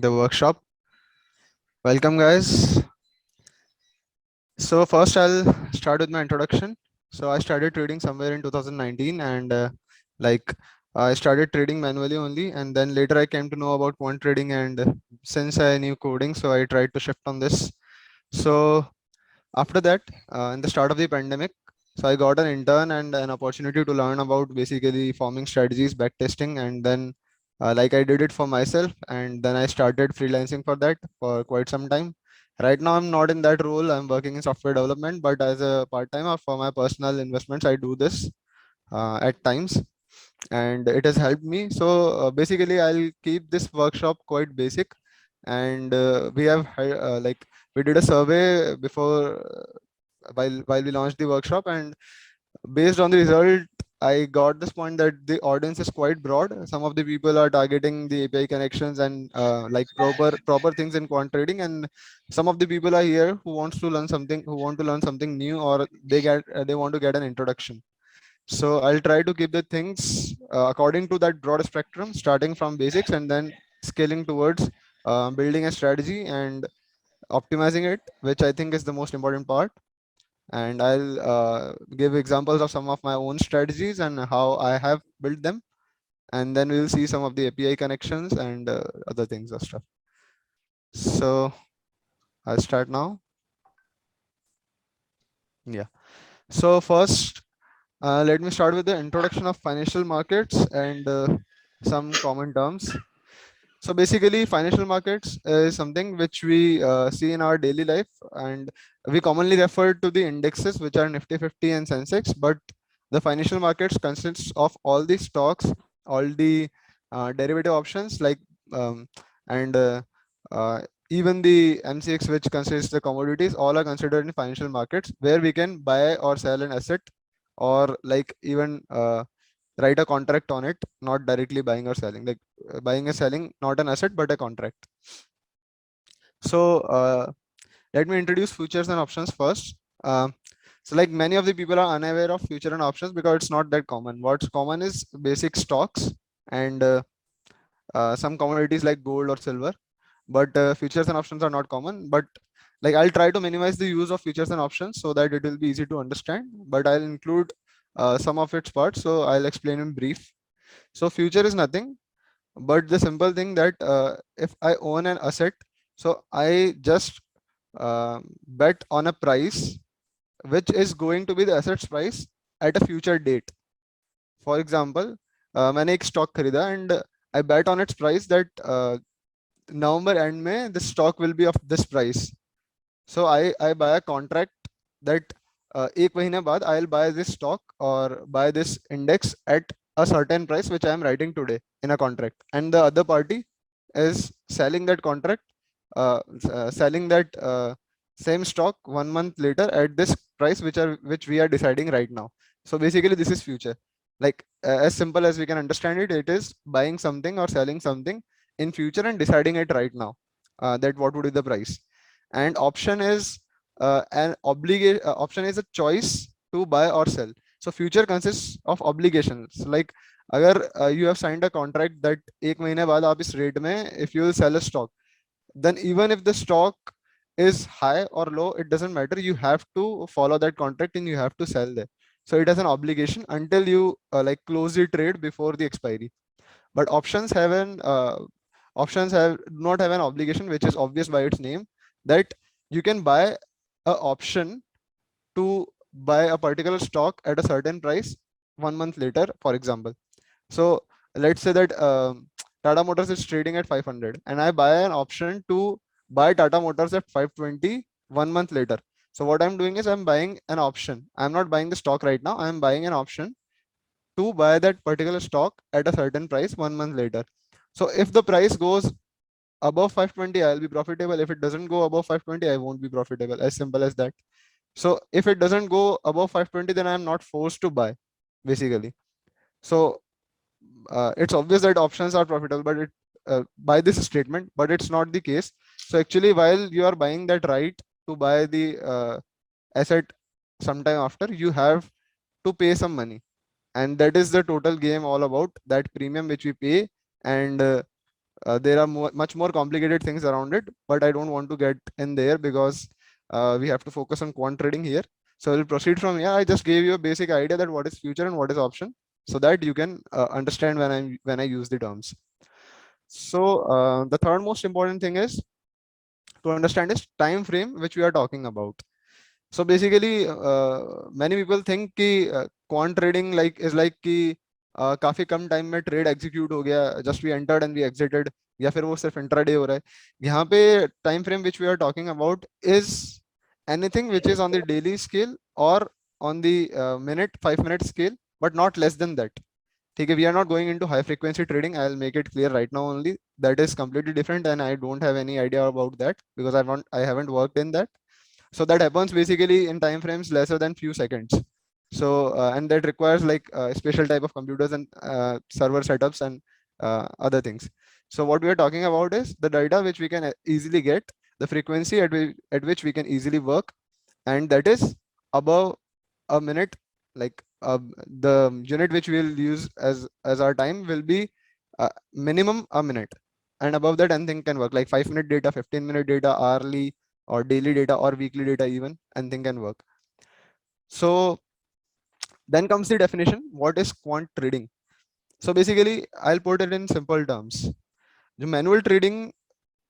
the workshop. Welcome, guys. So first, I'll start with my introduction. So I started trading somewhere in 2019, and like I started trading manually only, and then later I came to know about quant trading, and since I knew coding, so I tried to shift on this. So after that, in the start of the pandemic, so I got an intern and an opportunity to learn about basically forming strategies, backtesting, and then like I did it for myself, and then I started freelancing for that for quite some time. Right now, I'm not in that role. I'm working in software development, but as a part time or for my personal investments, I do this at times, and it has helped me. So basically, I'll keep this workshop quite basic, and we have like we did a survey before while we launched the workshop, and based on the result I got this point that the audience is quite broad. Some of the people are targeting the API connections and like proper things in quant trading, and some of the people are here who want to learn something new, or they want to get an introduction. So I'll try to keep the things according to that broad spectrum, starting from basics and then scaling towards building a strategy and optimizing it, which I think is the most important part. And I'll give examples of some of my own strategies and how I have built them. And then we'll see some of the API connections and other things or stuff. So I'll start now. Yeah. So first, let me start with the introduction of financial markets and some common terms. So basically, financial markets is something which we see in our daily life, and we commonly refer to the indexes, which are Nifty 50 and Sensex. But the financial markets consists of all the stocks, all the derivative options, like um, and uh, even the MCX, which consists the commodities, all are considered in financial markets, where we can buy or sell an asset, or like even write a contract on it, not directly buying or selling. Like buying and selling, not an asset but a contract. So let me introduce futures and options first. uh, so like many of the people are unaware of future and options because it's not that common. What's common is basic stocks and some commodities like gold or silver, but futures and options are not common. But like I'll try to minimize the use of futures and options so that it will be easy to understand, but I'll include some of its parts, so I'll explain in brief. So future is nothing but the simple thing that if I own an asset, so I just bet on a price which is going to be the asset's price at a future date. For example, मैंने एक stock खरीदा and I bet on its price that November end में the stock will be of this price. So I buy a contract that एक महीने बाद I'll buy this stock or buy this index at a certain price which I am writing today in a contract, and the other party is selling that contract, selling that same stock 1 month later at this price which we are deciding right now. So basically, this is future. Like as simple as we can understand it, it is buying something or selling something in future and deciding it right now, that what would be the price. And option is option is a choice to buy or sell. So future consists of obligations. Like अगर you have signed a contract that एक महीने बाद आप इस rate में if you will sell a stock, then even if the stock is high or low, it doesn't matter. You have to follow that contract and you have to sell there. So it has an obligation until you like close the trade before the expiry. But options have do not have an obligation, which is obvious by its name, that you can buy a option to buy a particular stock at a certain price 1 month later, for example. So let's say that Tata Motors is trading at 500 and I buy an option to buy Tata Motors at 520 1 month later. So what I'm doing is I'm buying an option. I'm not buying the stock right now. I'm buying an option to buy that particular stock at a certain price 1 month later. So if the price goes above 520, I'll be profitable. If it doesn't go above 520, I won't be profitable. As simple as that. So if it doesn't go above 520, then I'm not forced to buy, basically. So it's obvious that options are profitable, but it by this statement, but it's not the case. So actually, while you are buying that right to buy the asset sometime after, you have to pay some money, and that is the total game all about, that premium which we pay. And There are much more complicated things around it, but I don't want to get in there because we have to focus on quant trading here. So we'll proceed from here. I just gave you a basic idea that what is future and what is option, so that you can understand when I use the terms. So the third most important thing is to understand is time frame which we are talking about. So basically many people think कि quant trading like is like कि काफी कम time में trade execute हो गया, just we entered and we exited, या फिर वो सिर्फ इंट्राडे हो रहा है. यहाँ पे time frame which we are talking about is anything which is on the daily scale और on the minute 5 minute scale, but not less than that. ठीक है, we are not going into high frequency trading. I will make it clear right now only. That is completely different and I don't have any idea about that because I haven't worked in that. So that happens basically in time frames lesser than few seconds. So and that requires like special type of computers and server setups and other things. So what we are talking about is the data which we can easily get, the frequency at which we can easily work, and that is above a minute. Like the unit which we'll use as our time will be minimum a minute, and above that anything can work, like 5 minute data, 15-minute data, hourly or daily data or weekly data, even anything can work. So then comes the definition, what is quant trading. So basically I'll put it in simple terms. The manual trading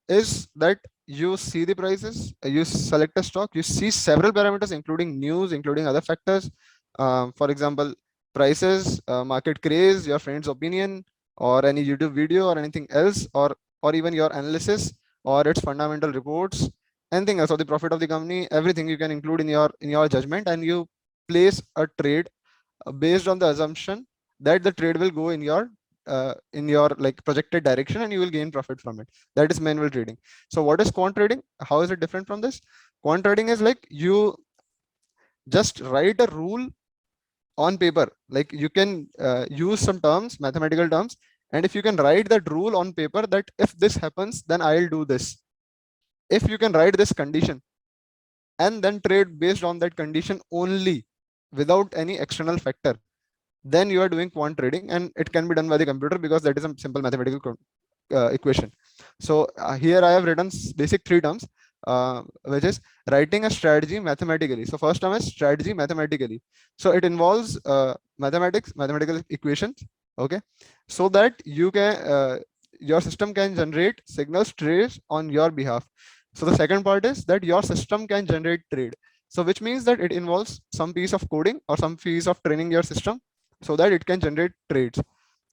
is that you see the prices, you select a stock, you see several parameters including news, including other factors, for example prices, market craze, your friend's opinion, or any YouTube video or anything else, or even your analysis or its fundamental reports, anything else, or the profit of the company, everything you can include in your judgment, and you place a trade based on the assumption that the trade will go in your like projected direction and you will gain profit from it. That is manual trading. So what is quant trading? How is it different from this? Quant trading is like you just write a rule on paper. Like you can use some terms, mathematical terms, and if you can write that rule on paper that if this happens then I'll do this, if you can write this condition and then trade based on that condition only without any external factor, then you are doing quant trading, and it can be done by the computer because that is a simple mathematical equation. So here I have written basic three terms, which is writing a strategy mathematically. So first term is strategy mathematically. So it involves mathematical equations, okay, so that you can your system can generate signals trades on your behalf. So the second part is that your system can generate trade. So which means that it involves some piece of coding or some piece of training your system so that it can generate trades.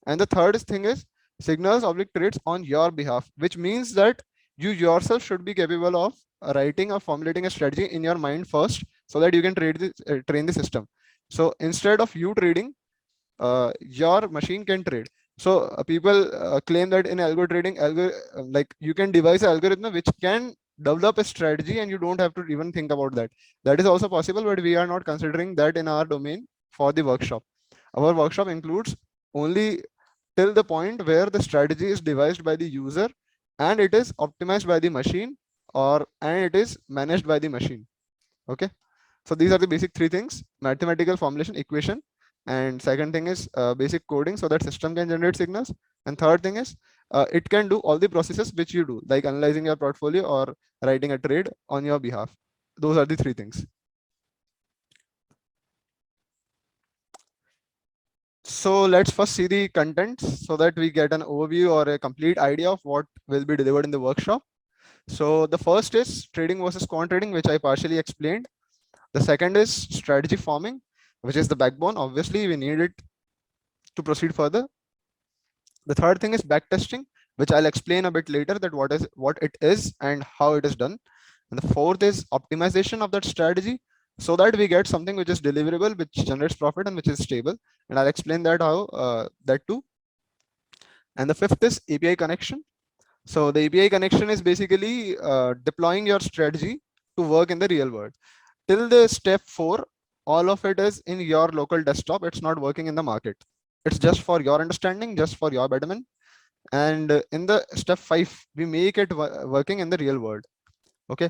And the third thing is signals oblique trades on your behalf, which means that you yourself should be capable of writing or formulating a strategy in your mind first so that you can train the system. So instead of you trading, your machine can trade. So people claim that in algo trading, like you can devise an algorithm which can develop a strategy and you don't have to even think about that. That is also possible, but we are not considering that in our domain for the workshop. Our workshop includes only till the point where the strategy is devised by the user and it is optimized by the machine, or and it is managed by the machine. Okay, so these are the basic three things: mathematical formulation, equation, and second thing is basic coding so that system can generate signals, and third thing is it can do all the processes which you do, like analyzing your portfolio or writing a trade on your behalf. Those are the three things. So let's first see the contents so that we get an overview or a complete idea of what will be delivered in the workshop. So the first is trading versus quant trading, which I partially explained. The second is strategy forming, which is the backbone. Obviously, we need it to proceed further. The third thing is backtesting, which I'll explain a bit later that what it is and how it is done. And the fourth is optimization of that strategy so that we get something which is deliverable, which generates profit and which is stable. And I'll explain that how that too. And the fifth is API connection. So the API connection is basically deploying your strategy to work in the real world. Till the step 4, all of it is in your local desktop. It's not working in the market. It's just for your understanding, just for your betterment. And in the step 5, we make it working in the real world. Okay.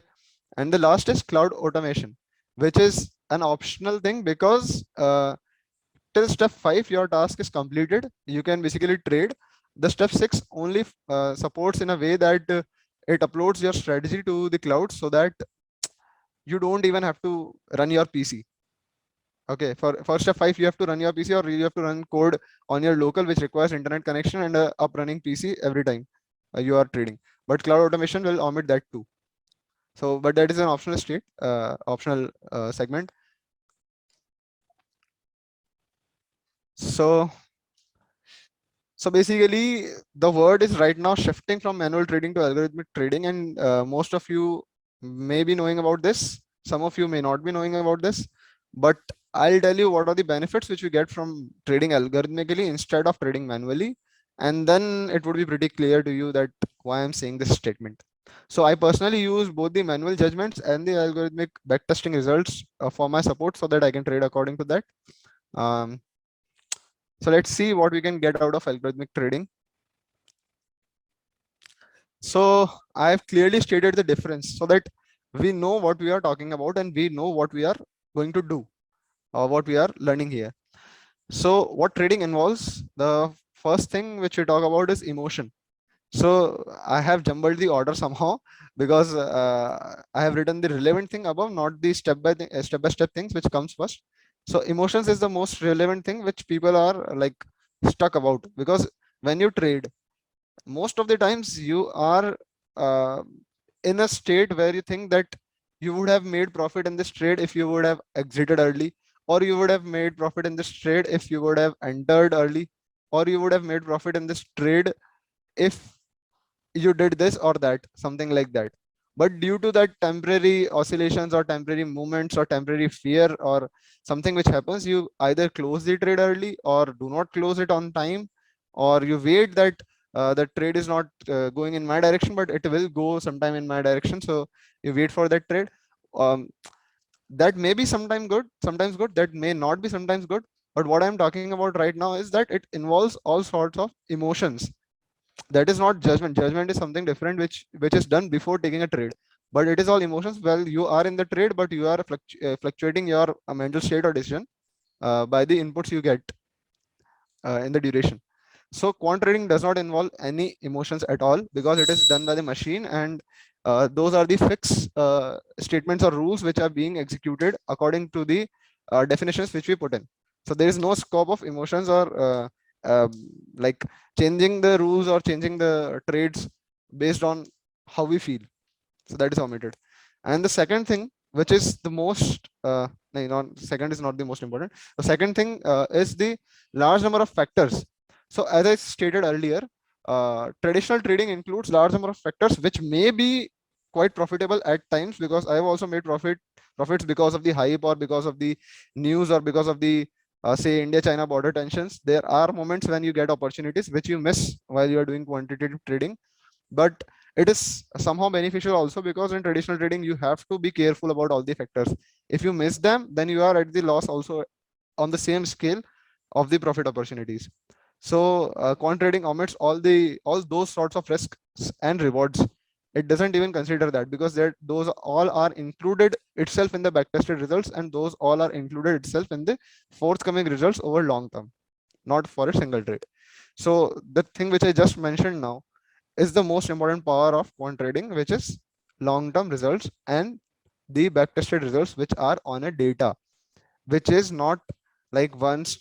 And the last is cloud automation, which is an optional thing because till step 5 your task is completed. You can basically trade, The step 6 only supports in a way that it uploads your strategy to the cloud so that you don't even have to run your PC. Okay, for step 5, you have to run your PC, or you have to run code on your local, which requires internet connection and a up running PC every time you are trading. But cloud automation will omit that too. So, but that is an optional optional segment. So, so basically, the word is right now shifting from manual trading to algorithmic trading, and most of you may be knowing about this. Some of you may not be knowing about this, but I'll tell you what are the benefits which we get from trading algorithmically instead of trading manually, and then it would be pretty clear to you that why I'm saying this statement. So I personally use both the manual judgments and the algorithmic backtesting results for my support so that I can trade according to that. Um, so let's see what we can get out of algorithmic trading. So I've clearly stated the difference so that we know what we are talking about and we know what we are going to do or what we are learning here. So what trading involves, the first thing which we talk about is emotion. So I have jumbled the order somehow because I have written the relevant thing above, not the step by step things which comes first. So emotions is the most relevant thing which people are like stuck about, because when you trade, most of the times you are uh, in a state where you think that you would have made profit in this trade if you would have exited early, or you would have made profit in this trade if you would have entered early, or you would have made profit in this trade if you did this or that, something like that. But due to that temporary oscillations or temporary movements or temporary fear or something which happens, you either close the trade early or do not close it on time, or you wait that the trade is not going in my direction but it will go sometime in my direction, so you wait for that trade. um, that may be sometimes good, that may not be sometimes good. But what I'm talking about right now is that it involves all sorts of emotions. That is not judgment. Judgment is something different, which is done before taking a trade. But it is all emotions. Well, you are in the trade, but you are fluctuating your mental state or decision by the inputs you get in the duration. So quant trading does not involve any emotions at all because it is done by the machine, and those are the fixed statements or rules which are being executed according to the definitions which we put in. So there is no scope of emotions or like changing the rules or changing the trades based on how we feel. So that is omitted. And the second thing, which is the most no, not second is not the most important. The second thing is the large number of factors. So as I stated earlier, traditional trading includes large number of factors which may be quite profitable at times, because I have also made profits because of the hype or because of the news or because of the say India China border tensions. There are moments when you get opportunities which you miss while you are doing quantitative trading, but it is somehow beneficial also, because in traditional trading you have to be careful about all the factors. If you miss them, then you are at the loss also on the same scale of the profit opportunities. So quant trading omits all those sorts of risks and rewards. It doesn't even consider that, because those all are included itself in the backtested results, and those all are included itself in the forthcoming results over long term, not for a single trade. So the thing which I just mentioned now is the most important power of quant trading, which is long-term results and the backtested results, which are on a data, which is not like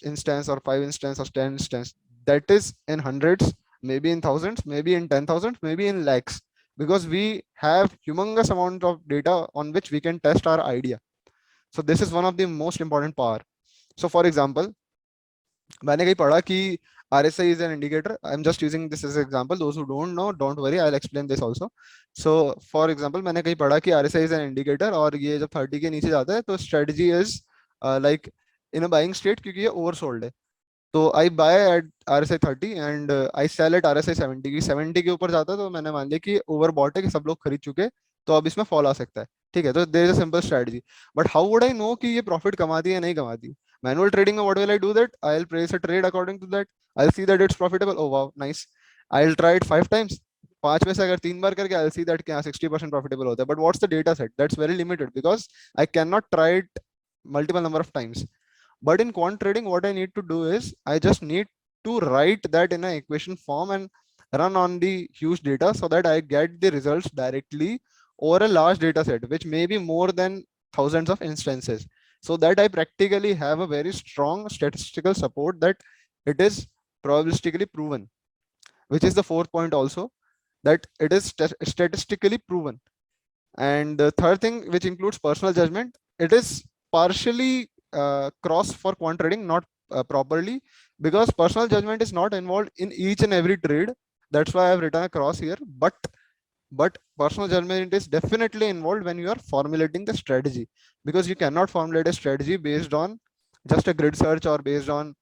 instance or 5 instance or 10 instance. That is in hundreds, maybe in thousands, maybe in 10,000, maybe in lakhs, because we have humongous amount of data on which we can test our idea. So this is one of the most important power. So for example, मैंने कहीं पढ़ा कि RSI is an indicator. I'm just using this as an example. Those who don't know, don't worry, I'll explain this also. So for example, मैंने कहीं पढ़ा कि RSI is an indicator, और ये जब 30 के नीचे जाता है तो strategy is like in a buying state, क्योंकि ये oversold है. तो I buy at RSI 30 and I sell at RSI 70 की 70 के ऊपर जाता है तो मैंने मान लिया कि ओवर बॉट है, कि सब लोग खरीद चुके हैं, तो अब इसमें फॉल आ सकता है. ठीक है, तो there is a simple strategy. But how would I know कि ये प्रॉफिट कमाती है या नहीं कमाती? मैनुअल ट्रेडिंग में what will I do that? I will place a trade according to that. I will see that it's profitable. Oh wow, nice. I will try it 5 times. 5 में से अगर 3 बार करके आई विल सी दैट कि हाँ 60% profitable होता है. But what's the data set? That's very limited because I can not try it multiple number of times. But in quant trading, what I need to do is I just need to write that in an equation form and run on the huge data so that I get the results directly over a large data set, which may be more than thousands of instances, so that I practically have a very strong statistical support that it is probabilistically proven, which is the fourth point also, that it is statistically proven. And the third thing, which includes personal judgment, it is partially cross for quant trading, not properly, because personal judgment is not involved in each and every trade. That's why I've written a cross here. But personal judgment is definitely involved when you are formulating the strategy, because you cannot formulate a strategy based on just a grid search or based on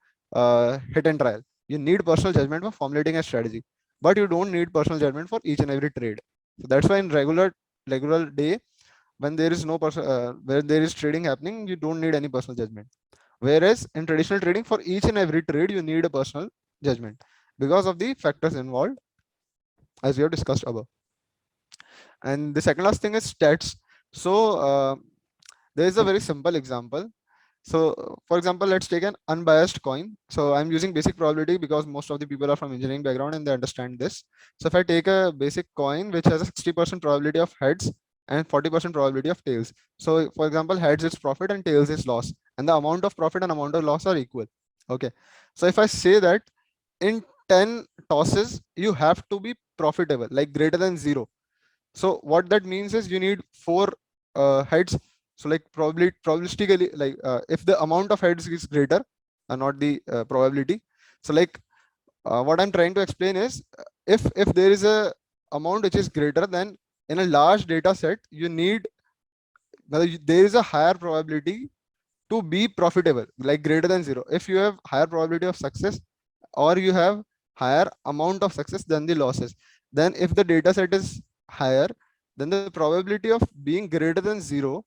hit and trial. You need personal judgment for formulating a strategy, but you don't need personal judgment for each and every trade. So that's why in regular day, when there is no where there is trading happening, you don't need any personal judgment. Whereas in traditional trading, for each and every trade, you need a personal judgment because of the factors involved, as we have discussed above. And the second last thing is stats. So there is a very simple example. So for example, let's take an unbiased coin. So I'm using basic probability because most of the people are from engineering background and they understand this. So if I take a basic coin which has a 60% probability of heads and 40% probability of tails. So for example, heads is profit and tails is loss, and the amount of profit and amount of loss are equal. Okay. So if I say that in 10 tosses you have to be profitable, like greater than zero. So what that means is you need four heads. So like probably probabilistically, like if the amount of heads is greater and not the probability. So like what I'm trying to explain is if there is a amount which is greater, then in a large data set you need, there is a higher probability to be profitable, like greater than zero. If you have higher probability of success or you have higher amount of success than the losses, then if the data set is higher, then the probability of being greater than zero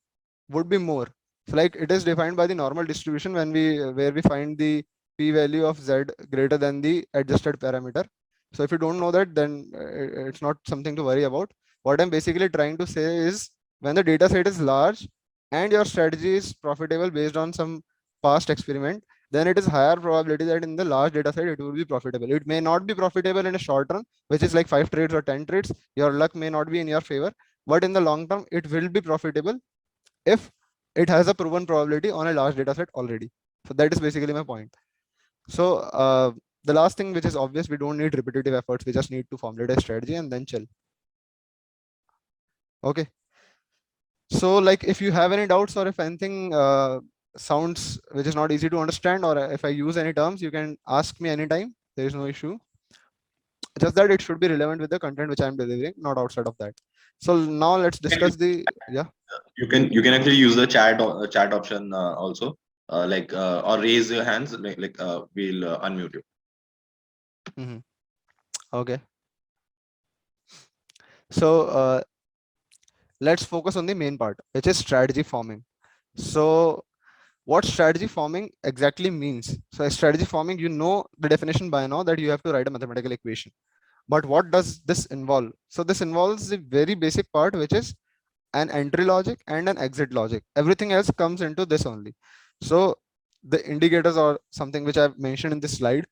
would be more. So like it is defined by the normal distribution when we where we find the p-value of z greater than the adjusted parameter. So if you don't know that, then it's not something to worry about. What I'm basically trying to say is when the data set is large and your strategy is profitable based on some past experiment, then it is higher probability that in the large data set it will be profitable. It may not be profitable in a short run, which is like 5 trades or 10 trades. Your luck may not be in your favor, but in the long term it will be profitable if it has a proven probability on a large data set already. So that is basically my point. So the last thing, which is obvious, we don't need repetitive efforts. We just need to formulate a strategy and then chill. Okay. So like if you have any doubts or if anything sounds which is not easy to understand, or if I use any terms, you can ask me anytime. There is no issue. Just that it should be relevant with the content which I'm delivering, not outside of that. So now let's discuss the, yeah. You can actually use the chat option also, or raise your hands, we'll unmute you. Mm-hmm. Okay. So let's focus on the main part, which is strategy forming. So what strategy forming exactly means? So strategy forming, you know the definition by now, that you have to write a mathematical equation. But what does this involve? So this involves the very basic part, which is an entry logic and an exit logic. Everything else comes into this only. So the indicators or something which I've mentioned in this slide.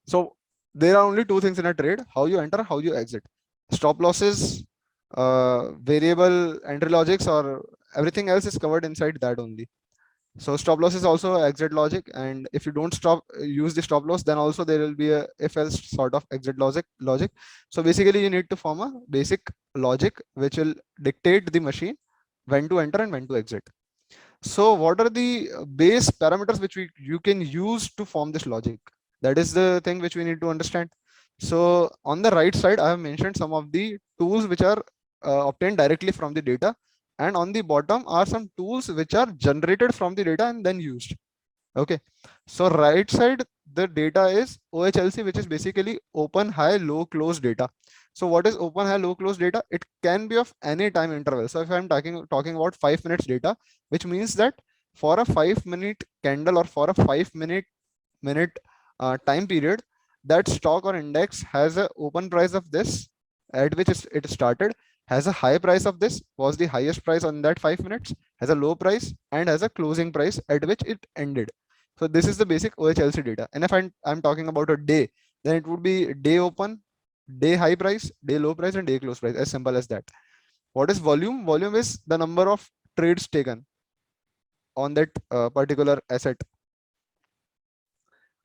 So there are only two things in a trade: how you enter, how you exit. Stop losses, variable entry logics, or everything else is covered inside that only. So stop loss is also exit logic, and if you don't use the stop loss, then also there will be a if else sort of exit logic. So basically you need to form a basic logic which will dictate the machine when to enter and when to exit. So what are the base parameters which you can use to form this logic? That is the thing which we need to understand. So on the right side, I have mentioned some of the tools which are obtained directly from the data, and on the bottom are some tools which are generated from the data and then used. Okay. So right side, the data is OHLC, which is basically open, high, low, close data. So what is open, high, low, close data? It can be of any time interval. So if I'm talking about 5 minutes data, which means that for a 5 minute candle or for a 5 minute time period, that stock or index has a open price of this at which it started, has a high price of this, was the highest price on that 5 minutes, has a low price, and has a closing price at which it ended. So this is the basic OHLC data. And if I'm talking about a day, then it would be day open, day high price, day low price, and day close price. As simple as that. What is volume? Volume is the number of trades taken on that particular asset.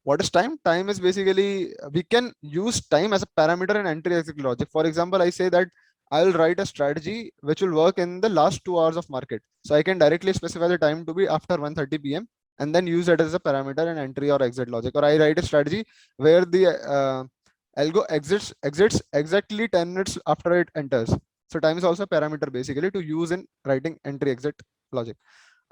What is time? Time is basically we can use time as a parameter in entry exit logic. For example, I say that I'll write a strategy which will work in the last 2 hours of market. So I can directly specify the time to be after 1:30 p.m. and then use it as a parameter in entry or exit logic. Or I write a strategy where the algo exits exactly 10 minutes after it enters. So time is also a parameter basically to use in writing entry exit logic.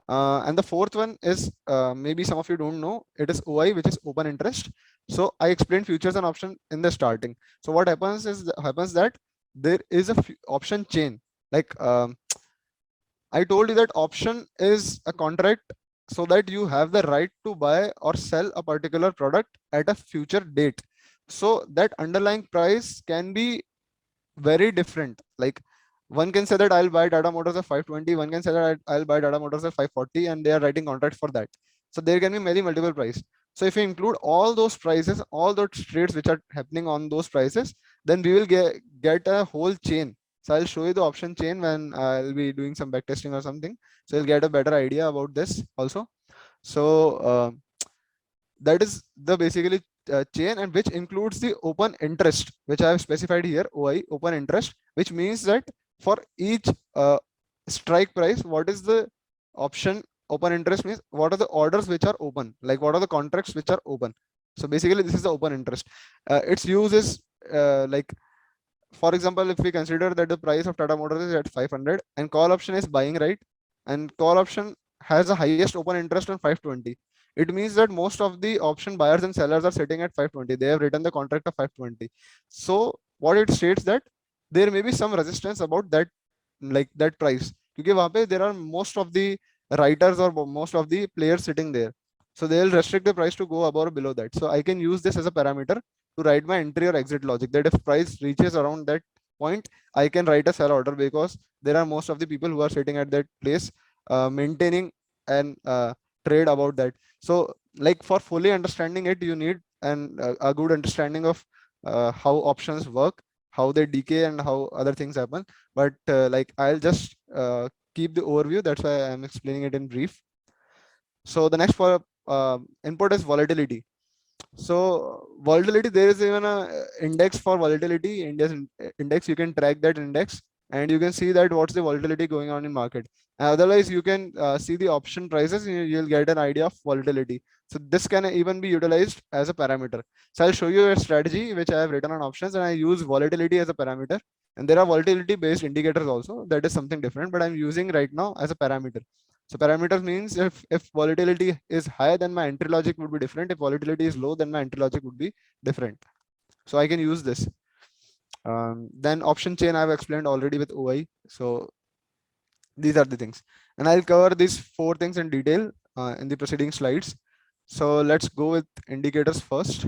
And the fourth one is maybe some of you don't know, it is OI, which is open interest. So I explained futures and option in the starting. So what happens that there is a option chain. Like I told you that option is a contract so that you have the right to buy or sell a particular product at a future date. So that underlying price can be very different. Like one can say that I'll buy Tata Motors at 520, one can say that I'll buy Tata Motors at 540, and they are writing contracts for that. So there can be many multiple price. So if you include all those prices, all those trades which are happening on those prices, then we will get a whole chain. So I'll show you the option chain when I'll be doing some backtesting or something. So you'll get a better idea about this also. So that is the basically chain, and which includes the open interest, which I have specified here, OI, open interest, which means that for each strike price, what is the option open interest means what are the orders which are open, like what are the contracts which are open. So basically this is the open interest. Its use is like, for example, if we consider that the price of Tata Motors is at 500 and call option is buying, right? And call option has the highest open interest on 520. It means that most of the option buyers and sellers are sitting at 520. They have written the contract of 520. So what it states that there may be some resistance about that, like that price. Because वहाँ पे there are most of the writers or most of the players sitting there. So they will restrict the price to go above or below that. So I can use this as a parameter to write my entry or exit logic, that if price reaches around that point, I can write a sell order, because there are most of the people who are sitting at that place maintaining and trade about that. So like for fully understanding it, you need a good understanding of how options work, how they decay, and how other things happen. But like I'll just keep the overview, that's why I'm explaining it in brief. So the next for input is volatility. So volatility, there is even a index for volatility, index. You can track that index and you can see that what's the volatility going on in market. Otherwise, you can see the option prices. You'll get an idea of volatility. So this can even be utilized as a parameter. So I'll show you a strategy which I have written on options, and I use volatility as a parameter. And there are volatility based indicators also. That is something different, but I'm using right now as a parameter. So parameters means if volatility is high, then my entry logic would be different. If volatility is low, then my entry logic would be different. So I can use this. Then option chain I've explained already with OI. So these are the things, and I'll cover these four things in detail in the preceding slides. So let's go with indicators first.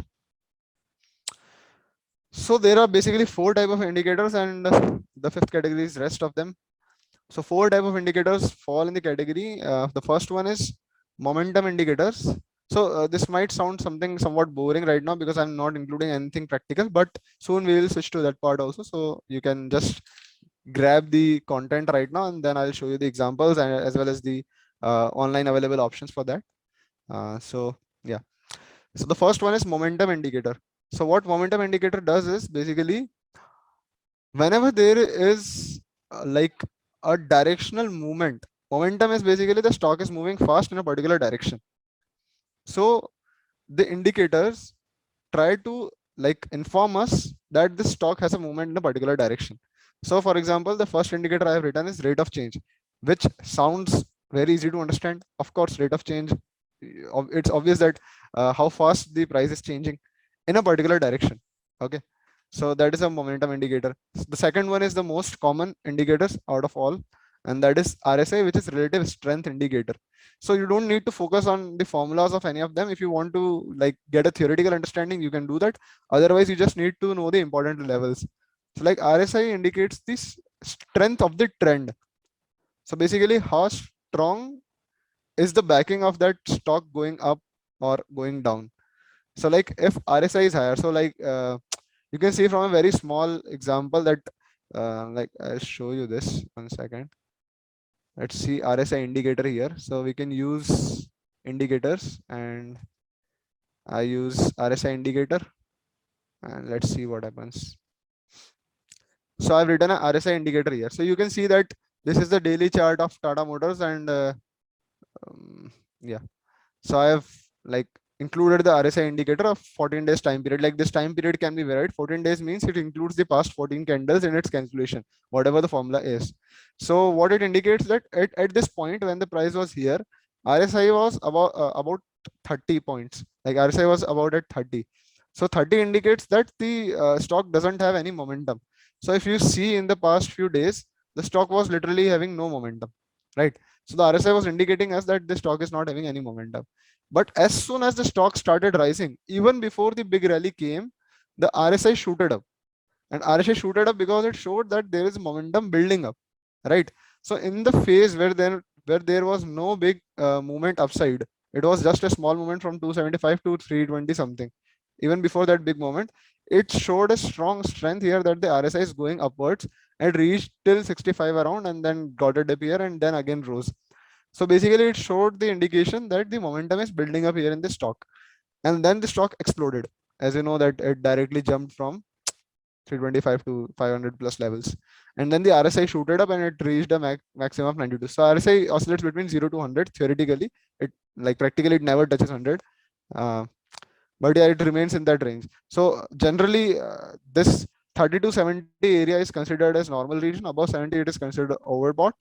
So there are basically four type of indicators, and the fifth category is rest of them. So four type of indicators fall in the category. The first one is momentum indicators. So this might sound something somewhat boring right now because I'm not including anything practical, but soon we will switch to that part also. So you can just grab the content right now, and then I'll show you the examples and as well as the online available options for that. So yeah. So the first one is momentum indicator. So what momentum indicator does is basically whenever there is like a directional movement, momentum is basically the stock is moving fast in a particular direction. So the indicators try to like inform us that the stock has a movement in a particular direction. So for example, the first indicator I have written is rate of change, which sounds very easy to understand. Of course, rate of change, it's obvious that how fast the price is changing in a particular direction. Okay. So that is a momentum indicator. The second one is the most common indicators out of all, and that is RSI, which is relative strength indicator. So you don't need to focus on the formulas of any of them. If you want to like get a theoretical understanding, you can do that. Otherwise, you just need to know the important levels. So like RSI indicates the strength of the trend. So basically how strong is the backing of that stock going up or going down. So like if RSI is higher, so like you can see from a very small example that like I'll show you this 1 second. Let's see RSI indicator here. So we can use indicators, and I use RSI indicator, and let's see what happens. So I've written a RSI indicator here. So you can see that this is the daily chart of Tata Motors, and um, yeah. So I have like included the RSI indicator of 14 days time period. Like this time period can be varied. 14 days means it includes the past 14 candles in its calculation, whatever the formula is. So what it indicates that at this point when the price was here, RSI was about 30 points. Like RSI was about at 30. So 30 indicates that the stock doesn't have any momentum. So if you see in the past few days, the stock was literally having no momentum, right? So the RSI was indicating us that the stock is not having any momentum. But as soon as the stock started rising, even before the big rally came, the RSI shooted up. And RSI shooted up because it showed that there is momentum building up, right? So in the phase where there was no big movement upside, it was just a small movement from 275 to 320 something. Even before that big moment, it showed a strong strength here that the RSI is going upwards and reached till 65 around, and then got a dip here and then again rose. So basically, it showed the indication that the momentum is building up here in the stock, and then the stock exploded. As you know, that it directly jumped from 325 to 500 plus levels, and then the RSI shooted up and it reached a maximum of 92. So RSI oscillates between 0 to 100 theoretically. It like practically it never touches 100. Uh, but yeah, it remains in that range. So generally, this 30 to 70 area is considered as normal region. Above 70, it is considered overbought.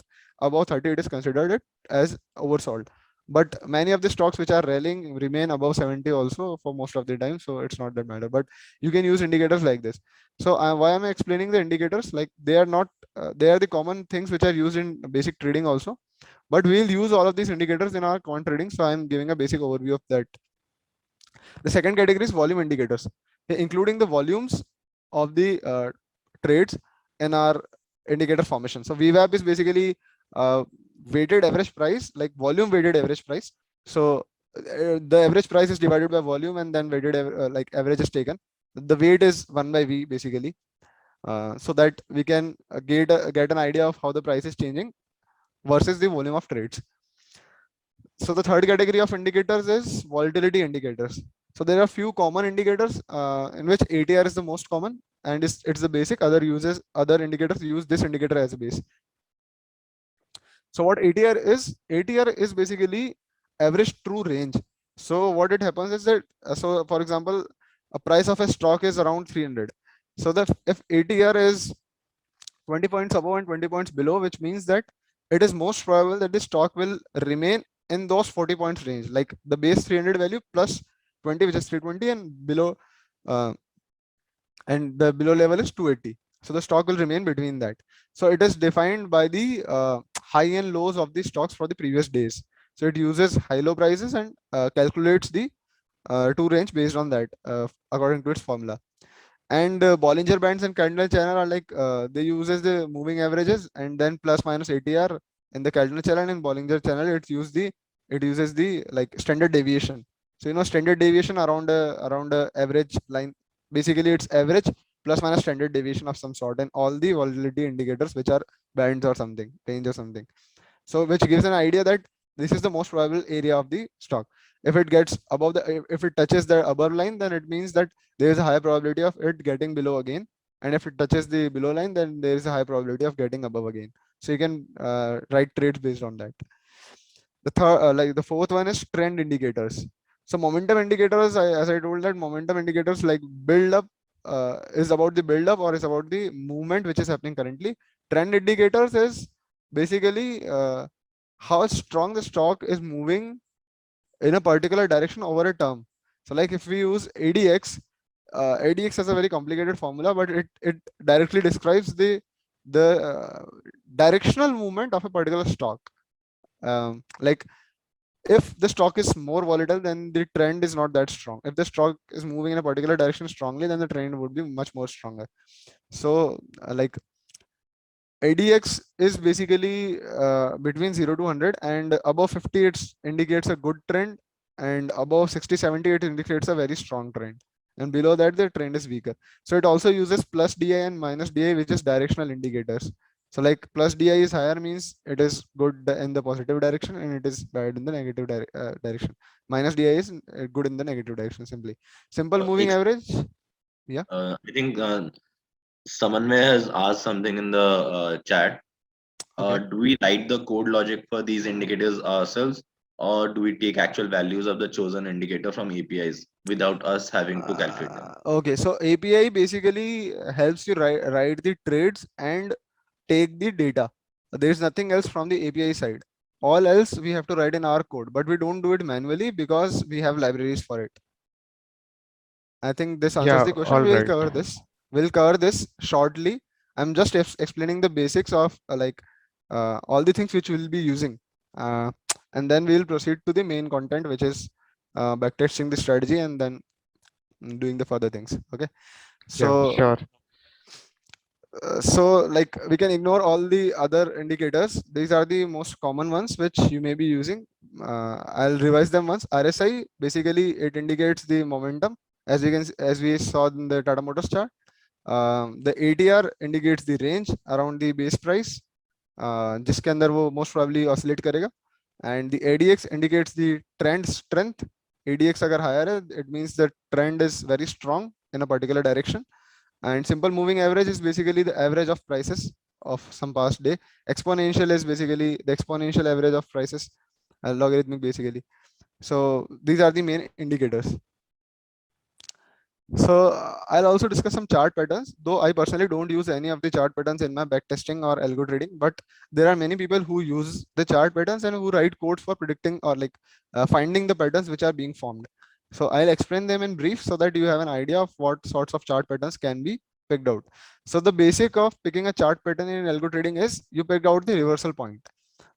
Above 30, it is considered it as oversold. But many of the stocks which are rallying remain above 70 also for most of the time, so it's not that matter. But you can use indicators like this. So why am I explaining the indicators? Like they are not, they are the common things which are used in basic trading also. But we'll use all of these indicators in our quant trading. So I'm giving a basic overview of that. The second category is volume indicators, including the volumes of the trades in our indicator formation. So VWAP is basically weighted average price, like volume weighted average price. So the average price is divided by volume, and then weighted like average is taken. The weight is 1 by V basically, so that we can get an idea of how the price is changing versus the volume of trades. So the third category of indicators is volatility indicators. So there are few common indicators in which ATR is the most common, and it's the basic. Other indicators use this indicator as a base. So what ATR is? ATR is basically average true range. So what it happens is that so for example, a price of a stock is around 300. So the if ATR is 20 points above and 20 points below, which means that it is most probable that the stock will remain in those 40 points range, like the base 300 value plus 20, which is 320, and below uh, and the below level is 280. So the stock will remain between that. So it is defined by the high and lows of the stocks for the previous days. So it uses high low prices and calculates the two range based on that according to its formula. And Bollinger Bands and Cardinal channel are like they uses the moving averages and then plus minus ATR in the Cardinal channel, and in Bollinger channel it uses the like standard deviation. So you know standard deviation around a average line. Basically, it's average plus minus standard deviation of some sort, and all the volatility indicators which are bands or something, range or something. So which gives an idea that this is the most probable area of the stock. If it gets above if it touches the above line, then it means that there is a high probability of it getting below again. And if it touches the below line, then there is a high probability of getting above again. So you can write trades based on that. The third, like the fourth one is trend indicators. So momentum indicators, as I told that momentum indicators like build up is about the build up or is about the movement which is happening currently. Trend indicators is basically how strong the stock is moving in a particular direction over a term. So like if we use ADX, ADX has a very complicated formula, but it directly describes the directional movement of a particular stock. Like if the stock is more volatile, then the trend is not that strong. If the stock is moving in a particular direction strongly, then the trend would be much more stronger. So like ADX is basically between 0 to 100, and above 50 it indicates a good trend, and above 60 70 it indicates a very strong trend, and below that the trend is weaker. So it also uses plus di and minus di, which is directional indicators. So like plus di is higher means it is good in the positive direction, and it is bad in the negative direction. Minus di is good in the negative direction. Simply simple moving Ex- average. Yeah. I think someone may has asked something in the chat. Okay. Do we write the code logic for these indicators ourselves, or do we take actual values of the chosen indicator from APIs without us having to calculate them? Okay, so API basically helps you write the trades and take the data. There's nothing else from the API side. All else we have to write in our code, but we don't do it manually because we have libraries for it. I think this answers Yeah, the question. all We'll right. cover this. We'll cover this shortly. I'm just explaining the basics of all the things which we'll be using, uh, and then we'll proceed to the main content, which is backtesting the strategy and then doing the further things. Okay. Yeah, So sure. so like we can ignore all the other indicators. These are the most common ones which you may be using. I'll revise them once. RSI basically it indicates the momentum, as we as we saw in the Tata Motors chart. The ATR indicates the range around the base price, जिसके अंदर वो most probably oscillate करेगा. And the ADX indicates the trend strength. ADX अगर higher है, it means the trend is very strong in a particular direction. And simple moving average is basically the average of prices of some past day. Exponential is basically the exponential average of prices, logarithmic basically. So these are the main indicators. So I'll also discuss some chart patterns, though I personally don't use any of the chart patterns in my backtesting or algo trading, but there are many people who use the chart patterns and who write codes for predicting or finding the patterns which are being formed. So I'll explain them in brief so that you have an idea of what sorts of chart patterns can be picked out. So the basic of picking a chart pattern in algo trading is you pick out the reversal point.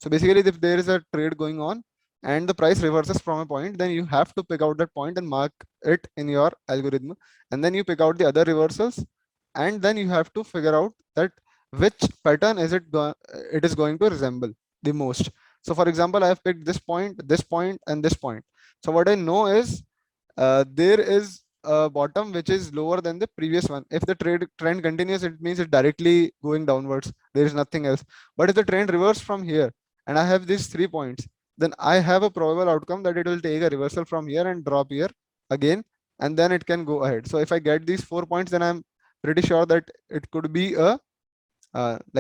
So basically, if there is a trade going on and the price reverses from a point, then you have to pick out that point and mark it in your algorithm, and then you pick out the other reversals, and then you have to figure out that which pattern it is going to resemble the most. So for example, I have picked this point and this point. So what I know is there is a bottom which is lower than the previous one. If the trend continues, it means it's directly going downwards. There is nothing else. But if the trend reverses from here and I have these 3 points, then I have a probable outcome that it will take a reversal from here and drop here again, and then it can go ahead. So if I get these 4 points, then I'm pretty sure that it could be a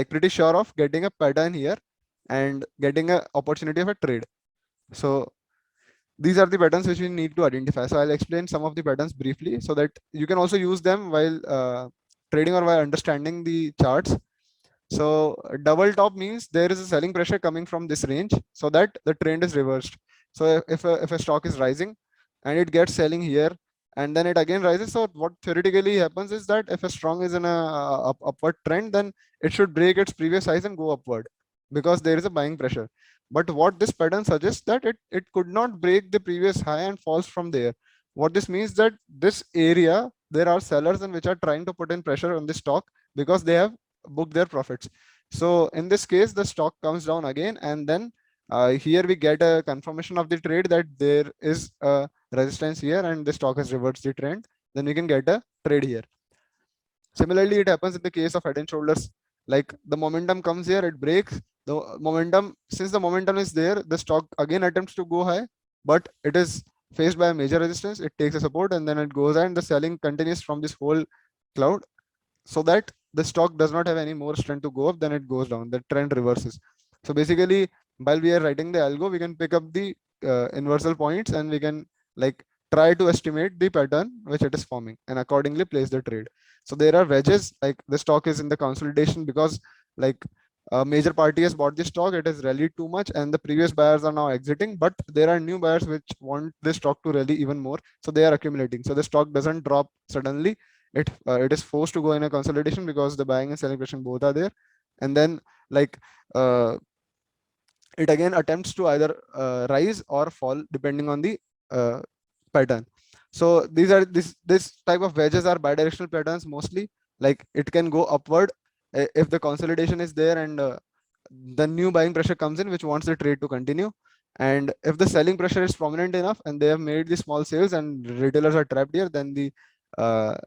pretty sure of getting a pattern here and getting a opportunity of a trade. So these are the patterns which we need to identify. So I'll explain some of the patterns briefly so that you can also use them while trading or while understanding the charts. So double top means there is a selling pressure coming from this range so that the trend is reversed. So if a stock is rising and it gets selling here and then it again rises, so what theoretically happens is that if a strong is in a upward trend, then it should break its previous highs and go upward because there is a buying pressure. But what this pattern suggests that it could not break the previous high and falls from there. What this means that this area there are sellers and which are trying to put in pressure on the stock because they have book their profits. So in this case, the stock comes down again, and then here we get a confirmation of the trade that there is a resistance here, and the stock has reversed the trend. Then we can get a trade here. Similarly, it happens in the case of head and shoulders. Like the momentum comes here, it breaks. The momentum, since the momentum is there, the stock again attempts to go high, but it is faced by a major resistance. It takes a support and then it goes high, and the selling continues from this whole cloud so that the stock does not have any more strength to go up, then it goes down. The trend reverses. So basically, while we are writing the algo, we can pick up the inversal points and we can like try to estimate the pattern which it is forming and accordingly place the trade. So there are wedges, like the stock is in the consolidation because like a major party has bought the stock, it has rallied too much and the previous buyers are now exiting, but there are new buyers which want the stock to rally even more, so they are accumulating. So the stock doesn't drop suddenly, it is forced to go in a consolidation because the buying and selling pressure both are there, and then like uh, it again attempts to either rise or fall depending on the uh, pattern. So this type of wedges are bidirectional patterns mostly. Like it can go upward if the consolidation is there and the new buying pressure comes in which wants the trade to continue, And if the selling pressure is prominent enough and they have made the small sales and retailers are trapped here, then the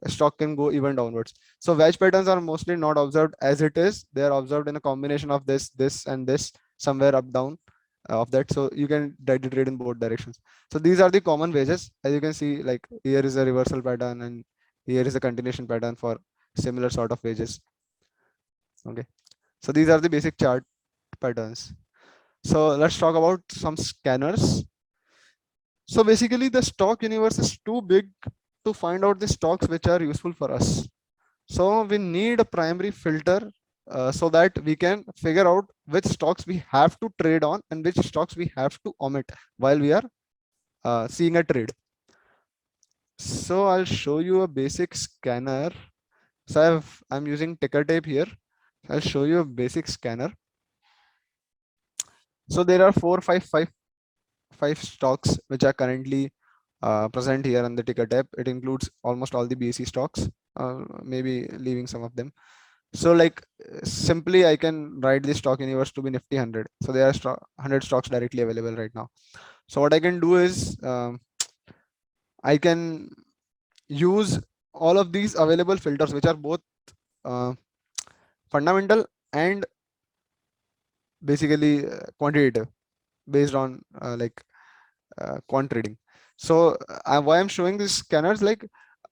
stock can go even downwards. So wedge patterns are mostly not observed as it is. They are observed in a combination of this and this, somewhere up down of that. So you can directly trade in both directions. So these are the common wedges. As you can see, like here is a reversal pattern and here is a continuation pattern for similar sort of wedges. Okay. So these are the basic chart patterns. So let's talk about some scanners. So basically, the stock universe is too big to find out the stocks which are useful for us. So we need a primary filter so that we can figure out which stocks we have to trade on and which stocks we have to omit while we are seeing a trade. So I'll show you a basic scanner. So I'm using ticker tape here. I'll show you a basic scanner. So there are five stocks which are currently present here on the ticker tape. It includes almost all the BSE stocks, maybe leaving some of them. So like simply I can write the stock universe to be Nifty 100. So there are 100 stocks directly available right now. So what I can do is I can use all of these available filters, which are both uh, fundamental and basically quantitative, based on quant trading. So why I'm showing these scanners, like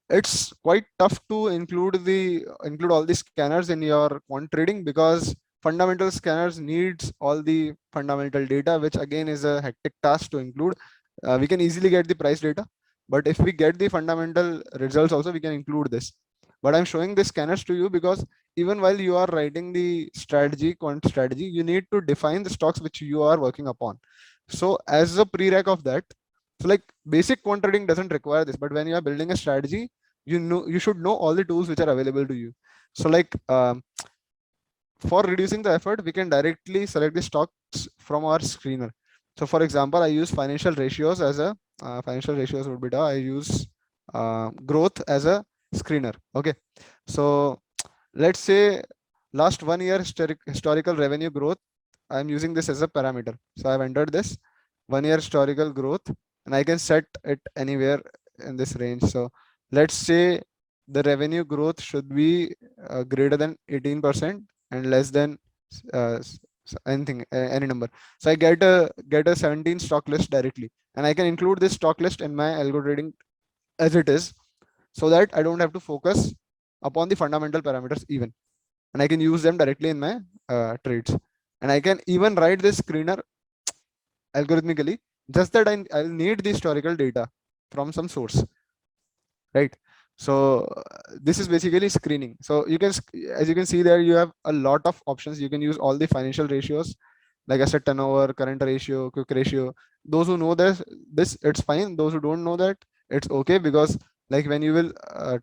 it's quite tough to include all the scanners in your quant trading, because fundamental scanners needs all the fundamental data, which again is a hectic task to include. We can easily get the price data, but if we get the fundamental results also, we can include this. But I'm showing the scanners to you because even while you are writing the quant strategy, you need to define the stocks which you are working upon. So as a prereq of that, so like basic quant trading doesn't require this, but when you are building a strategy, you should know all the tools which are available to you. So like for reducing the effort, we can directly select the stocks from our screener. So for example, I use financial ratios as a financial ratios would be I use growth as a screener. Okay. So let's say last 1 year historical revenue growth, I'm using this as a parameter. So I've entered this 1 year historical growth and I can set it anywhere in this range. So let's say the revenue growth should be greater than 18% and less than uh, anything, any number. So I get a 17 stock list directly, and I can include this stock list in my algo trading as it is, so that I don't have to focus upon the fundamental parameters even, and I can use them directly in my trades. And I can even write this screener algorithmically, just that I'll need the historical data from some source, right? So this is basically screening. So you can, as you can see there, you have a lot of options. You can use all the financial ratios like asset turnover, current ratio, quick ratio. Those who know this, it's fine. Those who don't know that, it's okay, because like when you will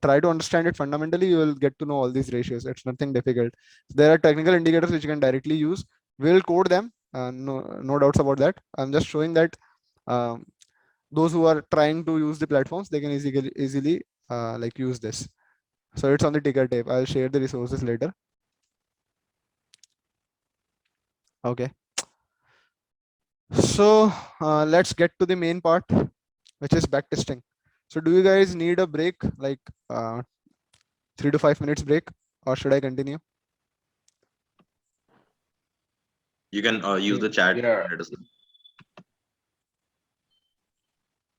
try to understand it fundamentally, you will get to know all these ratios. It's nothing difficult. There are technical indicators which you can directly use. We'll code them, no doubts about that. I'm just showing that um, those who are trying to use the platforms, they can easily like use this. So it's on the ticker tape. I'll share the resources later. Okay. So let's get to the main part, which is backtesting. So do you guys need a break, like 3 to 5 minutes break, or should I continue? You can use the chat. Yeah. Let us know.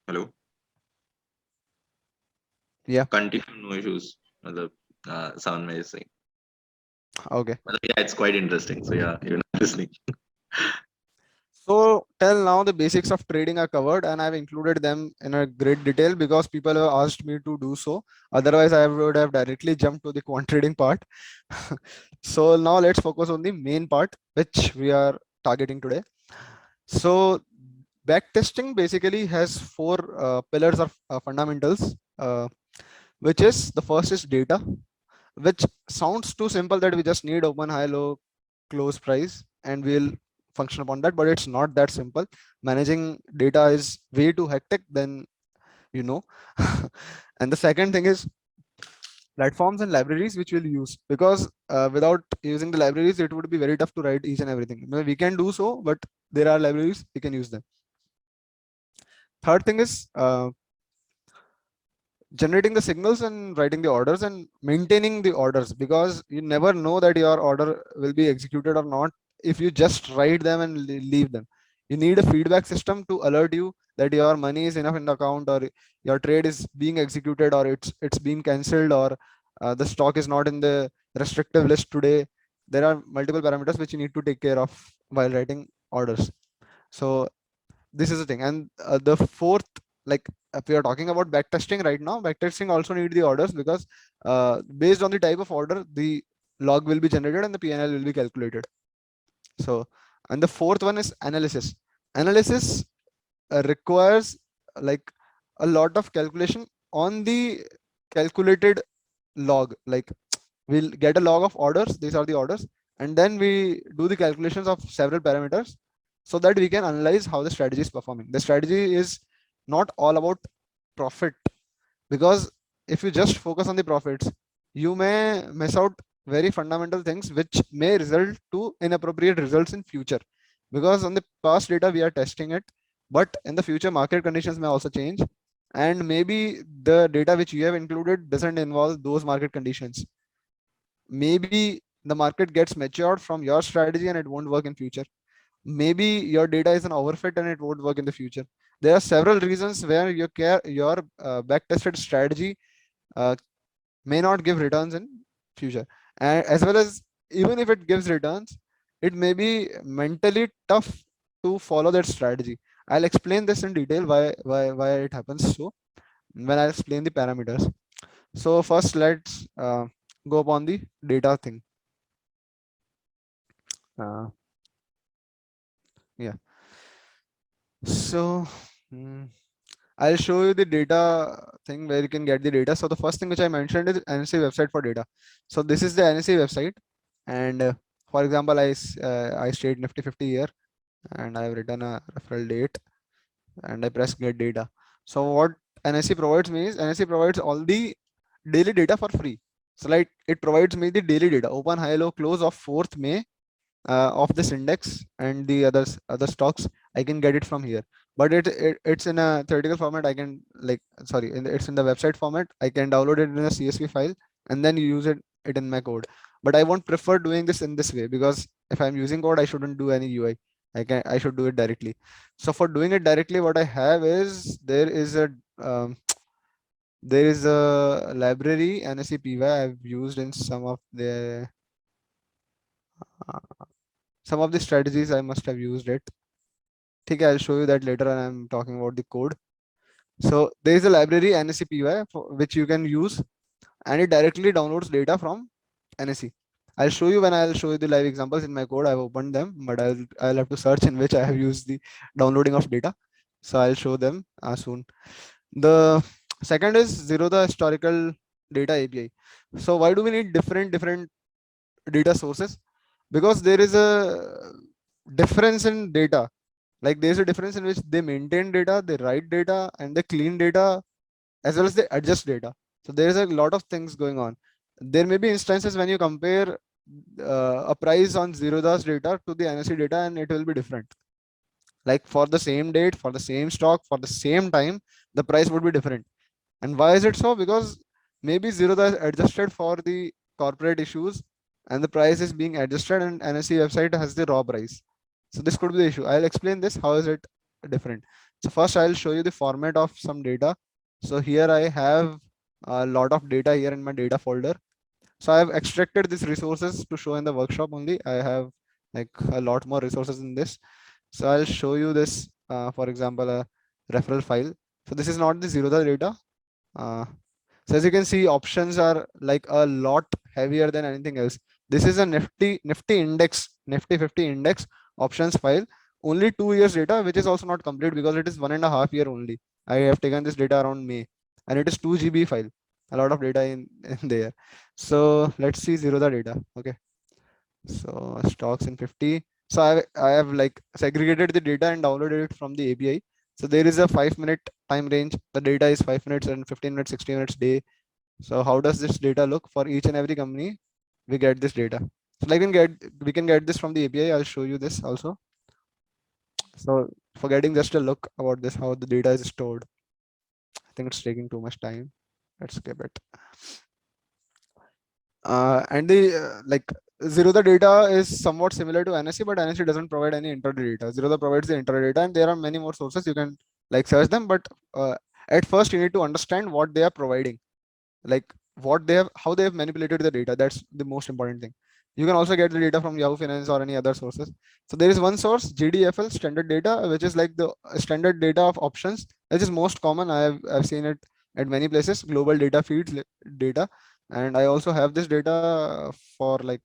Hello. Yeah. Continue, no issues. मतलब, sound may say. Okay. But yeah, it's quite interesting. So yeah, you're not listening. So till now the basics of trading are covered, and I've included them in a great detail because people have asked me to do so. Otherwise, I would have directly jumped to the quant trading part. So now let's focus on the main part, which we are targeting today. So backtesting basically has four pillars of fundamentals, which is the first is data, which sounds too simple that we just need open, high, low, close price and we'll function upon that, but it's not that simple. Managing data is way too hectic than you know. And the second thing is platforms and libraries which we'll use, because without using the libraries it would be very tough to write each and everything. We can do so, but there are libraries, we can use them. Third thing is generating the signals and writing the orders and maintaining the orders, because you never know that your order will be executed or not if you just write them and leave them. You need a feedback system to alert you that your money is enough in the account, or your trade is being executed, or it's being cancelled, or the stock is not in the restrictive list today. There are multiple parameters which you need to take care of while writing orders. So this is the thing. And the fourth, like, if we are talking about backtesting right now, backtesting also need the orders, because based on the type of order, the log will be generated and the PNL will be calculated. So, and the fourth one is analysis. Analysis requires like a lot of calculation on the calculated log. Like, we'll get a log of orders, these are the orders, and then we do the calculations of several parameters so that we can analyze how the strategy is performing. The strategy is not all about profit, because if you just focus on the profits, you may miss out very fundamental things which may result to inappropriate results in future, because on the past data we are testing it, but in the future market conditions may also change, and maybe the data which you have included doesn't involve those market conditions. Maybe the market gets matured from your strategy and it won't work in future. Maybe your data is an overfit and it won't work in the future. There are several reasons where your back tested strategy uh, may not give returns in future, and as well as, even if it gives returns, it may be mentally tough to follow that strategy. I'll explain this in detail why it happens, so when I explain the parameters. So first, let's go upon the data thing. uh, yeah. So mm, I'll show you the data thing where you can get the data. So the first thing which I mentioned is NSE website for data. So this is the NSE website, and for example, I stayed Nifty 50 here, and I've written a referral date, and I press get data. So what NSE provides me is, NSE provides all the daily data for free. So like, it provides me the daily data, open, high, low, close of 4th May of this index, and the other stocks I can get it from here. But it's in a theoretical format. I can, like, sorry, it's in the website format. I can download it in a CSV file and then use it in my code. But I won't prefer doing this in this way, because if I'm using code, I shouldn't do any UI. I should do it directly. So for doing it directly, what I have is, there is a library NSEPY I've used in uh, some of the strategies. I must have used it. Okay, I'll show you that later when I'm talking about the code. So there is a library NSEPY which you can use, and it directly downloads data from NSE. I'll show you when I'll show you the live examples in my code. I've opened them, but I'll have to search in which I have used the downloading of data. So I'll show them soon. The second is Zerodha historical data API. So why do we need different data sources? Because there is a difference in data. Like, there's a difference in which they maintain data, they write data, and they clean data, as well as they adjust data. So there's a lot of things going on. There may be instances when you compare a price on Zerodha's data to the NSE data, and it will be different. Like, for the same date, for the same stock, for the same time, the price would be different. And why is it so? Because maybe Zerodha is adjusted for the corporate issues, and the price is being adjusted, and NSE website has the raw price. So this could be the issue. I'll explain this. How is it different? So first, I'll show you the format of some data. So here I have a lot of data here in my data folder. So I have extracted these resources to show in the workshop only. I have like a lot more resources in this. So I'll show you this, for example, a referral file. So this is not the Zerodha data. Uh, so as you can see, options are like a lot heavier than anything else. This is a Nifty index, Nifty 50 index options file. Only 2 years data, which is also not complete because it is 1.5 year only. I have taken this data around May, and it is 2 GB file. A lot of data in there. So let's see Zerodha data. Okay. So stocks in 50. So I have like segregated the data and downloaded it from the API. So there is a 5 minute time range. The data is 5 minutes and 15 minutes, 60 minutes day. So how does this data look for each and every company? We get this data. So like we can get this from the API. I'll show you this also. So forgetting just a look about this, how the data is stored. I think it's taking too much time. Let's skip it. And the like Zerodha data is somewhat similar to NSE, but NSE doesn't provide any intraday data. Zerodha provides the intraday data, and there are many more sources you can like search them. But at first, you need to understand what they are providing, like what they have, how they have manipulated the data. That's the most important thing. You can also get the data from Yahoo Finance or any other sources. So there is one source, GDFL, standard data, which is like the standard data of options, which is most common. I've seen it at many places, global data feeds data. And I also have this data for like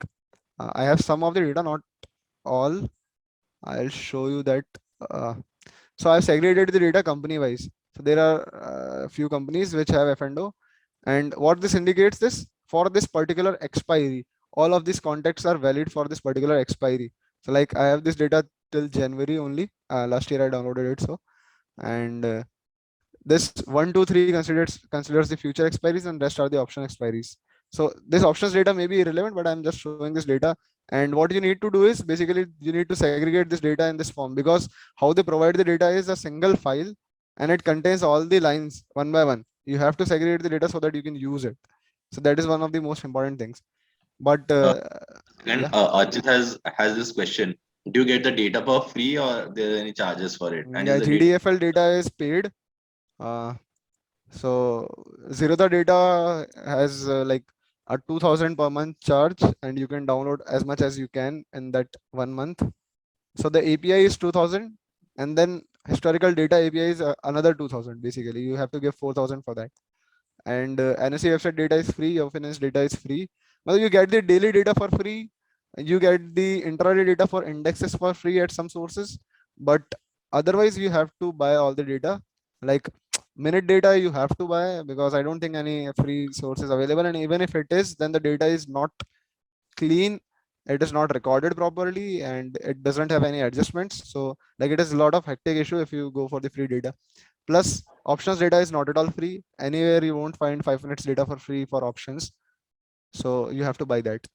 I have some of the data, not all. I'll show you that. uh, so I've segregated the data company wise. So there are a few companies which have F&O, and what this indicates, this for this particular expiry, all of these contacts are valid for this particular expiry. So like I have this data till January only. Last year I downloaded it. So and this 1 2 3 considers the future expiries, and rest are the option expiries. So this options data may be irrelevant, but I'm just showing this data. And what you need to do is basically you need to segregate this data in this form, because how they provide the data is a single file, and it contains all the lines one by one. You have to segregate the data so that you can use it. So that is one of the most important things. But Uh, and yeah. Archit has this question: do you get the data for free, or there are any charges for it? And is Yeah, the data GDFL data is paid. uh, So Zerodha data has like a 2000 per month charge, and you can download as much as you can in that 1 month. So the API is 2000, and then historical data API is another 2000. Basically, you have to give 4000 for that. And NSE website data is free. Your finance data is free. Well, you get the daily data for free. You get the intraday data for indexes for free at some sources, but otherwise you have to buy all the data. Like minute data you have to buy, because I don't think any free source is available, and even if it is, then the data is not clean. It is not recorded properly, and it doesn't have any adjustments. So like it is a lot of hectic issue if you go for the free data. Plus options data is not at all free. Anywhere you won't find 5 minutes data for free for options, so you have to buy that.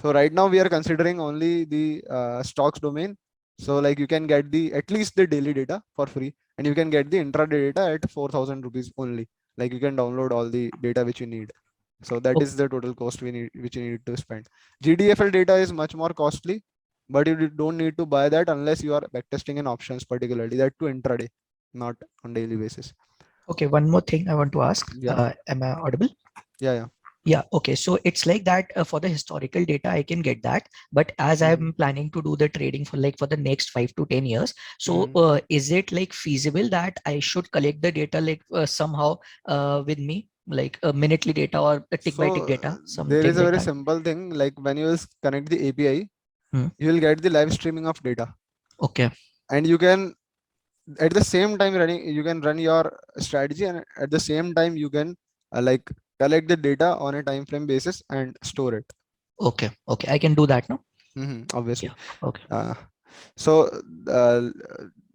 So right now we are considering only the stocks domain. So like you can get the at least the daily data for free, and you can get the intraday data at 4000 rupees only. Like you can download all the data which you need. So that is the total cost we need, which you need to spend. GDFL data is much more costly, but you don't need to buy that unless you are backtesting in options, particularly that to intraday, not on daily basis. Okay, one more thing I want to ask. Yeah, Am I audible? yeah, yeah. Yeah, okay. So it's like that for the historical data, I can get that. But as Hmm. I'm planning to do the trading for like for the next 5 to 10 years, so Hmm. is it like feasible that I should collect the data like somehow with me, like minutely data or a tick by tick So data, there something is a like very that? simple thing, like when you will connect the API, Hmm. you will get the live streaming of data, Okay, and you can at the same time running, you can run your strategy, and at the same time you can like collect the data on a time frame basis and store it. okay, okay. I can do that now. Obviously. Yeah. Okay. uh, so uh,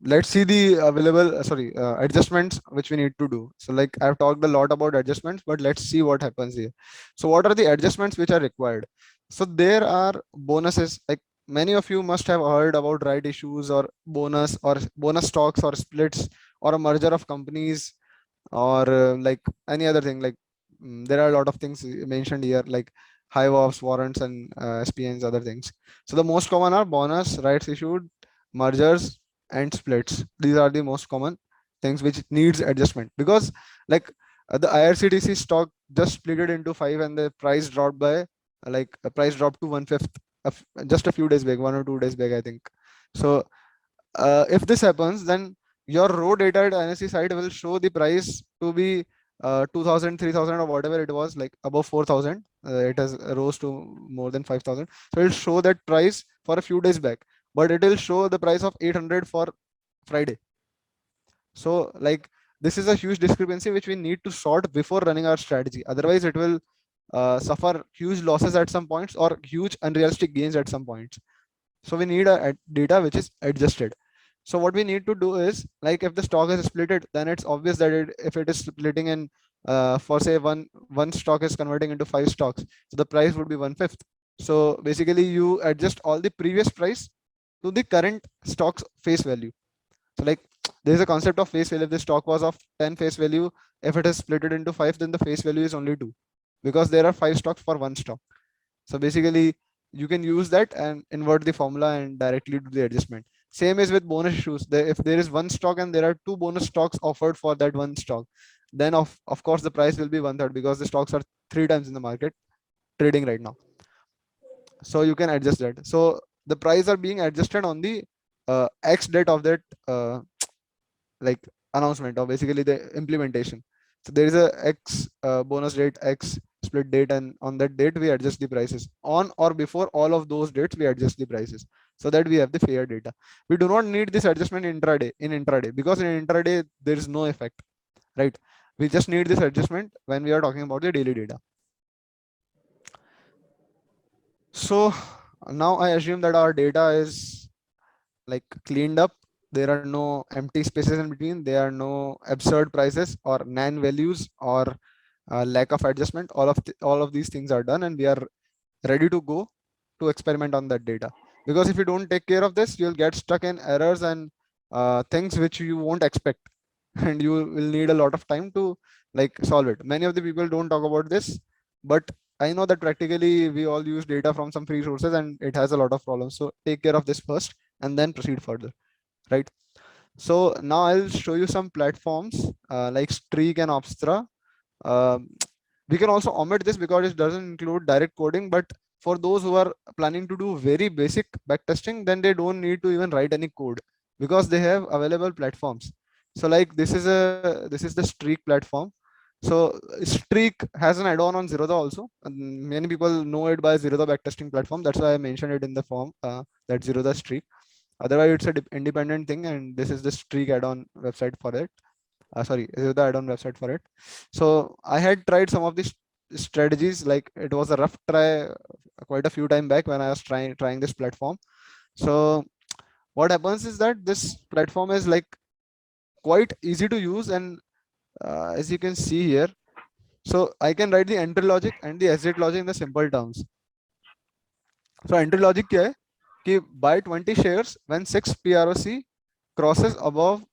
let's see the available sorry adjustments which we need to do. So like I've talked a lot about adjustments, but let's see what happens here. So what are the adjustments which are required? So there are bonuses, like many of you must have heard about right issues or bonus stocks or splits or a merger of companies, or like any other thing. Like there are a lot of things mentioned here, like high ops warrants and SPNs, other things. So the most common are bonus, rights issued, mergers, and splits. These are the most common things which needs adjustment, because like the IRCTC stock just split it into five, and the price dropped by like a price dropped to 1/5 just a few days back, 1 or 2 days back, I think. So if this happens, then your raw data at NSE site will show the price to be 2000, 3000, or whatever it was, like above 4000. It has rose to more than 5000. So it'll show that price for a few days back, but it will show the price of 800 for Friday. So like this is a huge discrepancy which we need to sort before running our strategy. Otherwise, it will suffer huge losses at some points or huge unrealistic gains at some points. So we need a data which is adjusted. So what we need to do is, like if the stock is splitted, then it's obvious that if it is splitting in for say one stock is converting into five stocks, so the price would be 1/5. So basically you adjust all the previous price to the current stock's face value. So like there is a concept of face value. If the stock was of 10 face value, if it is split it into 5, then the face value is only 2, because there are 5 stocks for one stock. So basically you can use that and invert the formula and directly do the adjustment. Same is with bonus issues. If there is one stock and there are two bonus stocks offered for that one stock, then of course the price will be one third, because the stocks are 3 times in the market trading right now. So you can adjust that. So the price are being adjusted on the X date of that like announcement, or basically the implementation. So there is a X bonus date, X split date, and on that date we adjust the prices. On or before all of those dates we adjust the prices, so that we have the fair data. We do not need this adjustment intraday, because in intraday there is no effect, right? We just need this adjustment when we are talking about the daily data. So now I assume that our data is like cleaned up. There are no empty spaces in between. There are no absurd prices or nan values or lack of adjustment. All of these things are done, and we are ready to go to experiment on that data. Because if you don't take care of this, you'll get stuck in errors and things which you won't expect, and you will need a lot of time to like solve it. Many of the people don't talk about this, but I know that practically we all use data from some free sources and it has a lot of problems. So take care of this first and then proceed further, right? So now I'll show you some platforms like Streak and Opstra. Um, we can also omit this because it doesn't include direct coding, but for those who are planning to do very basic backtesting, then they don't need to even write any code, because they have available platforms. So like this is the Streak platform. So Streak has an add-on on Zerodha also, and many people know it by Zerodha backtesting platform. That's why I mentioned it in the form, that Zerodha Streak. Otherwise it's a independent thing, and this is the Streak add-on website for it. Sorry, the add-on website for it. So I had tried some of these strategies. Like it was a rough try quite a few time back when I was trying this platform. So what happens is that this platform is like quite easy to use, and as you can see here, so I can write the entry logic and the exit logic in the simple terms. So entry logic क्या है कि buy 20 shares when 6 PROC crosses above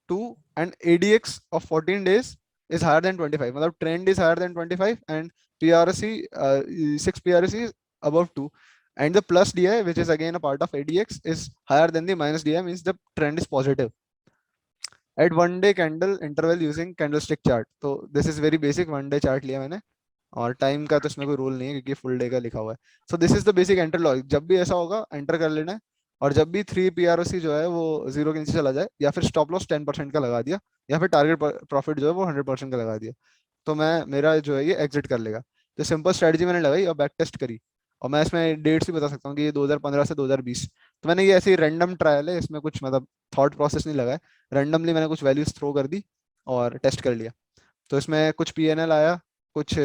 2 and ADX of 14 days is higher than 25. मतलब trend is higher than 25 and PRC 6 PRC is above 2, and the plus DI, which is again a part of ADX, is higher than the minus DI, means the trend is positive at 1 day candle interval using candlestick chart. तो this is very basic 1 day chart लिया मैंने, और time का तो इसमें कोई rule नहीं है क्योंकि फुल डे का लिखा हुआ है. So this is the basic enter logic. जब भी ऐसा होगा एंटर कर लेना है, और जब भी 3 PROC जो है वो 0 के नीचे चला जाए, या फिर स्टॉप लॉस 10% का लगा दिया, या फिर टारगेट प्रॉफिट जो है वो 100% का लगा दिया, तो मैं मेरा जो है ये एग्जिट कर लेगा. तो सिंपल स्ट्रेटजी मैंने लगाई और बैक टेस्ट करी, और मैं इसमें डेट्स भी बता सकता हूँ कि ये 2015 से 2020. तो मैंने ये ऐसी रैंडम ट्रायल है, इसमें कुछ मतलब थॉट प्रोसेस नहीं लगा है. रैंडमली मैंने कुछ वैल्यूज थ्रो कर दी और टेस्ट कर लिया. तो इसमें कुछ PNL आया, कुछ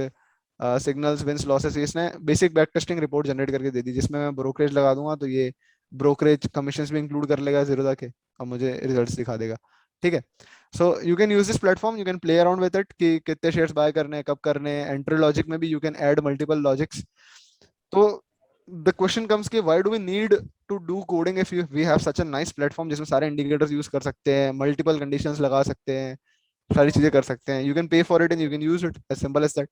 सिग्नल्स, विंस, लॉसेस, इसने basic back testing report generate करके दे दी, जिसमें मैं ब्रोकरेज लगा दूंगा तो ये ब्रोकरेज कमीशंस भी इंक्लूड कर लेगा जीरोधा के, और मुझे रिजल्ट्स दिखा देगा. ठीक है. So you can use this platform, you can play around with it कि कितने शेयर्स बाय करने हैं, कब करने हैं. एंट्री लॉजिक में भी you can add multiple logics. तो द क्वेश्चन कम्स कि why do we need to do coding if we have such a nice platform जिसमें सारे इंडिकेटर्स यूज कर सकते हैं, मल्टीपल कंडीशंस लगा सकते हैं, सारी चीजें कर सकते हैं. You can pay for it and you can use it, as simple as that.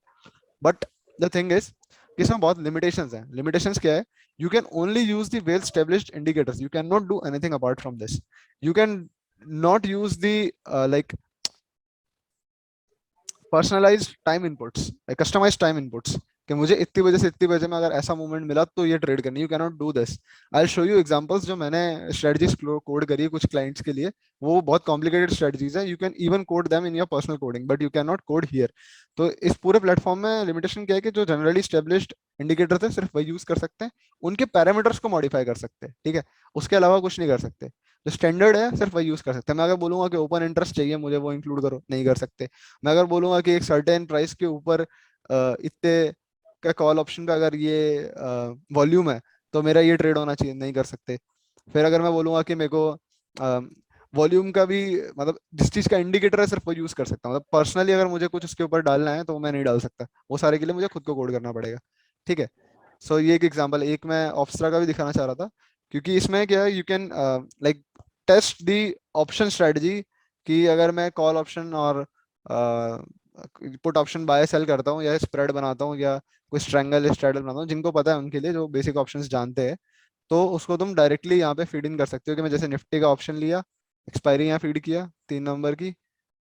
But the thing is कि इसमें बहुत लिमिटेशंस हैं. लिमिटेशंस क्या है? You can only use the well established indicators, you can not do anything apart from this. You can not use the like personalised time inputs, customised time inputs, कि मुझे इतनी बजे से इतनी बजे में अगर ऐसा मूवमेंट मिला तो ये ट्रेड करनी. You can not do this. I show you examples जो मैंने स्ट्रेटजीज कोड करी है कुछ क्लाइंट्स के लिए. वो बहुत कॉम्प्लिकेटेड स्ट्रेटजीज है. You can even code them in your personal coding, but you can not code here. तो इस पूरे प्लेटफॉर्म में लिमिटेशन क्या है कि जो जनरली स्टेब्लिश्ड इंडिकेटर थे सिर्फ वही यूज कर सकते हैं, उनके पैरामीटर्स को मॉडिफाई कर सकते हैं. ठीक है, उसके अलावा कुछ नहीं कर सकते. जो स्टैंडर्ड है सिर्फ वही यूज कर सकते हैं. मैं अगर बोलूंगा कि ओपन इंटरेस्ट चाहिए मुझे, वो इंक्लूड करो, नहीं कर सकते. मैं अगर बोलूंगा कि एक सर्टेन प्राइस के ऊपर इतने का कॉल ऑप्शन का अगर ये वॉल्यूम है तो मेरा ये ट्रेड होना चाहिए, नहीं कर सकते. फिर अगर मैं बोलूंगा कि मेरे को वॉल्यूम का भी मतलब जिस चीज का इंडिकेटर है सिर्फ वो यूज कर सकता हूँ. मतलब पर्सनली अगर मुझे कुछ उसके ऊपर डालना है तो मैं नहीं डाल सकता, वो सारे के लिए मुझे खुद को कोड करना पड़ेगा. ठीक है. सो ये एक एग्जांपल, एक मैं ऑप्सरा का भी दिखाना चाह रहा था, क्योंकि इसमें क्या है, you can like test the option strategy, कि अगर मैं कॉल ऑप्शन और पुट ऑप्शन बाय सेल करता हूँ या स्प्रेड बनाता हूँ या कोई स्ट्रैंगल स्ट्रेडल बनाता हूँ, जिनको पता है उनके लिए, जो बेसिक ऑप्शंस जानते हैं, तो उसको तुम डायरेक्टली यहाँ पे फीड इन कर सकते हो। कि मैं जैसे निफ्टी का ऑप्शन लिया, एक्सपायरी यहाँ फीड किया 3 नंबर की,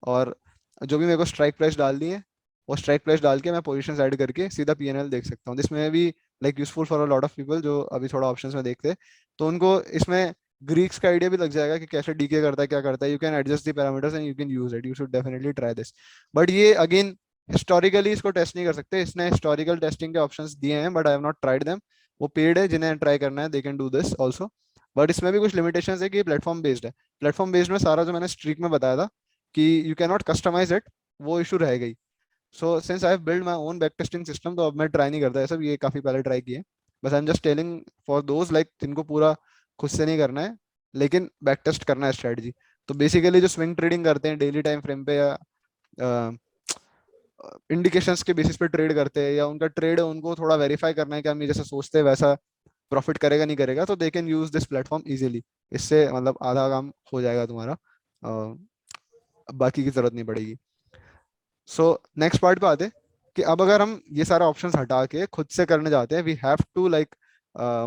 और जो भी मेरे को स्ट्राइक प्राइस डालनी है वो स्ट्राइक प्राइस डाल के मैं पोजीशन ऐड करके सीधा पीएनएल देख सकता हूँ। दिस में भी like useful for a lot of people जो अभी थोड़ा ऑप्शंस में देखते हैं, तो उनको इसमें ग्रीक्स का आइडिया भी लग जाएगा कि कैसे डीके करता है, क्या करता है। You can adjust the parameters and you can use it, you should definitely try this. But ये अगेन हिस्टोरिकली इसको टेस्ट नहीं कर सकते, इसने हिस्टोरिकल टेस्टिंग के ऑप्शंस दिए हैं but I have not tried them. वो पेड है, जिन्हें ट्राई करना है they can do this also. But इसमें भी कुछ लिमिटेशंस है कि प्लेटफॉर्म बेस्ड है। प्लेटफॉर्म बेस्ड में सारा जो मैंने स्ट्रीक में बताया था कि you can not customise it, वो इशू रह गई। So since I have build my own back testing system, तो अब मैं ट्राई नहीं करता है सब, ये काफी पहले ट्राई किए। बस I am just telling for those like जिनको पूरा खुद से नहीं करना है लेकिन बैक टेस्ट करना है स्ट्रेटजी। तो बेसिकली जो स्विंग ट्रेडिंग करते हैं डेली टाइम फ्रेम पे या इंडिकेशंस के बेसिस पे ट्रेड करते हैं, या उनका ट्रेड है उनको थोड़ा वेरीफाई करना है कि हम ये जैसा सोचते हैं वैसा प्रॉफिट करेगा नहीं करेगा, तो they can use this platform easily. इससे मतलब आधा काम हो जाएगा तुम्हारा, बाकी की जरूरत नहीं पड़ेगी। सो नेक्स्ट पार्ट पे आते हैं कि अब अगर हम ये सारे ऑप्शंस हटा के खुद से करने जाते हैं, we have to like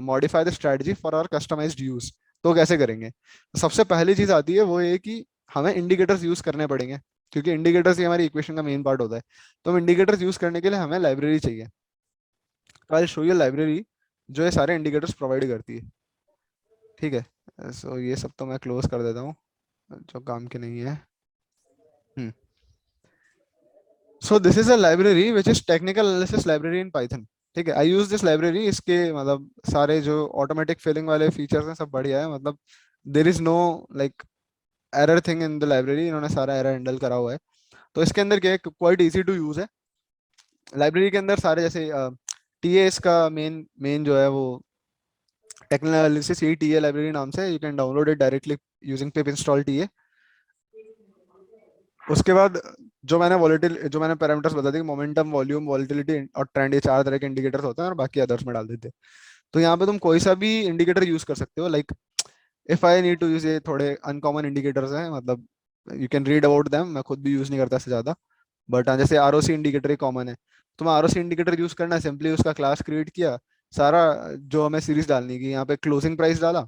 modify the strategy for our customised use. तो कैसे करेंगे? सबसे पहली चीज आती है वो ये कि हमें इंडिकेटर्स यूज करने पड़ेंगे, क्योंकि इंडिकेटर्स ही हमारी इक्वेशन का मेन पार्ट होता है। तो हम इंडिकेटर्स यूज करने के लिए हमें लाइब्रेरी चाहिए। तो आई शो यू लाइब्रेरी जो ये सारे इंडिकेटर्स प्रोवाइड करती है। ठीक है, सो ये सब तो मैं क्लोज कर देता हूँ जो काम के नहीं है। So this is a library which is technical analysis library in Python. ठीक है, आई यूज दिस लाइब्रेरी। इसके मतलब सारे जो ऑटोमेटिक फिलिंग वाले फीचर्स हैं सब बढ़िया है, मतलब there is know like error thing in the library, इन्होंने सारा एरर हैंडल करा हुआ है। तो इसके अंदर क्या है, क्वाइट इजी टू यूज है। लाइब्रेरी के अंदर सारे जैसे टीए का मेन मेन जो है वो टेक्निकल एनालिसिस, यही टीए लाइब्रेरी नाम से, you can download it directly using pip install TA. उसके बाद जो मैंने पैरामीटर्स बता दिए, मोमेंटम, वॉल्यूम, वॉलिटिलिटी और ट्रेंड, ये 4 तरह के इंडिकेटर्स होते हैं और बाकी अदर्स में डाल देते हैं। तो यहाँ पे तुम कोई सा भी इंडिकेटर यूज कर सकते हो। Like if I need to use, ये थोड़े अनकॉमन इंडिकेटर्स हैं, मतलब you can read about them, मैं खुद भी यूज नहीं करता इससे ज्यादा। बट जैसे आरओसी इंडिकेटर ही कॉमन है, तो मैं आरओसी इंडिकेटर यूज करना है, सिंपली उसका क्लास क्रिएट किया, सारा जो हमें सीरीज डालनी की, यहाँ पे क्लोजिंग प्राइस डाला,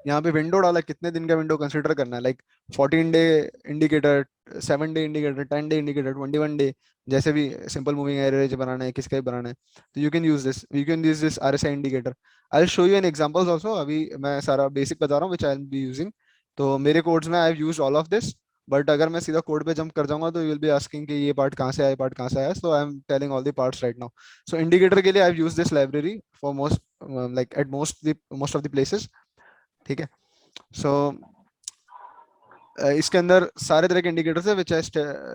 यहाँ पे विंडो डाला, कितने दिन का विंडो कंसिडर करना है, like 14 day indicator, 7 day indicator, 10 day indicator, 21 day, जैसे भी सिंपल मूविंग एवरेज बनाना है, किसका भी बनाना है, तो you can use this RSI indicator. I will show you an examples also. अभी मैं सारा बेसिक बता रहा हूँ which I will be using. तो मेरे कोड्स में I have used all of this. But अगर मैं सीधा कोड पे जंप कर जाऊंगा तो यू विल बी आस्किंग कि ये पार्ट कहाँ से आया, पार्ट कहाँ से आया, so I am telling all the parts right now. So indicator के लिए I have used this library for most, like at most of the places. ठीक है, सो इसके अंदर सारे तरह के इंडिकेटर्स है which I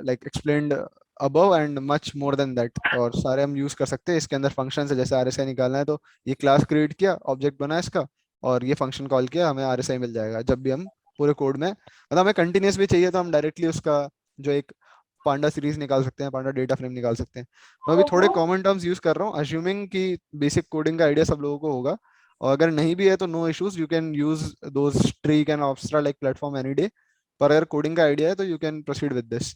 like explained above and much more than that, और सारे हम यूज कर सकते हैं। इसके अंदर फंक्शन है, जैसे आरएसआई निकालना है तो ये क्लास क्रिएट किया, ऑब्जेक्ट बना इसका, और ये फंक्शन कॉल किया, हमें आरएसआई मिल जाएगा जब भी हम पूरे कोड में, मतलब हमें कंटिन्यूस भी चाहिए तो हम डायरेक्टली उसका जो एक पांडा सीरीज निकाल सकते हैं, पांडा डेटा फ्रेम निकाल सकते हैं। मैं अभी थोड़े कॉमन टर्म्स यूज कर रहा हूँ, अज्यूमिंग कि बेसिक कोडिंग का आइडिया सब लोगों को होगा, और अगर नहीं भी है तो no issues, you can use those trick and ऑब्स्ट्रा लाइक प्लेटफॉर्म एनी डे। पर अगर कोडिंग का आइडिया है तो you can proceed with this.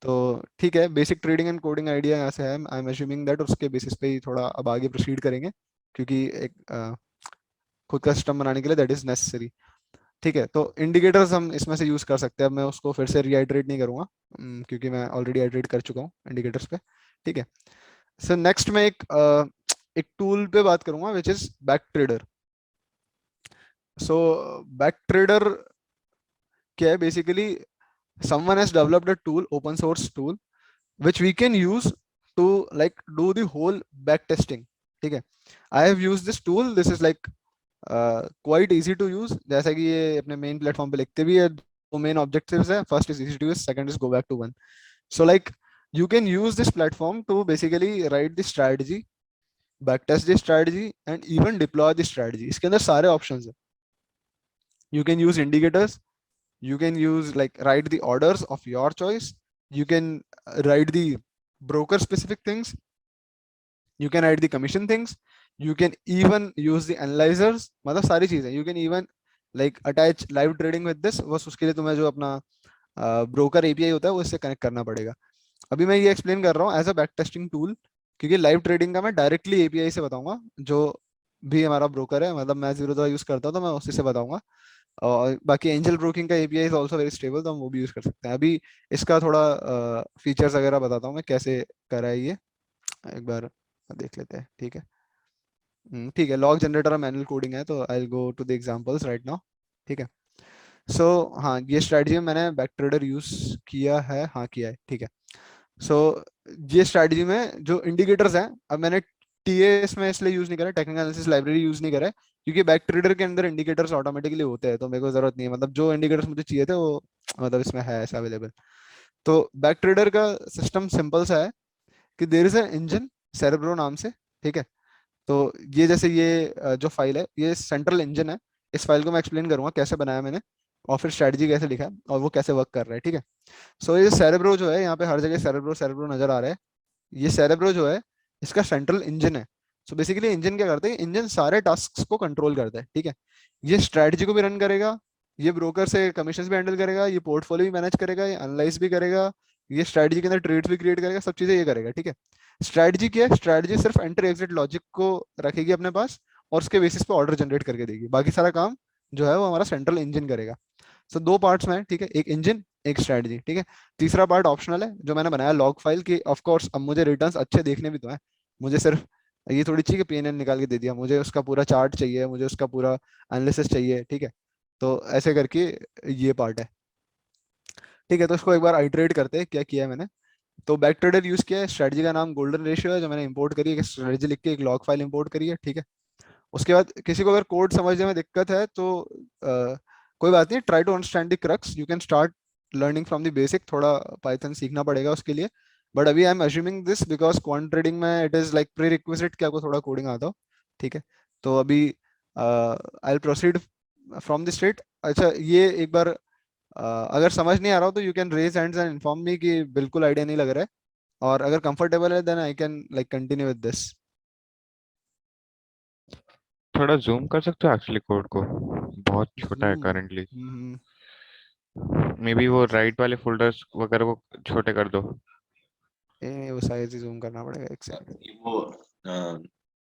तो ठीक है, basic trading and coding idea यहाँ से है, आई एम अज्यूमिंग दैट उसके बेसिस पे ही थोड़ा अब आगे प्रोसीड करेंगे, क्योंकि एक खुद का सिस्टम बनाने के लिए दैट इज नेसेसरी। ठीक है, तो इंडिकेटर्स हम इसमें से यूज कर सकते हैं। अब मैं उसको फिर से रीआइट्रेट नहीं करूंगा, क्योंकि मैं ऑलरेडी आइट्रेट कर चुका हूँ इंडिकेटर्स पे। ठीक है, सो नेक्स्ट मैं एक टूल पे बात करूंगा which is back trader. So back trader क्या है? Basically someone has developed a tool, open source tool, which we can use to like do the whole back testing. ठीक है, I have used this tool. This is like quite easy to use, जैसा कि ये अपने main platform पे लिखते भी है। दो मेन ऑब्जेक्टिव्स है, first is easy to use, second is go back to one. So like you can use this platform to basically write the strategy, backtest the strategy and even deploy the strategy. इसके अंदर सारे options है। You can use indicators, you can use like write the orders of your choice, you can write the broker specific things, you can write the commission things, you can even use the analyzers, मतलब सारी चीजें, you can even like attach live trading with this, बस उसके लिए तुम्हें जो अपना broker API होता है वो इससे कनेक्ट करना पड़ेगा। अभी मैं ये एक्सप्लेन कर रहा हूँ as a back testing tool, क्योंकि लाइव ट्रेडिंग का मैं डायरेक्टली एपीआई से बताऊंगा, जो भी हमारा ब्रोकर है, मतलब मैं जीरो यूज करता हूँ तो मैं उसी से बताऊंगा। और बाकी एंजल ब्रोकिंग का API is also very stable, तो हम वो भी यूज कर सकते हैं। अभी इसका थोड़ा फीचर्स वगैरह बताता हूँ मैं कैसे करा है ये, एक बार देख लेते हैं, ठीक है। ठीक है, लॉग जनरेटर और मैनुअल कोडिंग है, तो I will go to the examples right now, ठीक है। सो हाँ, ये स्ट्रैटेजी में मैंने बैक ट्रेडर यूज किया है, हाँ किया है, ठीक है। सो ये स्ट्रैटेजी में जो इंडिकेटर्स हैं, अब मैंने टीएस में इसलिए यूज नहीं करा, टेक्निकल एनालिसिस लाइब्रेरी यूज नहीं करा है, क्योंकि बैक ट्रेडर के अंदर इंडिकेटर्स ऑटोमेटिकली होते हैं, तो मेरे को जरूरत नहीं है, मतलब जो इंडिकेटर्स मुझे चाहिए थे वो मतलब इसमें है ऐसा अवेलेबल। तो बैक ट्रेडर का सिस्टम सिंपल सा है कि there is a engine Cerebro नाम से, ठीक है। तो ये जैसे ये जो फाइल है ये सेंट्रल इंजन है। इस फाइल को मैं एक्सप्लेन करूंगा कैसे बनाया मैंने, और फिर स्ट्रैटेजी कैसे लिखा है और वो कैसे वर्क कर रहा है, ठीक है। सो ये सेरेब्रो जो है, यहाँ पे हर जगह सेरेब्रो सेरेब्रो नजर आ रहा है। ये सेरेब्रो जो है इसका सेंट्रल इंजन है। सो बेसिकली इंजन क्या करता है, इंजन सारे टास्क को कंट्रोल करता है, ठीक है। ये स्ट्रैटेजी को भी रन करेगा, ये ब्रोकर से कमीशन भी हैंडल करेगा, ये पोर्टफोलियो भी मैनेज करेगा, ये एनालाइज भी करेगा, ये स्ट्रैटेजी के अंदर ट्रेड्स भी क्रिएट करेगा, सब चीजें ये करेगा, ठीक है। स्ट्रैटेजी क्या है, स्ट्रैटेजी सिर्फ एंटर एग्जिट लॉजिक को रखेगी अपने पास, और उसके बेसिस पे ऑर्डर जनरेट करके देगी, बाकी सारा काम जो है वो हमारा सेंट्रल इंजन करेगा। सो दो पार्ट्स में है, ठीक है, एक इंजन एक स्ट्रैटेजी, ठीक है। तीसरा पार्ट ऑप्शनल है जो मैंने बनाया लॉग फाइल की, ऑफ कोर्स अब मुझे रिटर्न्स अच्छे देखने भी तो है, मुझे सिर्फ ये थोड़ी चाहिए कि पीएनएन निकाल के दे दिया, मुझे उसका पूरा चार्ट चाहिए, मुझे उसका पूरा एनालिसिस चाहिए, ठीक है। तो ऐसे करके ये पार्ट है, ठीक है। तो इसको एक बार आइटरेट करते हैं क्या किया है मैंने। तो बैक ट्रेडर यूज किया है, स्ट्रेटजी का नाम गोल्डन रेशियो है जो मैंने इंपोर्ट करी है, एक स्ट्रेटजी लिख के एक लॉग फाइल इंपोर्ट करी है, ठीक है। उसके बाद किसी को अगर कोड समझने में दिक्कत है तो कोई बात नहीं, try to understand the crux, you can start learning from the basic, थोड़ा पाइथन सीखना पड़ेगा उसके लिए। बट अभी I am assuming this because quant trading में it is like prerequisite कि आपको थोड़ा कोडिंग आता हो, ठीक है। तो अभी I will proceed from the state. अच्छा ये एक बार अगर समझ नहीं आ रहा हो तो you can raise hands and inform me कि बिल्कुल आइडिया नहीं लग रहा है, और अगर कंफर्टेबल है then I can like continue with this. थोड़ा जूम कर सकते हो एक्चुअली कोड को, बहुत छोटा है जूम, करंटली। मे बी वो राइट वाले फोल्डर्स वगैरह को छोटे कर दो। वो साइज ही जूम करना पड़ेगा, एक सेकंड। वो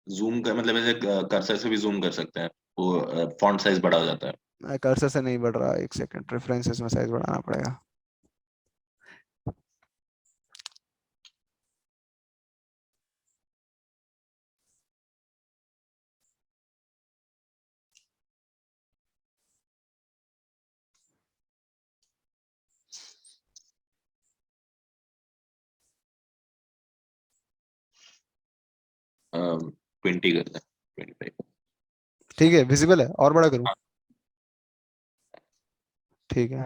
जूम का मतलब ऐसे कर्सर से भी जूम कर सकते हैं, वो फॉन्ट साइज बड़ा हो जाता है। कर्सर से नहीं बढ़ रहा, एक सेकंड, रेफरेंसेस में साइज बढ़ाना पड़ेगा। ट्वेंटी करते हैं, 25। ठीक है, विजिबल है, और बड़ा करूं? ठीक है,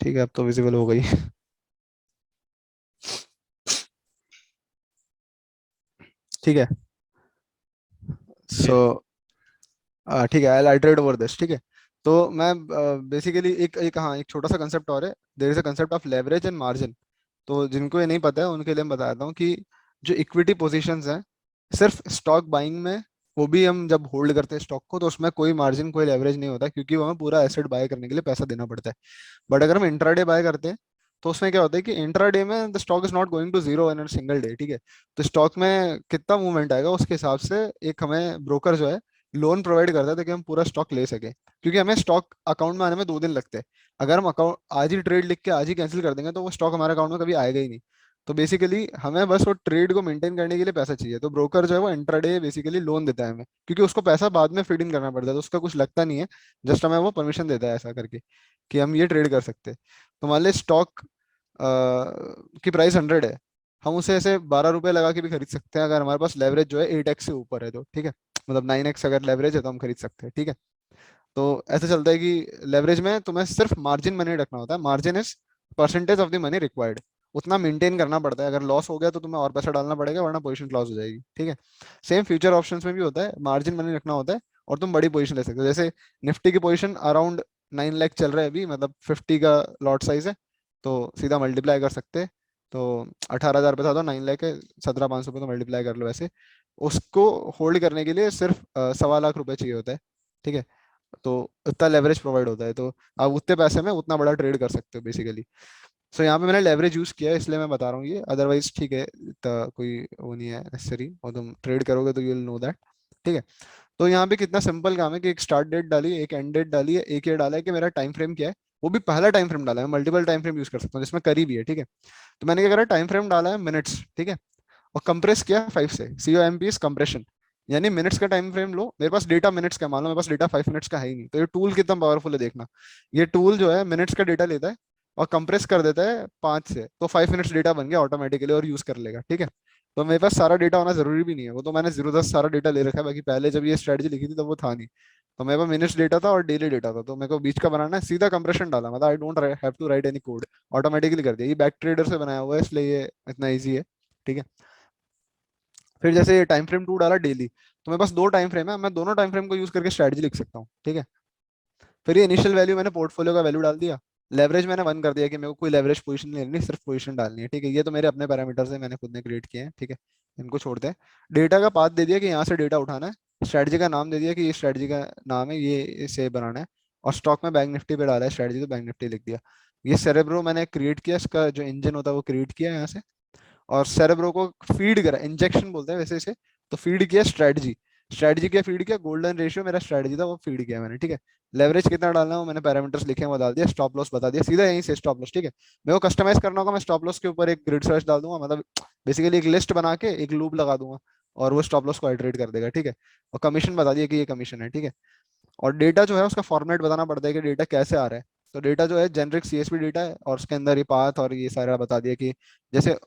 ठीक है, अब तो विजिबल हो गई। ठीक है। सो ठीक है, आई आइटरेट ओवर दिस, ठीक है। तो मैं बेसिकली एक हाँ, एक छोटा सा कंसेप्ट और है, there is a concept of leverage and margin. तो जिनको ये नहीं पता है उनके लिए मैं बताता हूँ कि जो इक्विटी पोजीशंस हैं, सिर्फ स्टॉक बाइंग में, वो भी हम जब होल्ड करते हैं स्टॉक को, तो उसमें कोई मार्जिन कोई लेवरेज नहीं होता, क्योंकि वो हमें पूरा एसेट बाय करने के लिए पैसा देना पड़ता है। बट अगर हम इंट्राडे बाय करते हैं तो उसमें क्या होता है कि इंट्राडे में the stock is not going to zero in single day, ठीक है। तो स्टॉक में कितना मूवमेंट आएगा उसके हिसाब से एक हमें ब्रोकर जो है लोन प्रोवाइड करता है ताकि हम पूरा स्टॉक ले सके, क्योंकि हमें स्टॉक अकाउंट में आने में 2 दिन लगते हैं। अगर हम अकाउंट आज ही ट्रेड लिख के आज ही कैंसिल कर देंगे तो वो स्टॉक हमारे अकाउंट में कभी आएगा ही नहीं। तो बेसिकली हमें बस वो ट्रेड को मेंटेन करने के लिए पैसा चाहिए, तो ब्रोकर जो है वो इंट्राडे बेसिकली लोन देता है हमें, क्योंकि उसको पैसा बाद में फीड इन करना पड़ता है, तो उसका कुछ लगता नहीं है, जस्ट हमें वो परमिशन देता है ऐसा करके कि हम ये ट्रेड कर सकते हैं। तो मान ली स्टॉक की प्राइस 100 है, हम उसे ऐसे 12 रुपए लगा के भी खरीद सकते हैं अगर हमारे पास लेवरेज जो है 8x से ऊपर है तो, ठीक है। मतलब 9x अगर लेवरेज है तो हम खरीद सकते हैं, ठीक है। तो ऐसे चलता है कि लेवरेज में तुम्हें सिर्फ मार्जिन मनी रखना होता है, margin is percentage of the money required, उतना मेंटेन करना पड़ता है, अगर लॉस हो गया तो तुम्हें और पैसा डालना पड़ेगा वरना पोजीशन लॉस हो जाएगी, ठीक है। सेम फ्यूचर ऑप्शंस में भी होता है, मार्जिन मनी रखना होता है और तुम बड़ी पोजीशन ले सकते हो, जैसे निफ्टी की पोजीशन अराउंड 9 लाख चल रहा है अभी, मतलब 50 का लॉट साइज है, तो सीधा मल्टीप्लाई कर सकते हैं तो 18,000 रुपये था तो 9 लाख है, 17,500 रुपये तो मल्टीप्लाई कर लो वैसे। उसको होल्ड करने के लिए सिर्फ 1.25 लाख रुपए चाहिए होता है, ठीक है। तो इतना लेवरेज प्रोवाइड होता है, तो आप उतने पैसे में उतना बड़ा ट्रेड कर सकते हो बेसिकली। सो यहाँ पे मैंने लेवरेज यूज किया है इसलिए मैं बता रहा हूँ ये, अदरवाइज ठीक है, इतना कोई वो नहीं है नेसेसरी, और तुम ट्रेड करोगे तो यू विल नो दैट, ठीक है। तो यहाँ पे कितना सिंपल काम है कि एक स्टार्ट डेट डाली है, एक एंड डेट डाली है, एक ये डाला है कि मेरा टाइम फ्रेम क्या है। वो भी पहला टाइम फ्रेम डाला है, मैं मल्टीपल टाइम फ्रेम यूज कर सकता हूँ जिसमें करी भी है, ठीक है। तो मैंने क्या करा, टाइम फ्रेम डाला है मिनट्स, ठीक है, और कंप्रेस किया 5 से, COMP इज कंप्रेशन, यानी मिनट्स का टाइम फ्रेम लो। मेरे पास डेटा मिनट्स का, मान लो मेरे पास डेटा 5 मिनट्स का है ही नहीं, तो ये टूल कितना पावरफुल है देखना। ये टूल जो है मिनट्स का डेटा लेता है और कंप्रेस कर देता है 5 से, तो 5 मिनट्स डेटा बन गया ऑटोमेटिकली और यूज कर लेगा, ठीक है। तो मेरे पास सारा डेटा होना जरूरी भी नहीं है, वो तो मैंने 0 10 सारा डेटा ले रखा है, बाकी पहले जब ये स्ट्रेटजी लिखी थी तब वो था नहीं। तो मेरे पास मिनट्स डेटा था और डेली डेटा था, तो मेरे को बीच का बनाना है, सीधा कंप्रेशन डाला, मतलब I don't have to write any code, automatically कर दिया। ये बैक ट्रेडर से बनाया हुआ है इसलिए ये इतना ईजी है, ठीक है। फिर जैसे ये टाइम फ्रेम 2 डाला डेली, तो मेरे पास 2 टाइम फ्रेम है, मैं दोनों टाइम फ्रेम को यूज करके स्ट्रेटजी लिख सकता हूँ, ठीक है। फिर ये इनिशियल वैल्यू मैंने पोर्टफोलियो का वैल्यू डाल दिया। लेवरेज मैंने 1 कर दिया कि मेरे को कोई लेवरेज पोजीशन नहीं लेनी, सिर्फ पोजीशन डालनी है, ठीक है। ये तो मेरे अपने पैरामीटर्स है, मैंने खुद ने क्रिएट किए हैं, ठीक है। इनको छोड़ते हैं। डेटा का पाथ दे दिया कि यहाँ से डेटा उठाना है, स्ट्रेटजी का नाम दे दिया कि ये स्ट्रेटजी का नाम है, ये इसे बनाना है, और स्टॉक में बैंक निफ्टी पे डाला है स्ट्रेटजी, तो बैंक निफ्टी लिख दिया। ये सेरेब्रो मैंने क्रिएट किया, इसका जो इंजन होता है वो क्रिएट किया यहाँ से, और सेरेब्रो को फीड करा, इंजेक्शन बोलते हैं वैसे इसे, तो फीड किया स्ट्रेटजी, स्ट्रेटजी क्या फीड किया, गोल्डन रेशियो मेरा स्ट्रेटजी था वो फीड किया मैंने, ठीक है। लेवरेज कितना डालना है वो मैंने पैरामीटर्स लिखे हैं वो डाल दिया, स्टॉप लॉस बता दिया सीधा यहीं से, स्टॉप लॉस, ठीक है। मेरे को कस्टमाइज करना होगा, मैं स्टॉप लॉस के ऊपर एक ग्रिड सर्च डाल दूंगा, मतलब बेसिकली एक लिस्ट बना के एक लूप लगा दूंगा और वो स्टॉप लॉस को आइटरेट कर देगा, ठीक है। और कमीशन बता दिया कि ये कमीशन है, ठीक है। और डेटा जो है उसका फॉर्मेट बताना पड़ता है कि डेटा कैसे आ रहा है। तो डेटा जो है जेनरिक CSV डेटा है, और उसके अंदर ये पाथ और ये सारा बता दिया कि जैसे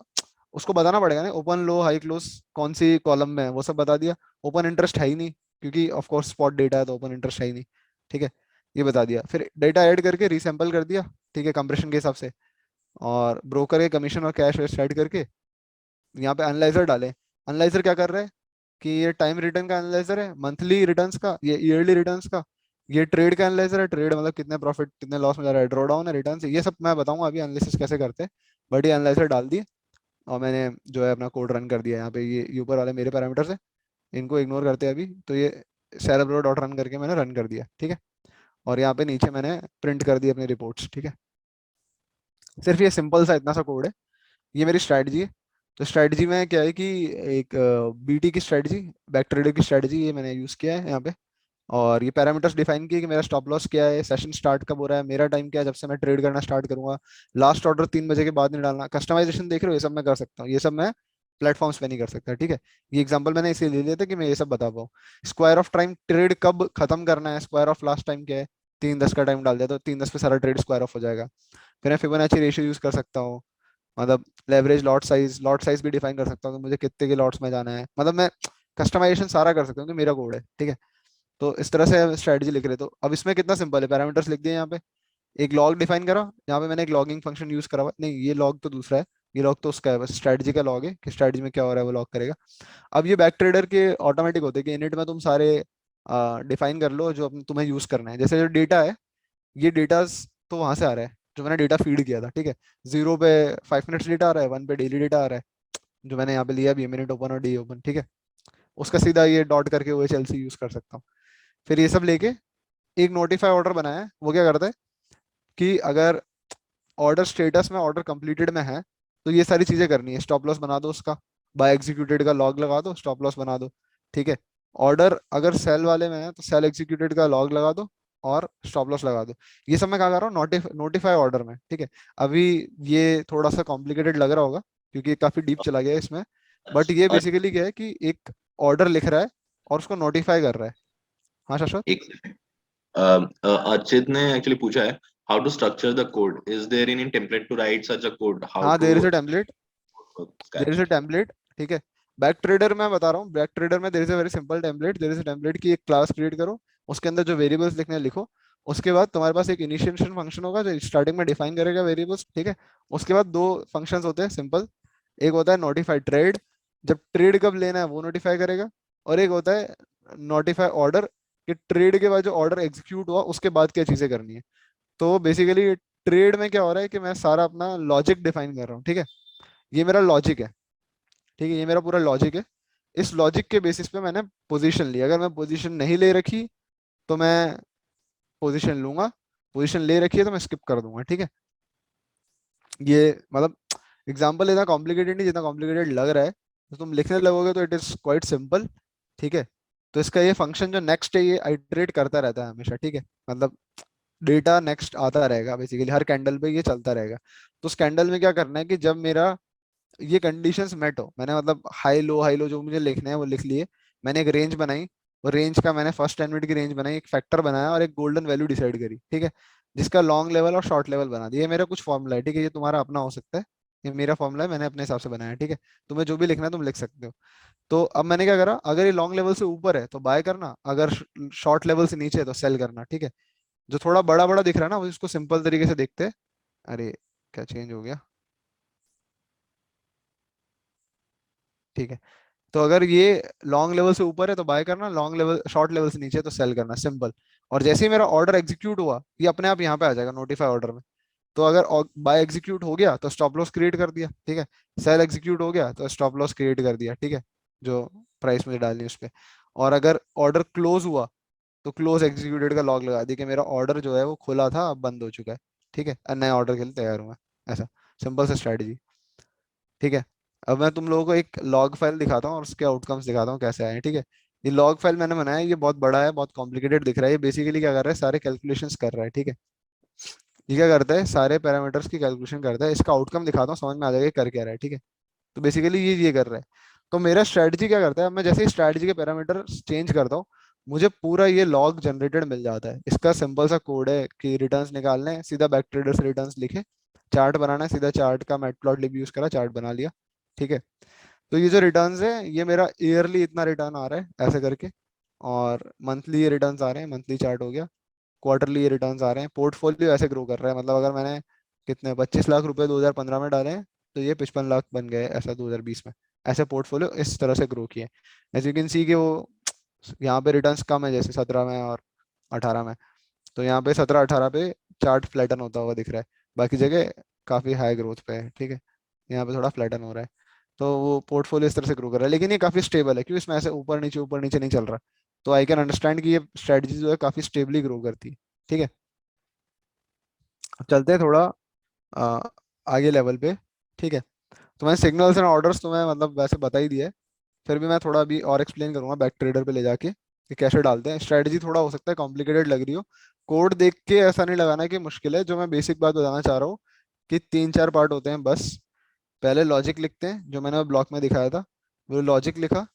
उसको बताना पड़ेगा ना, ओपन लो हाई क्लोज कौन सी कॉलम में है, वो सब बता दिया। ओपन इंटरेस्ट है ही नहीं, क्योंकि ऑफ कोर्स स्पॉट डेटा है तो ओपन इंटरेस्ट है ही नहीं, ठीक है। ये बता दिया, फिर डेटा ऐड करके रीसैंपल कर दिया, ठीक है, कंप्रेशन के हिसाब से। और ब्रोकर के कमीशन और कैश वैश ऐड करके यहाँ पे एनालाइजर डाले। एनालाइजर क्या कर रहा है कि ये टाइम रिटर्न का एनालाइजर है, मंथली रिटर्न्स का, ये ईयरली रिटर्न्स का, ये ट्रेड का एनालाइजर है, ट्रेड मतलब कितने प्रॉफिट कितने लॉस में जा रहा है, ड्रॉ डाउन है, रिटर्न, ये सब मैं बताऊंगा अभी एनालिसिस कैसे करते हैं। बट ये एनालाइजर डाल दिए और मैंने जो है अपना कोड रन कर दिया यहाँ पे, ये ऊपर वाले मेरे पैरामीटर्स है, इनको इग्नोर करते हैं अभी, तो ये cerebro डॉट रन करके मैंने रन कर दिया, ठीक है। और यहाँ पे नीचे मैंने प्रिंट कर दी अपनी रिपोर्ट्स, ठीक है। सिर्फ ये सिंपल सा इतना सा कोड है, ये मेरी स्ट्रैटेजी है। तो स्ट्रैटेजी में क्या है कि एक BT की स्ट्रैटेजी, बैक ट्रेडर की स्ट्रैटेजी, ये मैंने यूज किया है यहाँ पे। और ये पैरामीटर्स डिफाइन किए कि मेरा स्टॉप लॉस क्या है, सेशन स्टार्ट कब हो रहा है, मेरा टाइम क्या है जब से मैं ट्रेड करना स्टार्ट करूंगा, लास्ट ऑर्डर 3 बजे के बाद नहीं डालना, कस्टमाइजेशन देख रहे हो, ये सब मैं कर सकता हूँ, ये सब मैं प्लेटफॉर्म्स पे नहीं कर सकता, ठीक है। ये एग्जांपल मैंने इसे ले लिया था कि मैं ये सब बता पाऊँ। स्क्वायर ऑफ टाइम ट्रेड कब खत्म करना है, स्क्वायर ऑफ लास्ट टाइम क्या है, 3:10 का टाइम डाल दिया तो 3:10 पे सारा ट्रेड स्क्वायर ऑफ हो जाएगा। फिर मैं फिबोनाची रेशियो यूज कर सकता हूँ, मतलब लेवरेज लॉट साइज भी डिफाइन कर सकता हूँ कि मुझे कितने के लॉट्स में जाना है, मतलब मैं कस्टमाइजेशन सारा कर सकता हूँ कि मेरा कोड है, ठीक है। तो इस तरह से स्ट्रेटजी लिख रहे, तो अब इसमें कितना सिंपल है, पैरामीटर्स लिख दिए यहाँ पे, एक लॉग डिफाइन करा, यहाँ पे मैंने एक लॉगिंग फंक्शन यूज करा हुआ है। नहीं, ये लॉग तो दूसरा है, ये लॉग तो उसका है, बस स्ट्रेटजी का लॉग है कि स्ट्रेटजी में क्या हो रहा है वो लॉग करेगा। अब ये बैक ट्रेडर के ऑटोमेटिक होते हैं कि इनिट में तुम सारे डिफाइन कर लो जो तुम्हें यूज करना है, जैसे जो डेटा है, ये डेटा तो वहां से आ रहा है जो मैंने डेटा फीड किया था, ठीक है। 0 पे 5 मिनट्स डेटा आ रहा है, 1 पे डेली डेटा आ रहा है, जो मैंने यहाँ पे लिया भी मिनट ओपन और डे ओपन, ठीक है। उसका सीधा ये डॉट करके OHLC यूज कर सकता हूँ। फिर ये सब लेके एक नोटिफाई ऑर्डर बनाया है, वो क्या करता है कि अगर ऑर्डर स्टेटस में ऑर्डर कंप्लीटेड में है तो ये सारी चीजें करनी है, स्टॉप लॉस बना दो उसका, बाय एग्जीक्यूटेड का लॉग लगा दो, स्टॉप लॉस बना दो, ठीक है। ऑर्डर अगर सेल वाले में है तो सेल एग्जीक्यूटेड का लॉग लगा दो और स्टॉप लॉस लगा दो। ये सब मैं क्या कर रहा हूँ नोटिफाई ऑर्डर में, ठीक है। अभी ये थोड़ा सा कॉम्प्लिकेटेड लग रहा होगा क्योंकि काफी डीप चला गया है इसमें, बट ये और बेसिकली क्या है कि एक ऑर्डर लिख रहा है और उसको नोटिफाई कर रहा है। हाँ शाश्वत। एक अर्चित ने एक्चुअली पूछा है, how to structure the code, is there any template to write such a code, how हाँ, to there is a template, there is scratch. A template, ठीक है। बैक ट्रेडर मैं बता रहा हूँ, बैक ट्रेडर में there is a very simple template, there is a template की एक क्लास क्रिएट करो, उसके अंदर जो वेरिएबल्स लिखने हैं लिखो, उसके बाद तुम्हारे पास एक इनिशिएशन फंक्शन होगा जो स्टार्टिंग में डिफाइन करेगा वेरिएबल्स, ठीक है। उसके बाद दो फंक्शंस होते हैं सिंपल, एक होता है नोटिफाई ट्रेड, जब ट्रेड कब लेना है वो नोटिफाई करेगा, और एक होता है नोटिफाई ऑर्डर, कि ट्रेड के बाद जो ऑर्डर एग्जीक्यूट हुआ उसके बाद क्या चीजें करनी है। तो बेसिकली ट्रेड में क्या हो रहा है कि मैं सारा अपना लॉजिक डिफाइन कर रहा हूँ, ठीक है। ये मेरा लॉजिक है, ठीक है, ये मेरा पूरा लॉजिक है। इस लॉजिक के बेसिस पे मैंने पोजीशन ली। अगर मैं पोजीशन नहीं ले रखी तो मैं पोजीशन लूंगा, पोजीशन ले रखी है तो मैं स्किप कर दूंगा, ठीक है। ये मतलब एग्जाम्पल इतना कॉम्प्लिकेटेड नहीं जितना कॉम्प्लिकेटेड लग रहा है, तो तुम लिखने लगोगे तो इट इज क्वाइट सिंपल, ठीक है। तो इसका ये फंक्शन जो नेक्स्ट है ये आइटरेट करता रहता है हमेशा, ठीक है। मतलब डेटा नेक्स्ट आता रहेगा, बेसिकली हर कैंडल पे ये चलता रहेगा। तो उस कैंडल में क्या करना है कि जब मेरा ये कंडीशंस मेट हो, मैंने मतलब हाई लो जो मुझे लिखना है वो लिख लिए, मैंने एक रेंज बनाई, और रेंज का मैंने फर्स्ट 10 मिनट की रेंज बनाई, एक फैक्टर बनाया और एक गोल्डन वैल्यू डिसाइड करी, ठीक है, जिसका लॉन्ग लेवल और शॉर्ट लेवल बना दिया। ये मेरा कुछ फॉर्मूला है, ठीक है, ये तुम्हारा अपना हो सकता है, ये मेरा फॉर्मूला है, मैंने अपने हिसाब से बनाया है, ठीक है। तुम्हें जो भी लिखना है तुम लिख सकते हो। तो अब मैंने क्या करा, अगर ये लॉन्ग लेवल से ऊपर है तो बाय करना, अगर शॉर्ट लेवल से नीचे है तो सेल करना, ठीक है। जो थोड़ा बड़ा बड़ा दिख रहा है ना वो इसको सिंपल तरीके से देखते हैं। अरे क्या चेंज हो गया, ठीक है। तो अगर ये लॉन्ग लेवल से ऊपर है तो बाय करना, लॉन्ग लेवल शॉर्ट लेवल से नीचे है तो सेल करना, सिंपल। और जैसे ही मेरा ऑर्डर एग्जीक्यूट हुआ ये अपने आप यहाँ पे आ जाएगा नोटिफाई ऑर्डर में। तो अगर बाय एग्जीक्यूट हो गया तो स्टॉप लॉस क्रिएट कर दिया, ठीक है। सेल एग्जीक्यूट हो गया तो स्टॉप लॉस क्रिएट कर दिया, ठीक है, जो प्राइस मुझे डालनी है उस पे। और अगर ऑर्डर क्लोज हुआ तो क्लोज एग्जीक्यूटेड का लॉग लगा दिया कि मेरा ऑर्डर जो है वो खुला था अब बंद हो चुका है, ठीक है, और नए ऑर्डर के लिए तैयार हूँ मैं। ऐसा सिंपल सा स्ट्रेटजी, ठीक है। अब मैं तुम लोगों को एक लॉग फाइल दिखाता हूँ और उसके आउटकम्स दिखाता हूँ कैसे आए हैं, ठीक है। ये लॉग फाइल मैंने बनाया है, ये बहुत बड़ा है, बहुत कॉम्प्लिकेटेड दिख रहा है। ये बेसिकली क्या कर रहा है, सारे कैलकुलेशंस कर रहा है, ठीक है। ये क्या करता है, सारे पैरामीटर्स की कैलकुलेशन करता है। इसका आउटकम दिखाता हूँ, समझ में आ जाएगा ये कर क्या रहा है, ठीक है। तो बेसिकली ये कर रहा है। तो मेरा स्ट्रैटेजी क्या करता है, मैं जैसे ही स्ट्रैटेजी के पैरामीटर चेंज करता हूँ मुझे पूरा ये लॉग जनरेटेड मिल जाता है। इसका सिंपल सा कोड है कि रिटर्न्स निकालने हैं, सीधा बैक ट्रेडर से रिटर्न्स लिखे, चार्ट बनाना है, सीधा चार्ट का मैटप्लॉटलिब यूज करा, चार्ट बना लिया, ठीक है। तो ये जो रिटर्न्स है ये मेरा ईयरली इतना रिटर्न आ रहा है ऐसे करके, और मंथली ये रिटर्न्स आ रहे हैं, मंथली चार्ट हो गया, क्वार्टरली ये रिटर्न्स आ रहे हैं। पोर्टफोलियो ऐसे ग्रो कर रहा है, मतलब अगर मैंने कितने 25 लाख रुपए 2015 में डाले हैं तो ये 55 लाख बन गए ऐसा 2020 में। ऐसे पोर्टफोलियो इस तरह से ग्रो किए। एज यू कैन सी कि वो यहाँ पे रिटर्न्स कम है जैसे 17 में और 18 में। तो यहाँ पे 17 18 पे चार्ट फ्लैटन होता हुआ दिख रहा है, बाकी जगह काफी हाई ग्रोथ पे है, ठीक है। यहाँ पे थोड़ा फ्लैटन हो रहा है। तो वो पोर्टफोलियो इस तरह से ग्रो कर रहा है, लेकिन ये काफी स्टेबल है क्योंकि इसमें ऐसे ऊपर नीचे नहीं चल रहा। तो आई कैन अंडरस्टैंड कि ये स्ट्रेटजी जो है काफी स्टेबली ग्रो करती है, ठीक है। अब चलते हैं थोड़ा आ, आगे लेवल पे, ठीक है। तो मैंने सिग्नल्स एंड ऑर्डर्स तो मैं मतलब वैसे बता ही दिया है, फिर भी मैं थोड़ा अभी और एक्सप्लेन करूंगा बैक ट्रेडर पे ले जाके कि कैसे डालते हैं। स्ट्रेटजी थोड़ा हो सकता है कॉम्प्लिकेटेड लग रही हो, कोड देख के ऐसा नहीं लगाना कि मुश्किल है। जो मैं बेसिक बात बताना चाह रहा हूँ कि 3 4 पार्ट होते हैं बस। पहले लॉजिक लिखते हैं, जो मैंने ब्लॉक में दिखाया था वो लॉजिक लिखा।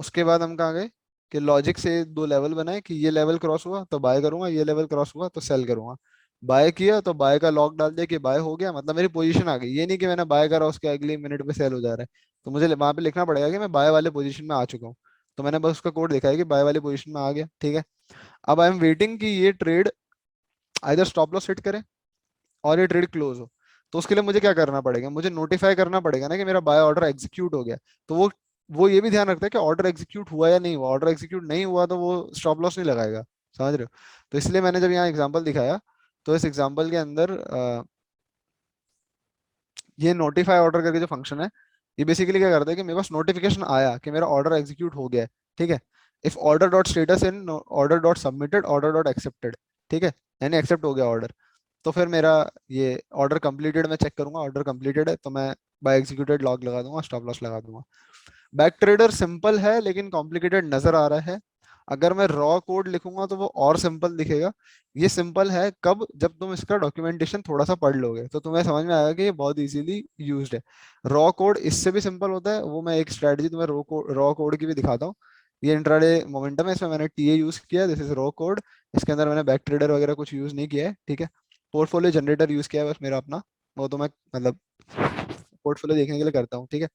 उसके बाद हम कहाँ गए कि लॉजिक से 2 लेवल बनाए कि ये लेवल क्रॉस हुआ तो बाय करूंगा, ये लेवल क्रॉस हुआ तो सेल करूंगा। बाय किया तो बाय का लॉक डाल दिया कि बाय हो गया, मतलब मेरी पोजीशन आ गई। ये नहीं कि मैंने बाय करा उसके अगले मिनट पे सेल हो जा रहा है। तो मुझे वहां पे लिखना पड़ेगा कि मैं बाय वाले पोजीशन में आ चुका हूँ। तो मैंने बस उसका कोड दिखाया कि बाय वाली पोजीशन में आ गया, ठीक है। अब आई एम वेटिंग कि ये trade either stop loss hit करे और ये ट्रेड क्लोज हो। तो उसके लिए मुझे क्या करना पड़ेगा, मुझे नोटिफाई करना पड़ेगा ना कि मेरा बाय ऑर्डर एग्जीक्यूट हो गया। तो वो ये भी ध्यान रखता है कि ऑर्डर एग्जीक्यूट हुआ या नहीं हुआ। ऑर्डर एग्जीक्यूट नहीं हुआ तो वो स्टॉप लॉस नहीं लगाएगा, समझ रहे हो। तो इसलिए मैंने जब यहाँ एग्जांपल दिखाया तो इस एग्जांपल के अंदर ये नोटिफाई ऑर्डर करके जो फंक्शन है ये बेसिकली क्या करता है कि मेरे पास नोटिफिकेशन आया कि मेरा ऑर्डर एग्जीक्यूट हो गया है, ठीक है। If order dot status in order dot submitted order dot accepted, ठीक है, यानी एक्सेप्ट हो गया ऑर्डर, तो फिर मेरा ये ऑर्डर कंप्लीटेड मैं चेक करूंगा, ऑर्डर कंप्लीटेड है तो मैं बाय एग्जीक्यूटेड लॉग लगा दूंगा, स्टॉप लॉस लगा दूंगा। बैक ट्रेडर सिंपल है लेकिन कॉम्प्लिकेटेड नजर आ रहा है। अगर मैं रॉ कोड लिखूंगा तो वो और सिंपल दिखेगा। ये सिंपल है कब, जब तुम इसका डॉक्यूमेंटेशन थोड़ा सा पढ़ लोगे तो तुम्हें समझ में आएगा कि ये बहुत इजीली यूज्ड है। रॉ कोड इससे भी सिंपल होता है, वो मैं एक स्ट्रेटजी तुम्हें रॉ कोड की भी दिखाता हूँ। ये इंट्राडे मोमेंटम है, इसमें मैंने टीए यूज किया, दिस इज रॉ कोड। इसके अंदर मैंने बैक ट्रेडर वगैरह कुछ यूज नहीं किया है, ठीक है। पोर्टफोलियो जनरेटर यूज किया है बस मेरा अपना, वो तो मैं मतलब पोर्टफोलियो देखने के लिए करता हूँ, ठीक है।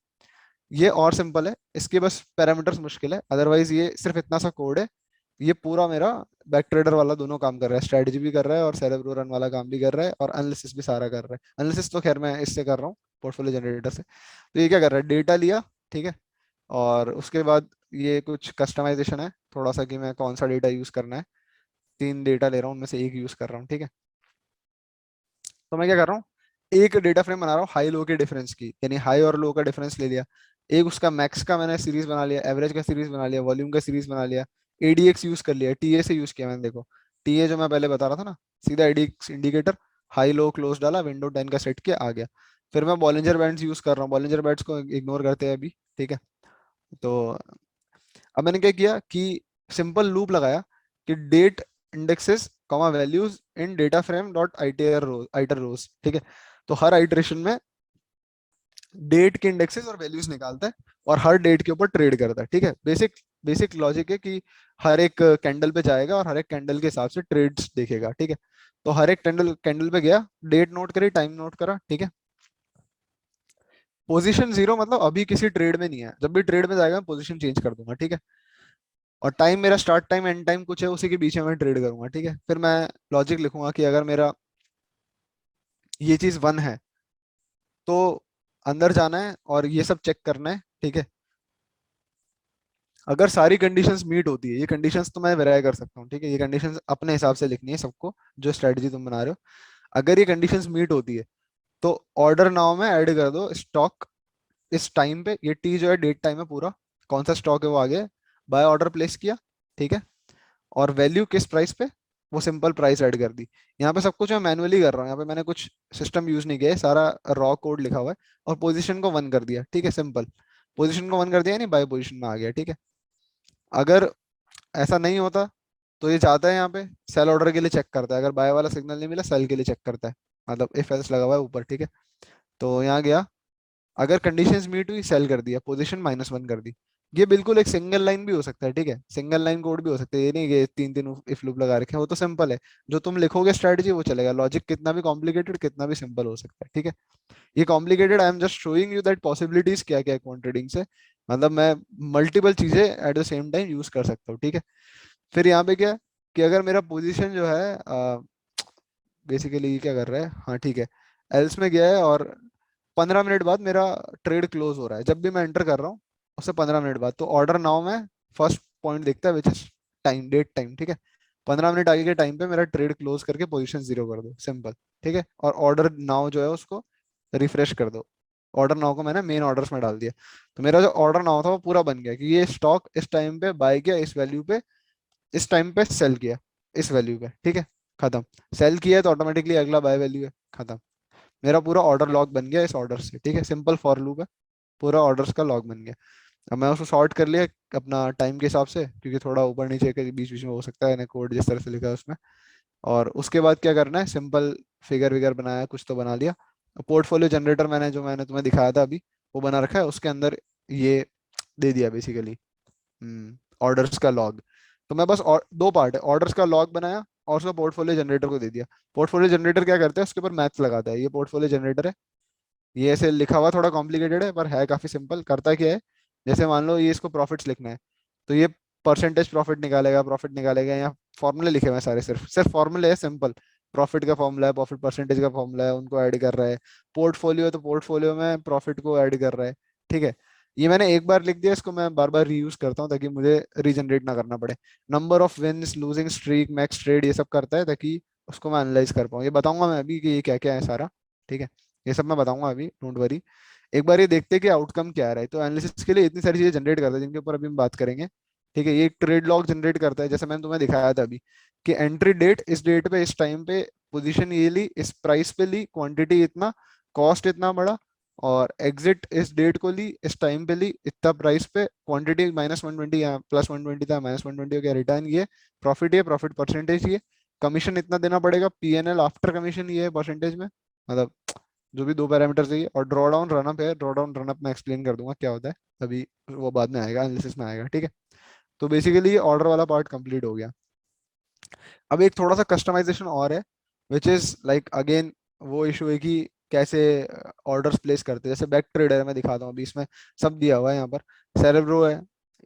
ये और सिंपल है, इसके बस पैरामीटर्स मुश्किल है, अदरवाइज ये सिर्फ इतना सा कोड है। ये पूरा मेरा बैक ट्रेडर वाला दोनों काम कर रहा है, स्ट्रेटजी भी कर रहा है और सेलेब्रो रन वाला काम भी कर रहा है और एनालिसिस भी सारा कर रहा है। एनालिसिस तो खैर मैं इससे कर रहा हूँ पोर्टफोलियो जनरेटर से। तो ये क्या कर रहा है, डेटा लिया, ठीक है, और उसके बाद ये कुछ कस्टमाइजेशन है थोड़ा सा कि मैं कौन सा डेटा यूज करना है। 3 डेटा ले रहा हूँ उनमें से एक यूज कर रहा हूँ, ठीक है। तो मैं क्या कर रहा हूँ, एक डेटा फ्रेम बना रहा हूँ हाई लो के डिफरेंस की, यानी हाई और लो का डिफरेंस ले लिया, एक उसका मैक्स का मैंने सीरीज बना लिया, एवरेज का सीरीज बना लिया, वॉल्यूम का सीरीज बना लिया, एडीएक्स यूज कर लिया, टीए से यूज किया मैंने, देखो टीए जो मैं पहले बता रहा था ना, सीधा ADX indicator, high low close डाला, विंडो 10 का सेट किया, आ गया। फिर मैं बॉलिंजर बैंड्स यूज कर रहा हूँ, बॉलिंजर बैंड्स को इग्नोर करते हैं अभी, ठीक है। तो अब मैंने क्या किया कि सिंपल लूप लगाया कि date indexes comma values in data frame dot iter rows, ठीक है। तो हर आइटरेशन में डेट के इंडेक्सेस और वैल्यूज निकालता है और हर डेट के ऊपर ट्रेड करता है, ठीक है। बेसिक बेसिक लॉजिक है कि हर एक कैंडल पे जाएगा और हर एक कैंडल के हिसाब से ट्रेड्स देखेगा, ठीक है। तो हर एक कैंडल कैंडल पे गया, डेट नोट करी, टाइम नोट करा, ठीक है। पोजीशन जीरो मतलब अभी किसी ट्रेड में नहीं है, जब भी ट्रेड में जाएगा मैं पोजीशन चेंज कर दूंगा, ठीक है। और टाइम मेरा स्टार्ट टाइम एंड टाइम कुछ है, उसी के बीच में मैं ट्रेड करूंगा, ठीक है। फिर मैं लॉजिक लिखूंगा कि अगर मेरा ये चीज वन है तो अंदर जाना है और ये सब चेक करना है, ठीक है। अगर सारी कंडीशंस मीट होती है, ये कंडीशंस तो मैं वेराई कर सकता हूँ, ठीक है, ये कंडीशंस अपने हिसाब से लिखनी है सबको, जो स्ट्रेटजी तुम बना रहे हो। अगर ये कंडीशंस मीट होती है तो ऑर्डर नाउ में ऐड कर दो स्टॉक इस टाइम पे, ये टी जो है डेट टाइम है पूरा, कौन सा स्टॉक है वो आगे, बाय ऑर्डर प्लेस किया, ठीक है। और वैल्यू किस प्राइस पे, वो सिंपल प्राइस ऐड कर दी। यहाँ पे सब कुछ मैं मैनुअली कर रहा हूँ, यहाँ पे मैंने कुछ सिस्टम यूज नहीं किया है, सारा रॉ कोड लिखा हुआ है। और पोजीशन को वन कर दिया, ठीक है, सिंपल पोजीशन को वन कर दिया, नहीं बाय पोजीशन में आ गया, ठीक है। अगर ऐसा नहीं होता तो ये चाहता है यहाँ पे सेल ऑर्डर के लिए चेक करता है, अगर बाय वाला सिग्नल नहीं मिला सेल के लिए चेक करता है, मतलब इफ एल्स लगा हुआ है ऊपर, ठीक है। तो यहाँ गया, अगर कंडीशंस मीट हुई सेल कर दिया, पोजीशन -1 कर दी। ये बिल्कुल एक सिंगल लाइन भी हो सकता है, ठीक है, सिंगल लाइन कोड भी हो सकता है, ये नहीं कि तीन तीन इफ लूप लगा रखे हैं, वो तो सिंपल है। जो तुम लिखोगे स्ट्रेटजी वो चलेगा, लॉजिक कितना भी कॉम्प्लिकेटेड कितना भी सिंपल हो सकता है, ठीक है। ये complicated, I am just showing you that possibilities क्या क्या है क्वांट ट्रेडिंग से, मतलब मैं मल्टीपल चीजें at the same time use कर सकता हूँ, ठीक है। फिर यहाँ पे क्या है कि अगर मेरा पोजीशन जो है बेसिकली क्या कर रहा है, हाँ ठीक है, एल्स में गया है और 15 मिनट बाद मेरा ट्रेड क्लोज हो रहा है, जब भी मैं एंटर कर रहा हूँ उससे 15 मिनट बाद, तो ऑर्डर नाउ में फर्स्ट पॉइंट देखता है which is time, date time, ठीक है। 15 मिनट आगे के टाइम पे मेरा ट्रेड क्लोज करके पोजीशन जीरो कर दो, सिंपल, ठीक है। और ऑर्डर नाउ जो है उसको रिफ्रेश कर दो, ऑर्डर नाउ को मैंने मेन ऑर्डर्स में डाल दिया, तो मेरा जो ऑर्डर नाउ था वो पूरा बन गया कि ये स्टॉक इस टाइम पे बाय किया, इस वैल्यू पे, इस टाइम पे सेल किया, इस वैल्यू पे, ठीक है, खत्म। सेल किया है तो ऑटोमेटिकली अगला बाय वैल्यू है, खत्म। मेरा पूरा ऑर्डर लॉग बन गया इस ऑर्डर से, ठीक है, सिंपल फॉर लूप है, पूरा ऑर्डर्स का लॉग बन गया। अब मैं उसको सॉर्ट कर लिया अपना टाइम के हिसाब से, क्योंकि थोड़ा ऊपर नीचे के बीच बीच में हो सकता है ना कोड जिस तरह से लिखा है उसमें। और उसके बाद क्या करना है, सिंपल फिगर विगर बनाया, कुछ तो बना लिया। पोर्टफोलियो जनरेटर मैंने जो मैंने तुम्हें दिखाया था अभी वो बना रखा है, उसके अंदर ये दे दिया बेसिकली ऑर्डर्स का लॉग। तो मैं बस दो पार्ट है, ऑर्डर्स का लॉग बनाया और उसका पोर्टफोलियो जनरेटर को दे दिया। पोर्टफोलियो जनरेटर क्या करता है, उसके ऊपर मैथ्स लगाता है, ये पोर्टफोलियो जनरेटर है। ये ऐसे लिखा हुआ थोड़ा कॉम्प्लिकेटेड है पर है काफी सिंपल। करता क्या है, जैसे मान लो ये इसको प्रॉफिट्स लिखना है, तो ये परसेंटेज प्रॉफिट निकालेगा, या फॉर्मूले लिखे हुए हैं सारे, सिर्फ सिर्फ फॉर्मूले है सिंपल। प्रॉफिट का फॉर्मूला है, प्रॉफिट परसेंटेज का फॉर्मूला है, उनको ऐड कर रहा है। पोर्टफोलियो है तो पोर्टफोलियो में प्रॉफिट को ऐड कर रहा है, ठीक है। ये मैंने एक बार लिख दिया, इसको मैं बार बार रीयूज करता हूँ ताकि मुझे रीजनरेट ना करना पड़े। Number of wins, losing streak, max trade, ये सब करता है ताकि उसको मैं एनालाइज कर पाऊँ। ये बताऊंगा मैं अभी कि ये क्या क्या है सारा, ठीक है। ये सब मैं बताऊंगा अभी, डोंट वरी। एक बार ये देखते हैं कि आउटकम क्या आ रहा है। तो एनालिसिस के लिए इतनी सारी चीजें जनरेट करता है जिनके ऊपर अभी हम बात करेंगे, ठीक है। ये एक ट्रेड लॉग जनरेट करता है, जैसे मैंने तुम्हें दिखाया था अभी कि एंट्री डेट इस डेट पे इस टाइम पे, पोजीशन ये ली, इस प्राइस पे ली, क्वांटिटी इतना, कॉस्ट इतना बड़ा, और एग्जिट इस डेट को ली, इस टाइम पे ली, इतना प्राइस पे, क्वांटिटी -120 या +120 था, -120 हो गया, रिटर्न ये, प्रॉफिट ये, प्रॉफिट परसेंटेज ये, कमीशन इतना देना पड़ेगा, पीएनएल आफ्टर कमीशन ये है परसेंटेज में, मतलब जो भी दो पैरामीटर चाहिए। और ड्रॉ डाउन रनअप है, ड्रॉ डाउन रनअप मैं एक्सप्लेन कर दूंगा क्या होता है अभी, वो बाद में आएगा, एनालिसिस में आएगा, ठीक है। तो बेसिकली ऑर्डर वाला पार्ट कंप्लीट हो गया। अब एक थोड़ा सा कस्टमाइजेशन और है, विच इज लाइक अगेन वो इशू है कि कैसे ऑर्डर्स प्लेस करते हैं। जैसे बैक ट्रेडर है, मैं दिखाता हूँ अभी, इसमें सब दिया हुआ है यहाँ पर। सेरेब्रो है,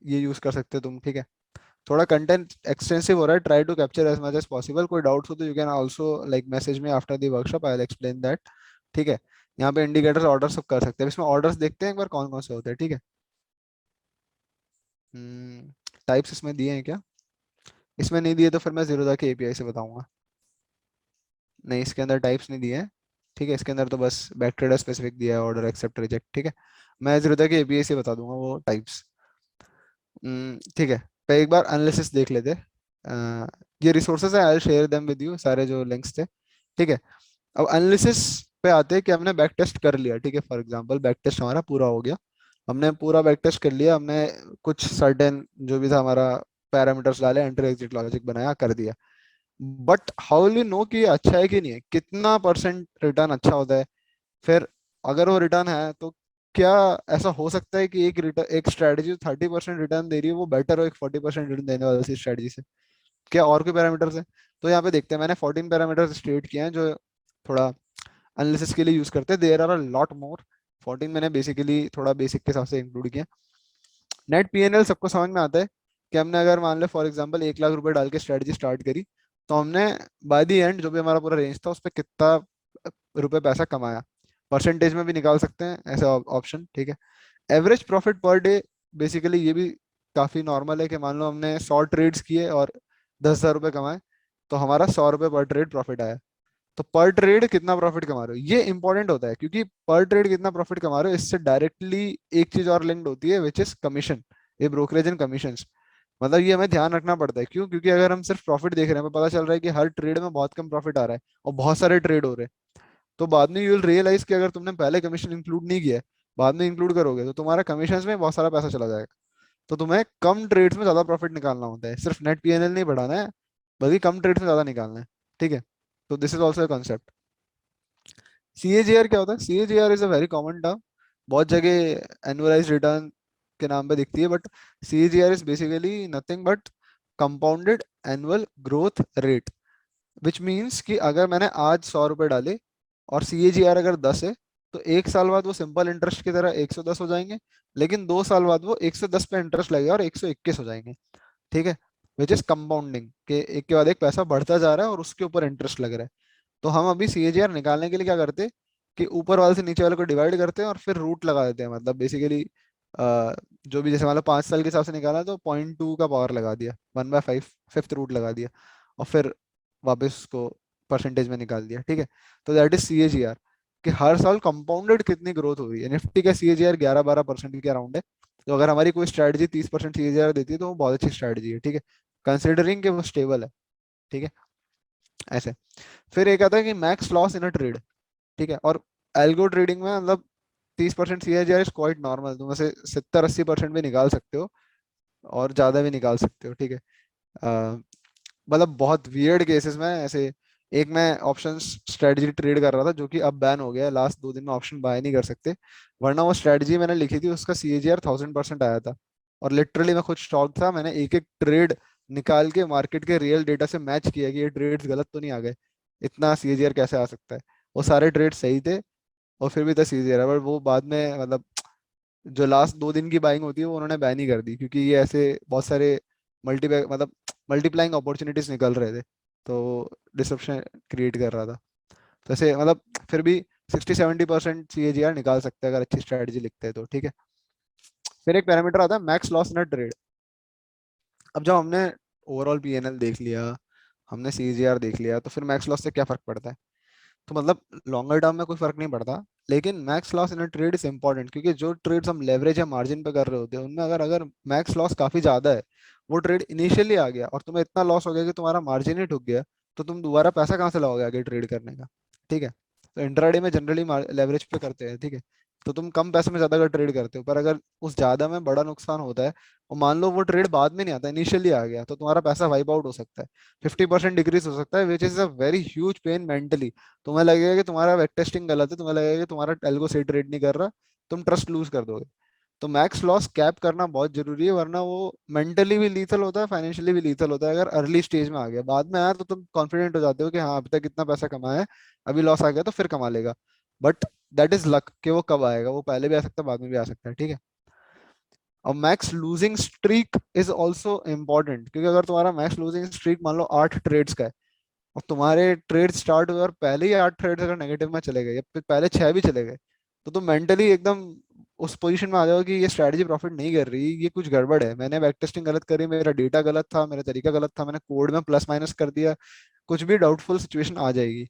ये यूज कर सकते हो तुम, ठीक है। थोड़ा कंटेंट एक्सटेंसिव हो रहा है, try to capture as much as possible. कोई डाउट्स हो तो you can also like message me after the workshop, I will explain that, ठीक है। यहाँ पे इंडिकेटर्स ऑर्डर सब कर सकते हैं, इसमें ऑर्डर्स देखते हैं एक बार कौन कौन से होते हैं, ठीक है। टाइप्स इसमें दिए हैं क्या, इसमें नहीं दिए तो फिर मैं जीरोधा के एपीआई से बताऊंगा। नहीं, इसके अंदर टाइप्स नहीं दिए हैं। ठीक है, इसके अंदर तो बस बैक ट्रेडर स्पेसिफिक दिया है, ऑर्डर, एक्सेप्ट, रिजेक्ट। ठीक है, मैं जरूरत है कि एपीआई से बता दूंगा वो टाइप्स। ठीक है, तो एक बार एनालिसिस देख लेते हैं। ये रिसोर्सेज है, I share them with you, सारे जो लिंक्स थे। ठीक है, अब एनालिसिस पे आते हैं कि हमने बैक टेस्ट कर लिया। ठीक है, फॉर एग्जांपल बैक टेस्ट हमारा पूरा हो गया, हमने पूरा बैक टेस्ट कर लिया, हमने कुछ सर्टेन जो भी था हमारा पैरामीटर्स डाले, एंटर एग्जिट लॉजिक बनाया, कर दिया। But how will you know कि ये अच्छा है कि नहीं है, कितना परसेंट रिटर्न अच्छा होता है? फिर अगर वो रिटर्न है तो क्या ऐसा हो सकता है कि एक रिटर्न, एक स्ट्रेटजी 30% रिटर्न दे रही है वो बेटर हो एक 40% रिटर्न देने वाली स्ट्रेटजी से? क्या और कोई पैरामीटर्स हैं? तो यहाँ पे देखते हैं, मैंने 14 पैरामीटर्स स्टेट किए हैं जो थोड़ा एनालिसिस के लिए यूज करते हैं। There are a lot more, 14 मैंने बेसिकली थोड़ा बेसिक के हिसाब से इंक्लूड किया। नेट पीएनएल सबको समझ में आता है कि हमने अगर मान लो फॉर एग्जांपल 1 लाख रुपए डाल के स्ट्रेटजी स्टार्ट करी, तो हमने बाय द एंड जो भी हमारा पूरा रेंज था उस पर कितना रुपए पैसा कमाया, परसेंटेज में भी निकाल सकते हैं ऐसे ऑप्शन। ठीक है, average profit per day, basically ये भी काफी नॉर्मल है कि मान लो हमने 100 ट्रेड्स किए और 10,000 रुपए कमाए, तो हमारा 100 रुपए पर ट्रेड प्रॉफिट आया। तो पर ट्रेड कितना प्रॉफिट कमा रहे हो, ये इंपॉर्टेंट होता है, क्योंकि पर ट्रेड कितना प्रॉफिट कमा रहे हो इससे डायरेक्टली एक चीज और लिंक्ड होती है, विच इज कमीशन, ये ब्रोकरेज एंड कमीशन। मतलब ये हमें ध्यान रखना पड़ता है, क्यों? क्योंकि अगर हम सिर्फ प्रॉफिट देख रहे हैं, हमें पता चल रहा है कि हर ट्रेड में बहुत कम प्रॉफिट आ रहा है और बहुत सारे ट्रेड हो रहे हैं, तो बाद में यू विल रियलाइज कि अगर तुमने पहले कमीशन इंक्लूड नहीं किया है, बाद में इंक्लूड करोगे तो तुम्हारा कमीशन में बहुत सारा पैसा चला जाएगा। तो तुम्हें कम ट्रेड्स में ज्यादा प्रॉफिट निकालना होता है, सिर्फ नेट पीएनएल नहीं बढ़ाना है, बल्कि कम ट्रेड्स में ज्यादा निकालना है। ठीक है, तो this is also a concept. CAGR क्या होता है? CAGR is a very common term, बहुत जगह एनुअलाइज रिटर्न के नाम पे दिखती है, but CAGR is basically nothing but compounded annual growth rate, which means कि अगर मैंने आज 100 रुपए डाले और सीएजीआर अगर 10 है, तो 1 साल बाद वो सिंपल इंटरेस्ट की तरह 110 हो जाएंगे, लेकिन 2 साल बाद वो 110 पे इंटरेस्ट लगेगा और 121 हो जाएंगे। ठीक है, विच इज कंपाउंडिंग, के एक के बाद एक पैसा बढ़ता जा रहा है और उसके ऊपर इंटरेस्ट लग रहा है। तो हम अभी सीएजीआर निकालने के लिए क्या करते हैं कि ऊपर वाले से नीचे वाले को डिवाइड करते हैं और फिर रूट लगा देते हैं, मतलब बेसिकली जो भी, जैसे मान लो 5 साल के हिसाब से निकाला तो 0.2 का पावर लगा दिया, 1/5 फिफ्थ रूट लगा दिया, और फिर वापस उसको परसेंटेज में निकाल दिया। ठीक है, तो दैट इज सीएजीआर, कि हर साल कंपाउंडेड कितनी ग्रोथ हो रही है। निफ्टी का सीएजीआर 11-12% के अराउंड है, तो अगर हमारी कोई स्ट्रेटजी 30% सीएजीआर देती है तो वो बहुत अच्छी स्ट्रेटजी है। ठीक है, कंसिडरिंग कि वो स्टेबल है। ठीक है, ऐसे। फिर एक आता है कि max loss in a trade. ठीक है, और एल्गो ट्रेडिंग में मतलब 30% सीएजीआर इज क्वाइट नॉर्मल, तुम ऐसे 70-80% भी निकाल सकते हो और ज्यादा भी निकाल सकते हो। ठीक है, अ, मतलब बहुत वियर्ड केसेस में ऐसे, एक मैं ऑप्शन स्ट्रेटजी ट्रेड कर रहा था जो कि अब बैन हो गया है, लास्ट 2 दिन में ऑप्शन बाय नहीं कर सकते, वरना वो स्ट्रेटजी मैंने लिखी थी उसका सीएजीआर 1000% आया था, और लिटरली मैं खुद शॉक था, मैंने एक एक ट्रेड निकाल के मार्केट के रियल डेटा से मैच किया कि ये ट्रेड्स गलत तो नहीं आ गए, इतना सीएजीआर कैसे आ सकता है। वो सारे ट्रेड सही थे और फिर भी था सीएजीआर, बट वो बाद में मतलब जो लास्ट 2 दिन की बाइंग होती है वो उन्होंने बैन ही कर दी, क्योंकि ये ऐसे बहुत सारे मतलब मल्टीप्लाइंग अपॉर्चुनिटीज निकल रहे थे, तो डिसरप्शन क्रिएट कर रहा था। तो ऐसे मतलब फिर भी 60-70% सीएजीआर निकाल सकते हैं अगर अच्छी स्ट्रेटजी लिखते हैं तो। ठीक है, फिर एक पैरामीटर आता है मैक्स लॉस इन ट्रेड। अब जब हमने ओवरऑल पीएनएल देख लिया, हमने सीएजीआर देख लिया, तो फिर मैक्स लॉस से क्या फर्क पड़ता है? तो मतलब लॉन्गर टर्म में कोई फर्क नहीं पड़ता, लेकिन max loss in trade is important, क्योंकि जो ट्रेड्स हम लेवरेज या मार्जिन पे कर रहे होते हैं उनमें अगर अगर मैक्स लॉस काफी ज्यादा है, वो ट्रेड इनिशियली आ गया और तुम्हें इतना लॉस हो गया कि तुम्हारा मार्जिन ही ठुक गया, तो तुम दोबारा पैसा कहाँ से लाओगे आगे ट्रेड करने का? ठीक है, तो इंट्राडे में जनरली लेवरेज पे करते हैं। ठीक है, तो तुम कम पैसे में ज्यादा अगर ट्रेड करते हो, पर अगर उस ज्यादा में बड़ा नुकसान होता है और मान लो वो ट्रेड बाद में नहीं आता, इनिशियली आ गया, तो तुम्हारा पैसा वाइप आउट हो सकता है, 50% डिक्रीज हो सकता है, which is a very huge pain mentally. तुम्हें लगेगा कि तुम्हारा वेक टेस्टिंग गलत है, तुम्हें लगेगा कि तुम्हारा एल्गो सही ट्रेड नहीं कर रहा, तुम ट्रस्ट लूज कर दोगे। तो मैक्स लॉस कैप करना बहुत जरूरी है, वरना वो मेंटली भी लीथल होता है, फाइनेंशियली भी लीथल होता है। अगर अर्ली स्टेज में आ गया, बाद में आया तो तुम कॉन्फिडेंट हो जाते हो कि हाँ अभी तक इतना पैसा कमाया है, अभी लॉस आ गया तो फिर कमा लेगा, बट दैट इज लक कि वो कब आएगा, वो पहले भी आ सकता है बाद में भी आ सकता है। ठीक है, और max losing streak is also important, क्योंकि अगर तुम्हारा मैक्स लूजिंग स्ट्रीक मान लो 8 ट्रेड्स का है और तुम्हारे ट्रेड स्टार्ट हुए और पहले ही 8 ट्रेड्स अगर नेगेटिव में चले गए या फिर पहले 6 भी चले गए, तो तुम मेंटली एकदम उस पोजीशन में आ जाओ कि ये स्ट्रैटेजी प्रॉफिट नहीं कर रही, ये कुछ गड़बड़ है, मैंने बैक टेस्टिंग गलत करी, मेरा डेटा गलत था, मेरा तरीका गलत था, मैंने कोड में प्लस माइनस कर दिया, कुछ भी डाउटफुल सिचुएशन आ जाएगी।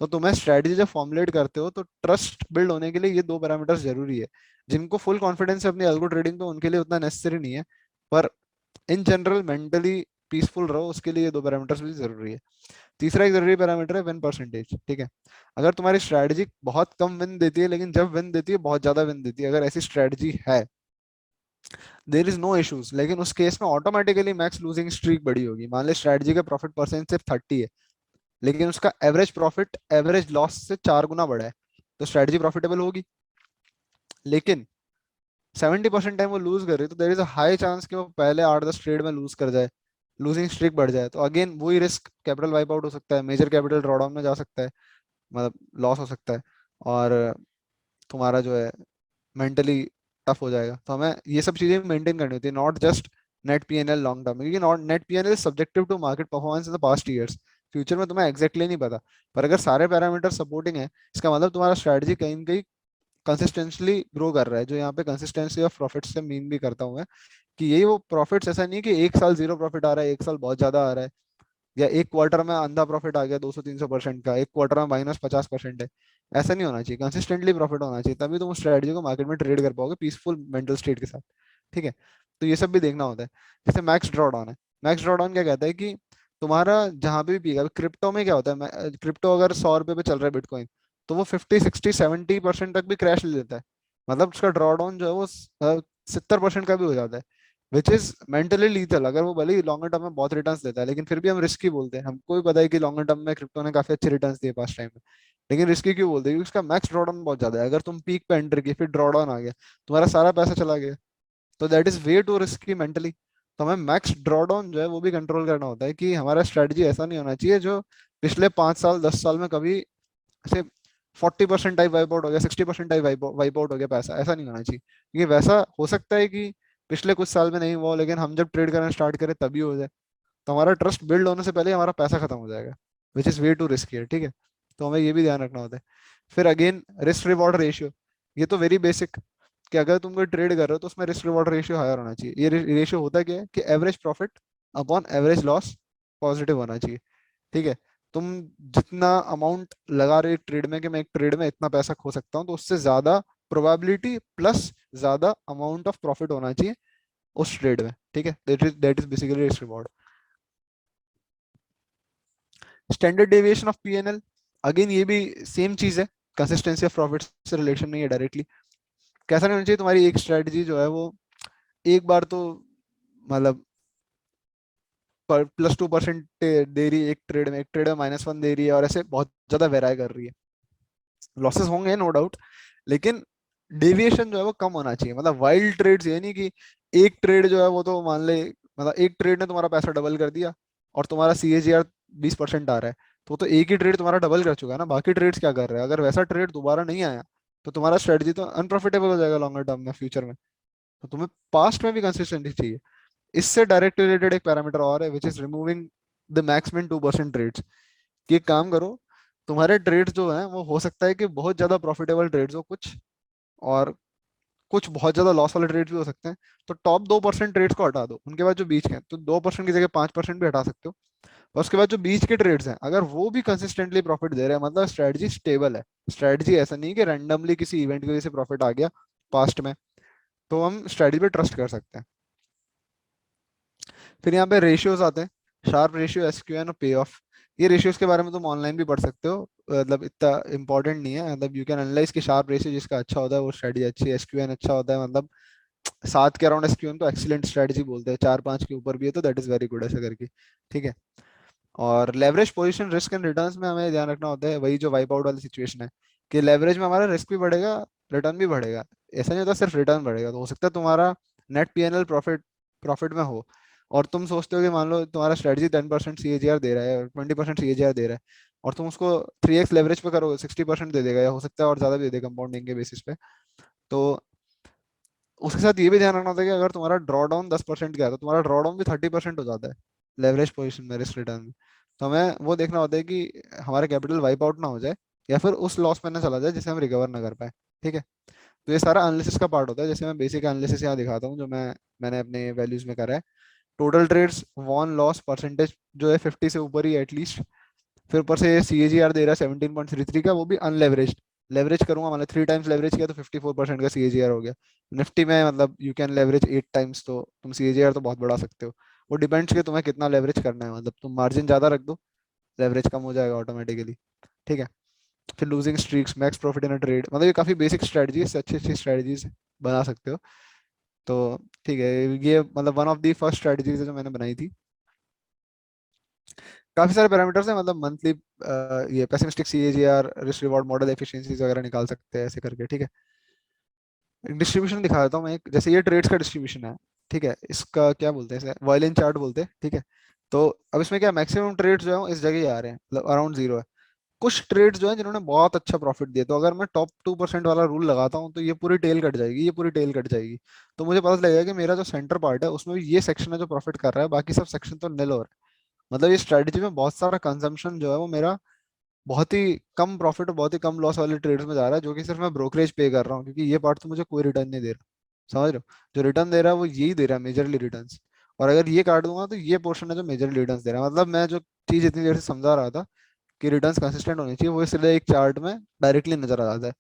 तो तुम्हें स्ट्रेटजी जब फॉर्मुलेट करते हो तो ट्रस्ट बिल्ड होने के लिए ये दो पैरामीटर्स जरूरी है। जिनको फुल कॉन्फिडेंस है अपनी अल्गो ट्रेडिंग पे उनके लिए उतना नेसेसरी नहीं है, पर इन जनरल मेंटली पीसफुल रहो उसके लिए ये दो पैरामीटर्स भी जरूरी है। तीसरा एक जरूरी पैरामीटर है विन परसेंटेज। ठीक है, अगर तुम्हारी स्ट्रेटजी बहुत कम विन देती है लेकिन जब विन देती है बहुत ज्यादा विन देती है, अगर ऐसी स्ट्रेटजी है, देर इज नो इश्यूज, लेकिन उस केस में ऑटोमेटिकली मैक्स लूजिंग स्ट्रीक बड़ी होगी। मान ले स्ट्रेटजी का प्रॉफिट परसेंट सिर्फ 30 है लेकिन उसका एवरेज प्रॉफिट एवरेज लॉस से 4 गुना बड़ा है, तो स्ट्रेटजी प्रॉफिटेबल होगी। लेकिन 70% टाइम वो लूज कर रही है तो there is a high chance कि वो पहले 8-10 ट्रेड में लूज कर जाए, लूजिंग स्ट्रीक बढ़ जाए, तो अगेन वही रिस्क, कैपिटल वाइप आउट हो सकता है, मेजर कैपिटल ड्रॉडाउन में जा सकता है, मतलब लॉस हो सकता है, और तुम्हारा जो है मेंटली टफ हो जाएगा। तो हमें ये सब चीजें मेंटेन करनी होती है, not just net PnL long term, क्योंकि not net PnL is subjective to market performance in the past years. Future में तुम्हें एग्जैक्टली नहीं पता, पर अगर सारे पैरामीटर सपोर्टिंग है इसका मतलब तुम्हारा स्ट्रेटजी कहीं न कहीं कंसिस्टेंटली ग्रो कर रहा है। जो यहाँ पे कंसिस्टेंसी ऑफ प्रॉफिट से मीन भी करता हूँ मैं, कि यही वो प्रॉफिट्स, ऐसा नहीं कि एक साल जीरो प्रॉफिट आ रहा है, एक साल बहुत ज्यादा आ रहा है, या एक क्वार्टर में अंधा प्रॉफिट आ गया 200-300% का, एक क्वार्टर में -50% है। ऐसा नहीं होना चाहिए, कंसिस्टेंटली प्रॉफिट होना चाहिए, तभी तुम स्ट्रेटजी को मार्केट में ट्रेड कर पाओगे पीसफुल मेंटल स्टेट के साथ। ठीक है, तो ये सब भी देखना होता है। जैसे मैक्स ड्रॉडाउन है, मैक्स ड्रॉडाउन क्या कहता है कि तुम्हारा जहां पे भी पीक है, क्रिप्टो में क्या होता है, क्रिप्टो अगर 100 रुपये पे चल रहा है बिटकॉइन, तो वो 50, 60, 70% तक भी क्रैश ले लेता है, मतलब उसका ड्रॉडाउन जो है वो 70% का भी हो जाता है, विच इज मेंटली लीथल। अगर वो भले ही लॉन्गर टर्म में बहुत रिटर्न्स देता है लेकिन फिर भी हम रिस्की बोलते हैं, हमको भी पता है कि लॉन्गर टर्म में क्रिप्टो ने काफी अच्छे रिटर्न्स दिए पास्ट टाइम में, लेकिन रिस्की क्यों बोलते हैं, क्योंकि उसका मैक्स ड्रॉडाउन बहुत ज्यादा है। अगर तुम पीक पे एंटर किए फिर ड्रॉडाउन आ गया, तुम्हारा सारा पैसा चला गया, तो that is way to risky mentally. तो हमें मैक्स ड्रॉडाउन जो है वो भी कंट्रोल करना होता है, कि हमारा स्ट्रेटजी ऐसा नहीं होना चाहिए जो पिछले 5 साल 10 साल में कभी ऐसे 40% टाइप वाइप आउट हो गया, 60% टाइप वाइप आउट हो गया पैसा, ऐसा नहीं होना चाहिए। क्योंकि वैसा हो सकता है कि पिछले कुछ साल में नहीं हुआ हो, लेकिन हम जब ट्रेड करना स्टार्ट करें तभी हो जाए, तो हमारा ट्रस्ट बिल्ड होने से पहले हमारा पैसा खत्म हो जाएगा, which is way to risky है। ठीक है, तो हमें ये भी ध्यान रखना होता है। फिर अगेन रिस्क रिवॉर्ड रेशियो, ये तो वेरी बेसिक, कि अगर तुम कोई ट्रेड कर रहे हो तो उसमें रिस्क रिवॉर्ड रेशियो हायर होना चाहिए। ये रेशियो होता क्या है कि average profit upon average loss positive होना चाहिए। ठीक है, तुम जितना अमाउंट लगा रहे हो ट्रेड में कि मैं एक ट्रेड में इतना पैसा खो सकता हूँ, तो उससे ज्यादा प्रोबेबिलिटी प्लस ज्यादा अमाउंट ऑफ प्रॉफिट होना चाहिए उस ट्रेड में। ठीक है, that is basically risk reward. Standard deviation of PNL, again ये भी सेम चीज है, कंसिस्टेंसी ऑफ प्रॉफिट से रिलेशन नहीं है डायरेक्टली। कैसा नहीं होना चाहिए तुम्हारी एक स्ट्रेटजी जो है वो एक बार तो मतलब +2% दे रही है एक ट्रेड में, एक ट्रेड में -1 दे रही है, और ऐसे बहुत ज्यादा वेराई कर रही है। लॉसेस होंगे नो डाउट, लेकिन डेविएशन जो है वो कम होना चाहिए। मतलब वाइल्ड ट्रेड्स, ये नहीं कि एक ट्रेड जो है वो तो मान ले, मतलब एक ट्रेड ने तुम्हारा पैसा डबल कर दिया और तुम्हारा CAGR 20% आ रहा है, तो एक ही ट्रेड तुम्हारा डबल कर चुका है ना, बाकी ट्रेड्स क्या कर रहे हैं? अगर वैसा ट्रेड दोबारा नहीं आया तो तुम्हारा स्ट्रेटजी तो अनप्रॉफिटेबल हो जाएगा लॉन्गर टर्म में, फ्यूचर में। तो तुम्हें पास्ट में भी कंसिस्टेंसी चाहिए। इससे डायरेक्ट रिलेटेड एक पैरामीटर और है, which is removing the maximum 2% trades. कि एक काम करो, तुम्हारे ट्रेड्स जो हैं वो हो सकता है कि बहुत ज्यादा प्रॉफिटेबल ट्रेड्स हो कुछ, और कुछ बहुत ज्यादा लॉस वाले ट्रेड्स भी हो सकते हैं। तो टॉप 2% ट्रेड्स को हटा दो, उनके बाद जो बीच के हैं, तो 2% की जगह 5% भी हटा सकते हो। और उसके बाद जो बीच के ट्रेड्स हैं अगर वो भी कंसिस्टेंटली प्रॉफिट दे रहे हैं, मतलब स्ट्रेटजी स्टेबल है। स्ट्रेटजी ऐसा नहीं कि रैंडमली किसी इवेंट की वजह से प्रॉफिट आ गया पास्ट में, तो हम स्ट्रेटजी पे ट्रस्ट कर सकते हैं। फिर यहाँ पे रेशियोज आते हैं, शार्प रेशियो, SQN और पे ऑफ। ये रेशियोज के बारे में तुम ऑनलाइन भी पढ़ सकते हो, मतलब इतना इंपॉर्टेंट नहीं है। मतलब यू कैन एनालाइज कि शार्प रेशियो जिसका अच्छा होता है वो स्ट्रेटजी अच्छी है, SQN अच्छा होता है, मतलब 7 के अराउंड SQN तो एक्सीलेंट स्ट्रेटजी बोलते हैं, 4-5 के ऊपर भी है तो दैट इज वेरी गुड ऐसा करके। ठीक है, और leverage position risk and returns में हमें ध्यान रखना होता है, वही जो वाइप आउट वाली सिचुएशन है, कि लेवरेज में हमारा रिस्क भी बढ़ेगा, रिटर्न भी बढ़ेगा। ऐसा नहीं होता सिर्फ रिटर्न बढ़ेगा, तो हो सकता है तुम्हारा नेट पीएनएल प्रॉफिट प्रॉफिट में हो, और तुम सोचते हो कि मान लो तुम्हारा स्ट्रेटजी 10% CAGR दे रहा है, 20% CAGR दे रहा है, और तुम उसको 3x लेवरेज पे करोगे 60% दे देगा, या हो सकता है और ज्यादा भी दे देगा कंपाउंडिंग के बेसिस पे। तो उसके साथ ये भी ध्यान रखना होता है कि अगर तुम्हारा ड्रॉ डाउन 10% का है तो तुम्हारा ड्रॉ डाउन भी 30% हो जाता है लेवरेज पोजीशन में, रिस्क रिटर्न में। तो हमें वो देखना होता है कि हमारा कैपिटल वाइप आउट ना हो जाए, या फिर उस लॉस में ना चला जाए जिसे हम रिकवर ना कर पाए। ठीक है, तो ये सारा एनालिसिस का पार्ट होता है। जैसे मैं बेसिक एनालिसिस यहाँ दिखाता हूँ जो मैंने अपने वैल्यूज में करा है। Total trades won loss percentage जो है 50 से ऊपर ही एटलीस्ट, फिर ऊपर से CAGR दे रहा है 17.33 का, वो भी अनलेवरेज। लेवरेज करूंगा मतलब 3 टाइम्स लेवरेज किया तो 54% का CAGR हो गया। निफ्टी में मतलब यू कैन लेवरेज 8 टाइम्स, तो तुम CAGR तो बहुत बढ़ा सकते हो। वो डिपेंड्स कि तुम्हें कितना लेवरेज करना है, मतलब तुम मार्जिन ज्यादा रख दो, लेवरेज कम हो जाएगा ऑटोमेटिकली। ठीक है। फिर losing streaks, max profit in a trade, मतलब ये काफी बेसिक स्ट्रेटजी है, अच्छी अच्छी स्ट्रेटजीज बना सकते हो। तो ठीक है, ये मतलब one of the first strategies है जो मैंने बनाई थी। काफी सारे पैरामीटर्स हैं, मतलब मंथली ये pessimistic CAGR, risk reward model efficiencies वगैरह निकाल सकते हैं ऐसे करके। ठीक है। डिस्ट्रीब्यूशन दिखा देता हूँ मैं एक, जैसे ये ट्रेड्स का डिस्ट्रीब्यूशन है। ठीक है, इसका क्या बोलते हैं, इसे वॉयलिन चार्ट बोलते हैं। ठीक है। तो अब इसमें क्या, मैक्सिमम ट्रेड्स जो है वो इस जगह ही आ रहे हैं, मतलब अराउंड जीरो है। कुछ ट्रेड्स जो है जिन्होंने बहुत अच्छा प्रॉफिट दिया, तो अगर मैं टॉप 2% वाला रूल लगाता हूँ तो ये पूरी टेल कट जाएगी, ये पूरी टेल कट जाएगी। तो मुझे पता लगेगा कि मेरा जो सेंटर पार्ट है उसमें भी ये सेक्शन है जो प्रॉफिट कर रहा है, बाकी सब सेक्शन तो निल हो रहा है। मतलब ये स्ट्रेटजी में बहुत सारा कंजम्पशन जो है वो मेरा बहुत ही कम प्रॉफिट और बहुत ही कम लॉस वाले ट्रेड्स में जा रहा है, जो कि सिर्फ मैं ब्रोकरेज पे कर रहा हूँ, क्योंकि ये पार्ट तो मुझे कोई रिटर्न नहीं दे रहा। समझ रहे हो, जो रिटर्न दे रहा है वो यही दे रहा है मेजरली रिटर्न्स। और अगर ये काट दूंगा तो ये पोर्शन है जो मेजरली रिटर्न्स दे रहा है। मतलब मैं जो चीज इतनी देर से समझा रहा था कि रिटर्न्स कंसिस्टेंट होनी चाहिए, वो इसलिए एक चार्ट में डायरेक्टली नजर आ जाता है।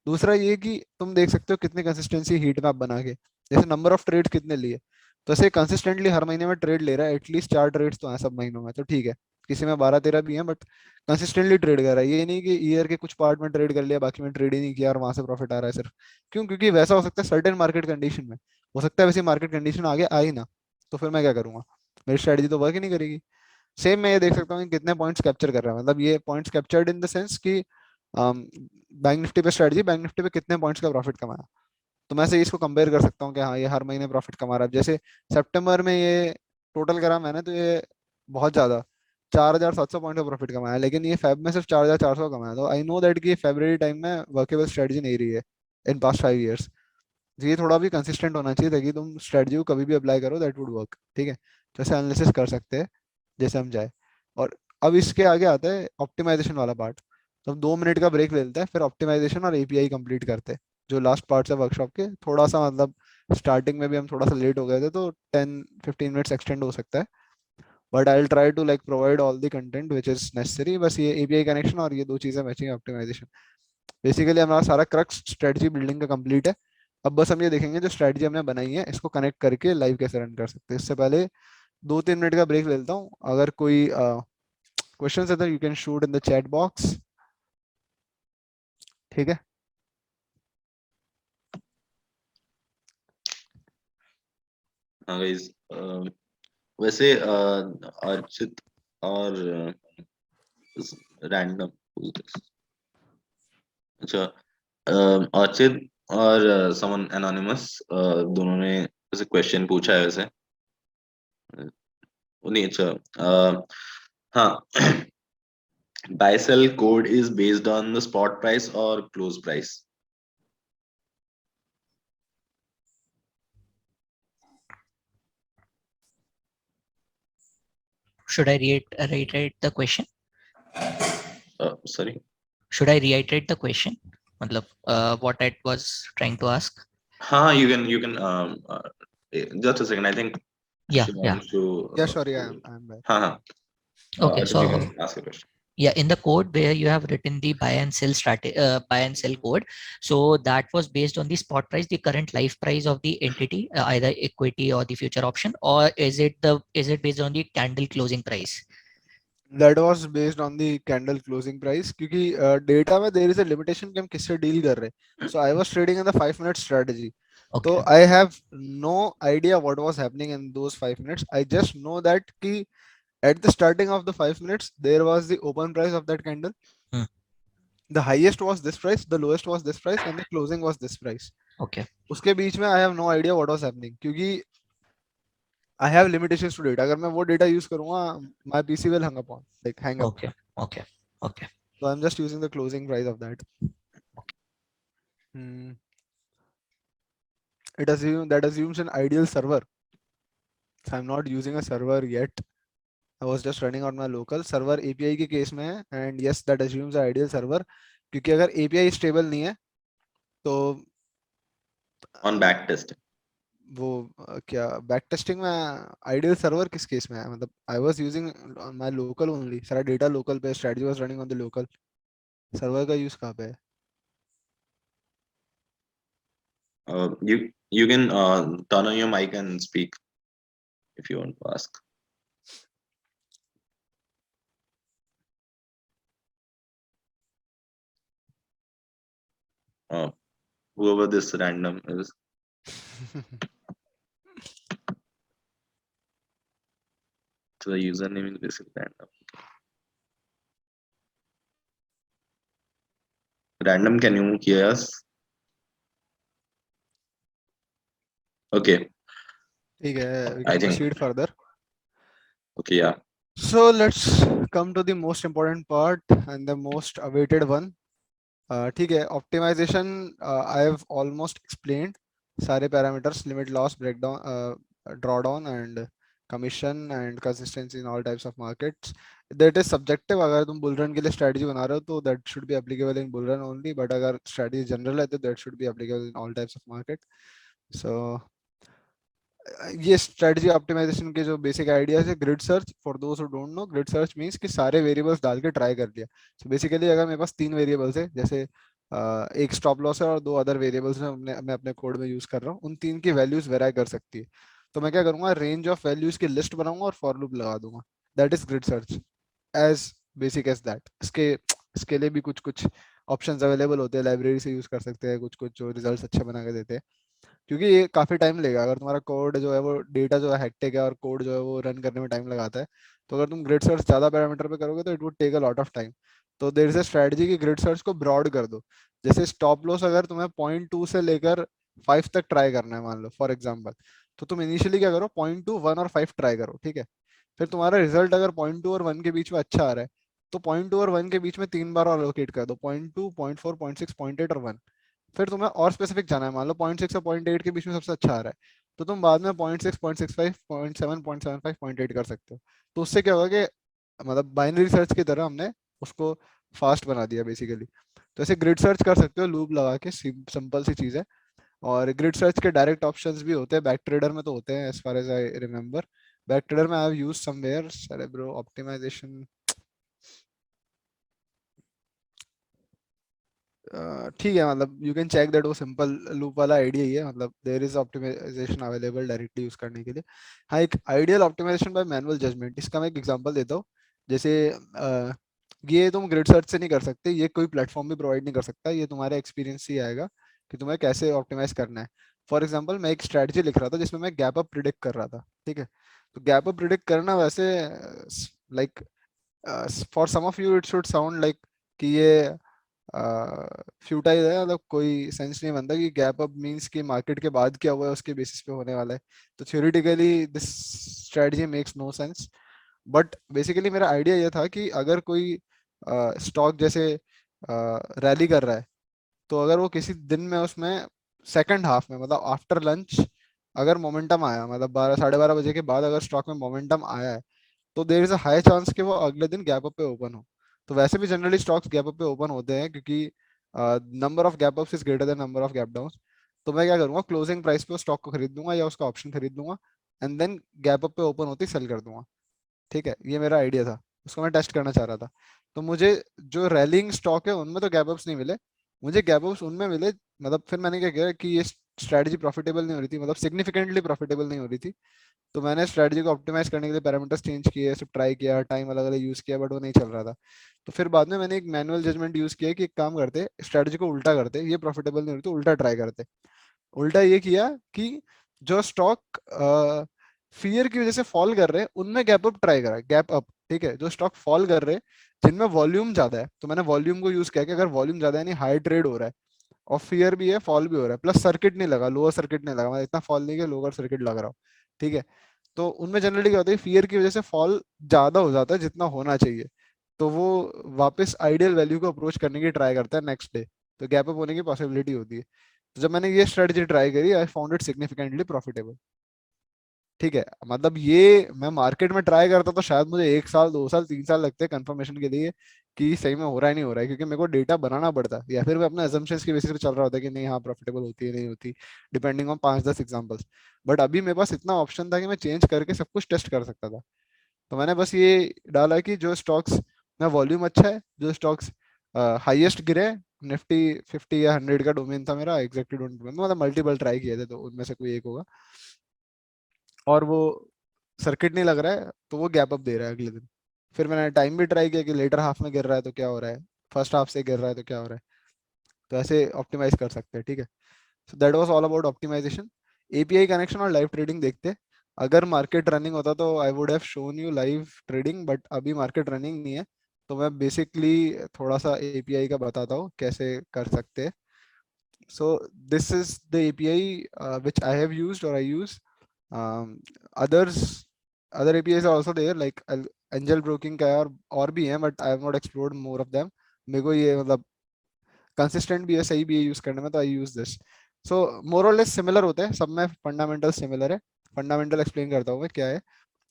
दूसरा ये कि तुम देख सकते हो कितनी कंसिस्टेंसी हीट मैप बना के, जैसे नंबर ऑफ ट्रेड्स कितने लिए, तो ऐसे कंसिस्टेंटली हर महीने में ट्रेड ले रहा है, एटलीस्ट 4 ट्रेड्स तो हैं सब महीनों में, तो ठीक है। किसी में 12-13 भी हैं, बट कंसिस्टेंटली ट्रेड कर रहा है। ये नहीं कि ईयर के कुछ पार्ट में ट्रेड कर लिया बाकी में ट्रेड ही नहीं किया और वहां से प्रॉफिट आ रहा है सिर्फ। क्यों? क्योंकि वैसा हो सकता है सर्टेन मार्केट कंडीशन में, हो सकता है वैसी मार्केट कंडीशन आगे आई ना, तो फिर मैं क्या करूंगा, मेरी स्ट्रेटजी तो वर्क ही नहीं करेगी। सेम मैं ये देख सकता हूँ कि कितने पॉइंट्स कैप्चर कर रहा है, मतलब ये points captured in the sense कि बैंक निफ्टी पे स्ट्रेटजी, बैंक निफ्टी पे कितने पॉइंट्स का प्रॉफिट कमाया। तो मैं से इसको कंपेयर कर सकता हूँ कि हाँ ये हर महीने प्रॉफिट कमा रहा है। जैसे सितंबर में ये टोटल करा मैंने तो ये बहुत ज्यादा 4,700 पॉइंट का प्रॉफिट कमाया, लेकिन ये फेब में सिर्फ 4,400 कमाया। तो आई नो दैट कि फेब्रवरी टाइम में वर्केबल स्ट्रेटजी नहीं रही है इन पास्ट 5 ईयर्स। ये थोड़ा भी कंसिस्टेंट होना चाहिए ताकि तुम स्ट्रेटजी को कभी भी अप्लाई करो दैट वुड वर्क। ठीक है, तो ऐसे एनालिसिस कर सकते हैं जैसे हम जाए। और अब इसके आगे आता है ऑप्टिमाइजेशन वाला पार्ट। तो हम 2 मिनट का ब्रेक ले लेते हैं, फिर ऑप्टिमाइजेशन और API कंप्लीट करते हैं, जो लास्ट पार्ट्स है वर्कशॉप के। थोड़ा सा मतलब स्टार्टिंग में भी हम थोड़ा सा लेट हो गए थे, तो 10-15 मिनट्स एक्सटेंड हो सकता है, but I will try to like provide all the content which is necessary. बस ये API कनेक्शन और ये दो चीजें बची हैं, ऑप्टिमाइजेशन। बेसिकली हमारा सारा क्रक्स स्ट्रेटजी बिल्डिंग का कंप्लीट है। अब बस हम ये देखेंगे जो स्ट्रेटजी हमने बनाई है इसको कनेक्ट करके लाइव कैसे रन कर सकते हैं। इससे पहले 2-3 मिनट का ब्रेक ले लेता हूँ। अगर कोई क्वेश्चन है तो you can shoot in the chat box. ठीक है। हाँ गाइस, वैसे अर्चित और रैंडम, अच्छा, अर्चित और समन एनोनिमस दोनों ने वैसे क्वेश्चन पूछा है वैसे। नहीं, अच्छा, हाँ। buy sell code is based on the spot price or close price? Should I reiterate the question? Sorry. Should I reiterate the question? मतलब what I was trying to ask. You can just a second. I think Yeah. Shivanshu, या sure, या I am back. हाँ, Okay. Archit, you So can ask a question. yeah, in the code where you have written the buy and sell buy and sell code, so that was based on the spot price, the current live price of the entity, either equity or the future option, or is it based on the candle closing price? That was based on the candle closing price, क्योंकि data में there is a limitation कि हम किससे deal कर रहे हैं। So I was trading in the 5 minute strategy. तो Okay. I have no idea what was happening in those 5 minutes. I just know that कि at the starting of the 5 minutes there was the open price of that candle. Hmm. The highest was this price, the lowest was this price, and the closing was this price. Okay. उसके बीच में I have no idea what was happening, क्योंकि I have limitations to data. अगर मैं वो data use करूंगा, my PC will hang up on, like hang up. Okay. Okay. Okay. So I'm just using the closing price of that. Hmm. That assumes an ideal server. So I'm not using a server yet. I was just running on my local server API के case में है, and yes, that assumes an ideal server, क्योंकि अगर API stable नहीं है तो On back testing. वो क्या बैक टेस्टिंग में आइडियल सर्वर किस केस में है, मतलब I was using my local only, सारा डेटा लोकल पे, strategy was running on the local, server का यूज कहाँ पे है? You can turn on your mic and speak if you want to ask. Uh, Whoever this random is. So the username is basically random. Random, can you hear us? Okay, ठीक है, we I can think. proceed further. Okay, yeah. So let's come to the most important part and the most awaited one. ठीक है, optimisation I have almost explained सारे parameters, limit, loss, breakdown, drawdown and commission and consistency in all types of markets. That is subjective, अगर तुम bull run के लिए strategy बना रहे हो तो that should be applicable in bull run only, but अगर स्ट्रेटजी जनरल है तो that should be applicable in all types of market. So ये स्ट्रेटजी ऑप्टिमाइजेशन के जो बेसिक आइडियाज है. Grid search, for those who don't know, grid search means कि सारे variables डाल के ट्राई कर लिया. सो बेसिकली अगर मेरे पास तीन वेरिएबल्स है, जैसे एक स्टॉप लॉस है और दो अदर वेरिएबल्स हैं मैं अपने कोड में यूज कर रहा हूँ, उन तीन की वैल्यूज वेराई कर सकती है. तो मैं क्या करूंगा, रेंज ऑफ वैल्यूज की लिस्ट बनाऊंगा और फॉर लूप लगा दूंगा. That is grid search, as basic as that. इसके लिए भी कुछ कुछ ऑप्शंस अवेलेबल होते हैं, लाइब्रेरी से यूज कर सकते हैं कुछ कुछ जो रिजल्ट्स अच्छे बना के देते हैं, क्योंकि ये काफी टाइम लेगा. अगर तुम्हारा कोड जो है वो डेटा जो है हेक्टिक है और कोड जो है वो रन करने में टाइम लगाता है, तो अगर तुम ग्रिड सर्च ज्यादा पैरामीटर पे करोगे तो it would take a lot of time. तो देयर इज अ स्ट्रेटजी कि ग्रिड सर्च को ब्रॉड कर दो. जैसे स्टॉप लॉस अगर तुम्हें 0.2 से लेकर 5 तक ट्राई करना है, मान लो फॉर एग्जांपल, तो तुम इनिशियली क्या करो, 0.2, 1 और 5 ट्राई करो, ठीक है. फिर तुम्हारा रिजल्ट अगर 0.2 और 1 के बीच में अच्छा आ रहा है, तो 0.2 और 1 के बीच में तीन बार और एलोकेट कर दो, 0.2, 0.4, 0.6, 0.8 और 1. फिर तुम्हें और स्पेसिफिक जाना है, मान लो 0.6 और 0.8 के बीच में सबसे अच्छा आ रहा है, तो तुम बाद में 0.6, 0.65, 0.7, 0.75, 0.8 कर सकते हो. तो उससे क्या होगा कि मतलब बाइनरी सर्च की तरह हमने उसको फास्ट बना दिया बेसिकली. तो ऐसे ग्रिड सर्च कर सकते हो लूप लगा के, सिंपल सी चीज है. और ग्रिड सर्च के डायरेक्ट ऑप्शंस भी होते हैं, बैक ट्रेडर में तो होते हैं as far as I remember. Backtrader में I have used somewhere, cerebro optimisation. ठीक है, मतलब यू कैन चेक दैट, वो सिंपल लूप वाला आइडिया ही है, मतलब there is optimisation available directly use करने के लिए. हाँ, एक ideal optimisation by manual judgement, इसका मैं एक एग्जांपल देता हूँ. जैसे ये तुम ग्रिड सर्च से नहीं कर सकते, ये कोई प्लेटफॉर्म भी प्रोवाइड नहीं कर सकता, ये तुम्हारे एक्सपीरियंस से ही आएगा कि तुम्हें कैसे ऑप्टिमाइज करना है. फॉर एग्जाम्पल, मैं एक स्ट्रेटजी लिख रहा था जिसमें मैं गैप अप प्रिडिक्ट कर रहा था, ठीक है. तो गैप अप प्रिडिक्ट करना वैसे like for some of you it should sound like कि ये फ्यूटाइल है, मतलब कोई सेंस नहीं बनता कि गैप अप मींस कि मार्केट के बाद क्या हुआ है उसके बेसिस पे होने वाला है. तो theoretically this strategy makes no sense. But basically मेरा आइडिया ये था कि अगर कोई स्टॉक जैसे रैली कर रहा है, तो अगर वो किसी दिन में उसमें सेकंड हाफ में, मतलब आफ्टर लंच, अगर मोमेंटम आया, मतलब 12, 12:30 बजे के बाद अगर स्टॉक में मोमेंटम आया है, तो there is a high chance कि वो अगले दिन गैप अप पे ओपन हो. तो वैसे भी जनरली स्टॉक्स गैप अप पे ओपन होते हैं, क्योंकि number of gap ups is greater than number of gap downs. तो मैं क्या करूंगा, क्लोजिंग प्राइस पे उस स्टॉक को खरीद लूंगा या उसका ऑप्शन खरीद लूंगा, एंड देन गैप अप पे ओपन होते ही सेल कर दूंगा. ठीक है, ये मेरा आइडिया था, उसको मैं टेस्ट करना चाह रहा था. तो मुझे जो रैलिंग स्टॉक है उनमें तो गैप अप्स नहीं मिले, मुझे गैप अप्स उनमें मिले. मतलब फिर मैंने क्या किया कि ये स्ट्रैटेजी प्रॉफिटेबल नहीं हो रही थी, मतलब सिग्निफिकेंटली प्रॉफिटेबल नहीं हो रही थी. तो मैंने स्ट्रैटेजी को ऑप्टिमाइज करने के लिए पैरामीटर्स चेंज किए, सब ट्राई किया, टाइम अलग अलग यूज किया, बट वो नहीं चल रहा था. तो फिर बाद में मैंने एक मैनुअल जजमेंट यूज किया कि एक काम करते, स्ट्रैटेजी को उल्टा करते, ये प्रॉफिटेबल नहीं हो रही तो उल्टा ट्राई करते. उल्टा ये किया कि जो स्टॉक फियर की वजह से फॉल कर रहे हैं उनमें गैप अप ट्राई करा, गैप अप, ठीक है. जो स्टॉक फॉल कर रहे हैं जिनमें वॉल्यूम ज्यादा है, तो मैंने वॉल्यूम को यूज किया कि अगर वॉल्यूम ज्यादा है, यानी हाई ट्रेड हो रहा है और फियर भी है, फॉल भी हो रहा है, प्लस सर्किट नहीं लगा, लोअर सर्किट नहीं लगा, मतलब इतना फॉल नहीं कि लोअर सर्किट लग रहा हो, ठीक है. तो उनमें जनरली क्या होता है, फियर की वजह से फॉल ज्यादा हो जाता है जितना होना चाहिए, तो वो वापस आइडियल वैल्यू को अप्रोच करने की ट्राई करता है नेक्स्ट डे, तो गैप अप होने की पॉसिबिलिटी होती है. तो जब मैंने ये स्ट्रेटजी ट्राई करी, I found it significantly profitable. ठीक है, मतलब ये मैं मार्केट में ट्राई करता तो शायद मुझे 1 साल 2 साल 3 साल लगते कंफर्मेशन के लिए कि सही में हो रहा है नहीं हो रहा है, क्योंकि मेरे को डेटा बनाना पड़ता है, या फिर मैं अपने assumptions की बेसिस पे चल रहा होता है कि नहीं हाँ प्रॉफिटेबल होती है नहीं होती, डिपेंडिंग ऑन 5-10 एग्जांपल्स। बट अभी मेरे पास इतना ऑप्शन था कि मैं चेंज करके सब कुछ टेस्ट कर सकता था। तो मैंने बस ये डाला कि जो स्टॉक्स में वॉल्यूम अच्छा है, जो स्टॉक्स हाईएस्ट गिरे, निफ्टी 50 या 100 का डोमेन था मेरा, एग्जैक्टली डोंट रिमेम्बर, मतलब मल्टीपल ट्राई किए थे तो उनमें से कोई एक होगा, और वो सर्किट नहीं लग रहा है तो वो गैप अप दे रहा है अगले दिन। फिर मैंने टाइम भी ट्राई किया कि लेटर हाफ में गिर रहा है तो क्या हो रहा है, फर्स्ट हाफ से गिर रहा है तो क्या हो रहा है। तो ऐसे ऑप्टिमाइज कर सकते हैं, ठीक है। So that was all about optimisation. API connection और लाइव ट्रेडिंग देखते हैं। अगर मार्केट रनिंग होता तो I would have shown you live trading, but अभी मार्केट रनिंग नहीं है, तो मैं बेसिकली थोड़ा सा एपीआई का बताता हूँ कैसे कर सकते हैं। So this is the API which I have used or I use. Others, other APIs are also there like angel broking का है, और भी है, but I have not explored more of them. मेरे को ये मतलब कंसिस्टेंट भी है, सही भी है यूज करने में, तो आई यूज दिस। सो मोर और लेस सिमिलर होते हैं सब में, फंडामेंटल सिमिलर है। फंडामेंटल एक्सप्लेन करता हूँ मैं क्या है,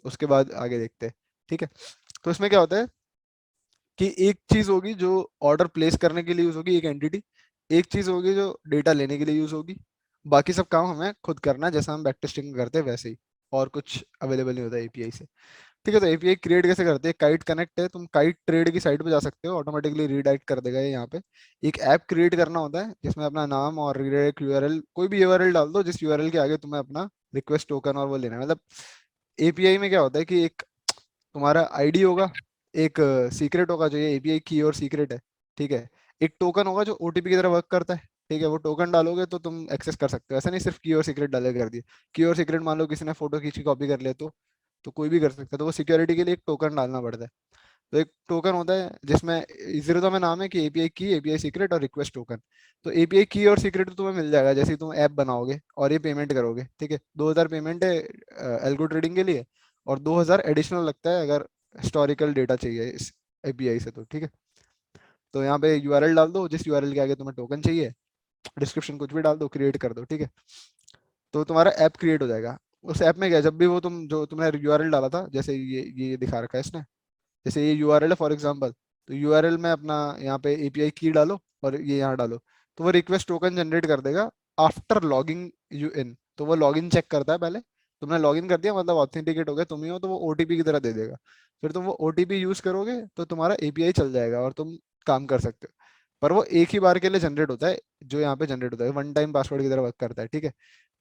उसके बाद आगे देखते हैं, ठीक है। तो इसमें क्या होता है कि एक चीज होगी जो ऑर्डर प्लेस करने के लिए यूज होगी, एक एंटिटी। एक चीज होगी जो डेटा लेने के लिए यूज होगी। बाकी सब काम हमें खुद करना है, जैसा हम बैक टेस्टिंग करते हैं वैसे ही, और कुछ अवेलेबल नहीं होता एपीआई से। ठीक है, तो एपीआई क्रिएट कैसे करते हैं? काइट कनेक्ट है, तुम काइट ट्रेड की साइट पे जा सकते हो, ऑटोमेटिकली रीडायरेक्ट कर देगा ये यहाँ पे। एक ऐप क्रिएट करना होता है जिसमें अपना नाम और रीडायरेक्ट यूआरएल, कोई भी यूआरएल डाल दो जिस यूआरएल के आगे तुम्हें अपना रिक्वेस्ट टोकन और वो लेना है। मतलब एपीआई में क्या होता है कि एक तुम्हारा आईडी होगा, एक सीक्रेट होगा जो ये एपीआई की और सीक्रेट है, ठीक है। एक टोकन होगा जो ओटीपी की तरह वर्क करता है, ठीक है। वो टोकन डालोगे तो तुम एक्सेस कर सकते हो, ऐसा नहीं सिर्फ की और सीक्रेट डाले कर दिए। की और सीक्रेट मान लो किसी ने फोटो खींच के कॉपी कर लिया तो कोई भी कर सकता है, तो वो सिक्योरिटी के लिए एक टोकन डालना पड़ता है। तो एक टोकन होता है जिसमें जीरो में नाम है कि एपीआई की, एपीआई सीक्रेट और रिक्वेस्ट टोकन। तो एपीआई की और सीक्रेट तो तुम्हें मिल जाएगा जैसे ही तुम ऐप बनाओगे और ये पेमेंट करोगे, ठीक है। 2,000 पेमेंट है एल्गो ट्रेडिंग के लिए, और 2,000 एडिशनल लगता है अगर हिस्टोरिकल डेटा चाहिए इस एपीआई से, तो ठीक है। तो यहाँ पे यूआरएल डाल दो जिस यूआरएल के आगे तुम्हें टोकन चाहिए, डिस्क्रिप्शन कुछ भी डाल दो, क्रिएट कर दो, ठीक है। तो तुम्हारा ऐप क्रिएट हो जाएगा। उस ऐप में क्या है, जब भी वो तुम जो तुमने यूआरएल डाला था, जैसे ये दिखा रखा है इसने, जैसे ये यूआरएल है फॉर एग्जांपल, तो यूआरएल में अपना यहाँ पे एपीआई की डालो और ये यहाँ डालो, तो वो रिक्वेस्ट टोकन जनरेट कर देगा आफ्टर लॉगिंग यू इन। तो वो लॉगिन चेक करता है पहले, तुमने लॉगिन कर दिया मतलब ऑथेंटिकेट हो गया तुम ही हो, तो वो ओटीपी की तरह दे देगा। फिर तुम वो ओटीपी यूज करोगे तो तुम्हारा एपीआई चल जाएगा और तुम काम कर सकते हो। पर वो एक ही बार के लिए जनरेट होता है, जो यहाँ पे जनरेट होता है वन टाइम पासवर्ड की तरह वर्क करता है, ठीक है।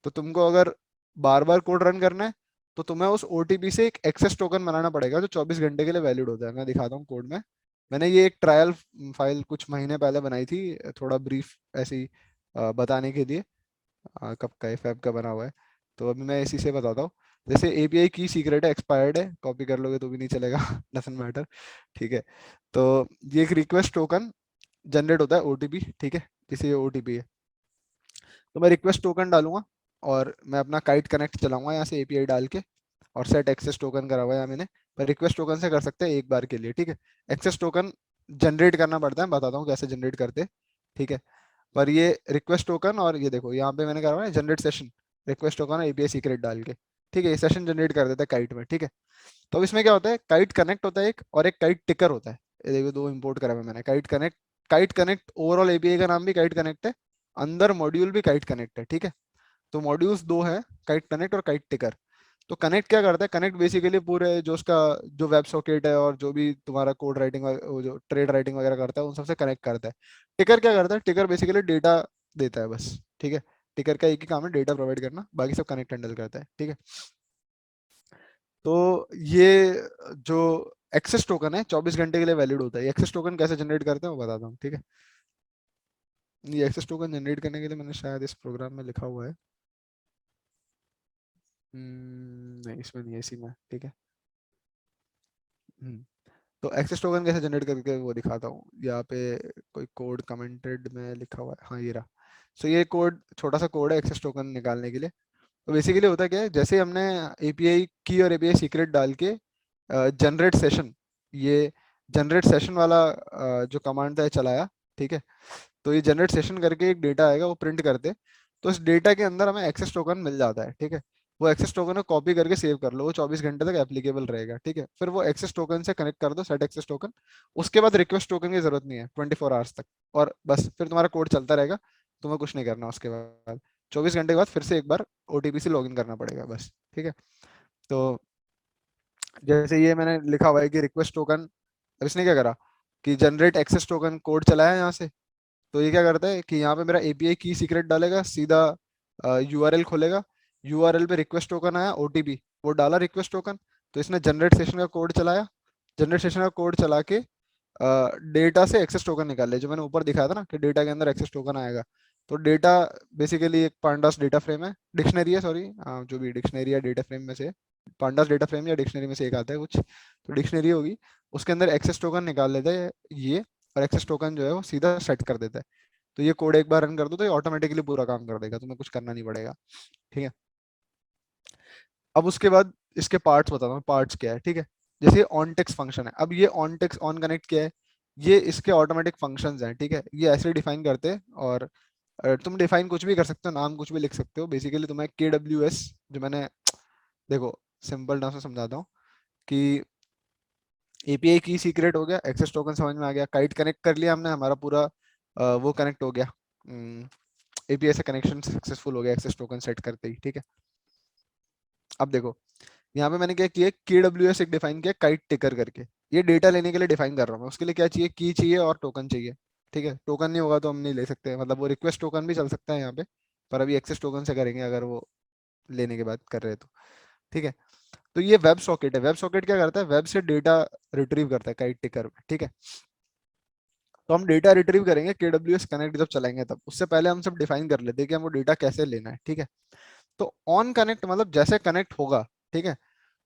तो तुमको अगर बार बार कोड रन करना है तो तुम्हें उस ओटीपी से एक एक्सेस टोकन बनाना पड़ेगा जो 24 घंटे के लिए वैलिड होता है। मैं दिखाता हूँ कोड में। मैंने ये एक ट्रायल फाइल कुछ महीने पहले बनाई थी, थोड़ा ब्रीफ ऐसी बताने के लिए, कब का है, फेब का बना हुआ है। तो अभी मैं इसी से बताता हूँ। जैसे एपीआई की सीक्रेट है, एक्सपायर्ड है, कॉपी कर लोगे तो भी नहीं चलेगा डजंट मैटर, ठीक है। तो ये एक रिक्वेस्ट टोकन जनरेट होता है ओटीपी, ठीक है, जैसे ये ओटीपी है। तो मैं रिक्वेस्ट टोकन डालूंगा और मैं अपना काइट कनेक्ट चलाऊंगा यहाँ से एपीआई डाल के, और सेट एक्सेस टोकन करा हुआ है मैंने। पर रिक्वेस्ट टोकन से कर सकते हैं एक बार के लिए, ठीक है। एक्सेस टोकन जनरेट करना पड़ता है, बताता हूँ कैसे जनरेट करते हैं, ठीक है। पर ये रिक्वेस्ट टोकन, और ये देखो यहाँ पे मैंने करा हुआ है जनरेट सेशन, रिक्वेस्ट टोकन और एपीआई सीक्रेट डाल के, ठीक है। ये सेशन जनरेट कर देता है काइट में, ठीक है। तो अब इसमें क्या होता है, काइट कनेक्ट होता है एक, और एक काइट टिकर होता है। ये देखो दो इंपोर्ट करा हुआ है मैंने, kite connect. Kite connect overall API का नाम भी काइट कनेक्ट है, अंदर मॉड्यूल भी काइट कनेक्ट है, ठीक है। तो मॉड्यूल्स दो है, काइट कनेक्ट और काइट टिकर। तो कनेक्ट क्या करता है, कनेक्ट बेसिकली पूरे जो उसका जो वेब सॉकेट है और जो भी तुम्हारा कोड राइटिंग वो जो ट्रेड राइटिंग वगैरह करता है उन सबसे कनेक्ट करता है। टिकर क्या करता है, टिकर बेसिकली डेटा देता है बस, ठीक है। टिकर का एक ही काम है डेटा प्रोवाइड करना, बाकी सब कनेक्ट हैंडल करता है, ठीक है। तो ये जो एक्सेस टोकन है 24 घंटे के लिए वैलिड होता है। एक्सेस टोकन कैसे जनरेट करते हैं वो बताता हूँ, ठीक है। ये एक्सेस टोकन जनरेट करने के लिए मैंने शायद इस प्रोग्राम में लिखा हुआ है, नहीं इसमें नहीं है, इसी में, ठीक है। हम्म, तो एक्सेस टोकन कैसे जनरेट करके वो दिखाता हूँ यहाँ पे। कोई कोड कमेंटेड में लिखा हुआ है, हाँ ये रहा। सो ये कोड छोटा सा कोड है एक्सेस टोकन निकालने के लिए। तो बेसिकली होता क्या है, जैसे हमने एपीआई की और एपीआई सीक्रेट डाल के जनरेट सेशन, ये जनरेट सेशन वाला जो कमांड था ये चलाया, ठीक है। तो ये जनरेट सेशन करके एक डेटा आएगा वो प्रिंट करते, तो इस डेटा के अंदर हमें एक्सेस टोकन मिल जाता है, ठीक है। वो एक्सेस टोकन को कॉपी करके सेव कर लो, वो 24 घंटे तक एप्लीकेबल रहेगा, ठीक है। फिर वो एक्सेस टोकन से कनेक्ट कर दो, सेट एक्सेस टोकन। उसके बाद रिक्वेस्ट टोकन की जरूरत नहीं है 24 आवर्स तक, और बस फिर तुम्हारा कोड चलता रहेगा, तुम्हें कुछ नहीं करना उसके बाद। 24 घंटे के बाद फिर से एक बार ओटीपी से लॉगिन करना पड़ेगा बस, ठीक है। तो जैसे ये मैंने लिखा हुआ है कि रिक्वेस्ट टोकन, अब इसने क्या करा कि जनरेट एक्सेस टोकन कोड चलाया यहाँ से। तो ये क्या करता है कि यहाँ पे मेरा एपीआई की सीक्रेट डालेगा, सीधा यूआरएल खोलेगा, यूआरएल पे रिक्वेस्ट टोकन आया, ओटीपी वो डाला रिक्वेस्ट टोकन, तो इसने जनरेट सेशन का कोड चलाया, जनरेट सेशन का कोड चला के डेटा से एक्सेस टोकन निकाल ले, जो मैंने ऊपर दिखाया था ना कि डेटा के अंदर एक्सेस टोकन आएगा। तो डेटा बेसिकली एक पांडास डेटा फ्रेम है, डिक्शनरी है, सॉरी, जो भी डिक्शनरी या डेटा फ्रेम में से, पांडास डेटा फ्रेम या डिक्शनरी में से एक आता है कुछ, तो डिक्शनरी होगी, उसके अंदर एक्सेस टोकन निकाल लेता है ये, और एक्सेस टोकन जो है वो सीधा सेट कर देता है। तो ये कोड एक बार रन कर दो तो ये ऑटोमेटिकली पूरा काम कर देगा, तुम्हें कुछ करना नहीं पड़ेगा, ठीक है। अब उसके बाद इसके पार्ट्स बताता हूँ, पार्ट्स क्या है, ठीक है। जैसे ऑन टेक्स्ट फंक्शन है, अब ये ऑन टेक्स्ट ऑन कनेक्ट क्या है, ये इसके ऑटोमेटिक फंक्शंस हैं, ठीक है। ये ऐसे डिफाइन करते हैं, और तुम डिफाइन कुछ भी कर सकते हो, नाम कुछ भी लिख सकते हो। बेसिकली तुम्हें KWS, जो मैंने, देखो सिंपल टर्म्स में समझाता हूँ कि एपीआई की सीक्रेट हो गया, एक्सेस टोकन समझ में आ गया, काइट कनेक्ट कर लिया हमने, हमारा पूरा वो कनेक्ट हो गया, एपीआई से कनेक्शन सक्सेसफुल हो गया एक्सेस टोकन सेट करते ही, ठीक है। अब देखो यहाँ पे मैंने क्या किया, KWS एक डिफाइन किया काइट टिकर करके, ये डेटा लेने के लिए डिफाइन कर रहा हूँ मैं। उसके लिए क्या चाहिए, की चाहिए और टोकन चाहिए, ठीक है। टोकन नहीं होगा तो हम नहीं ले सकते, मतलब वो रिक्वेस्ट टोकन भी चल सकता है यहाँ पे, पर अभी एक्सेस टोकन से करेंगे अगर वो लेने के बाद कर रहे हैं तो, ठीक है। तो ये वेब सॉकेट है, वेब सॉकेट क्या करता है, वेब से डेटा रिट्रीव करता है काइट टिकर में, ठीक है। तो हम डेटा रिट्रीव करेंगे KWS कनेक्ट जब चलाएंगे तब, उससे पहले हम सब डिफाइन कर लेते हैं कि हम वो डेटा कैसे लेना है, ठीक है। तो ऑन कनेक्ट मतलब जैसे कनेक्ट होगा, ठीक है,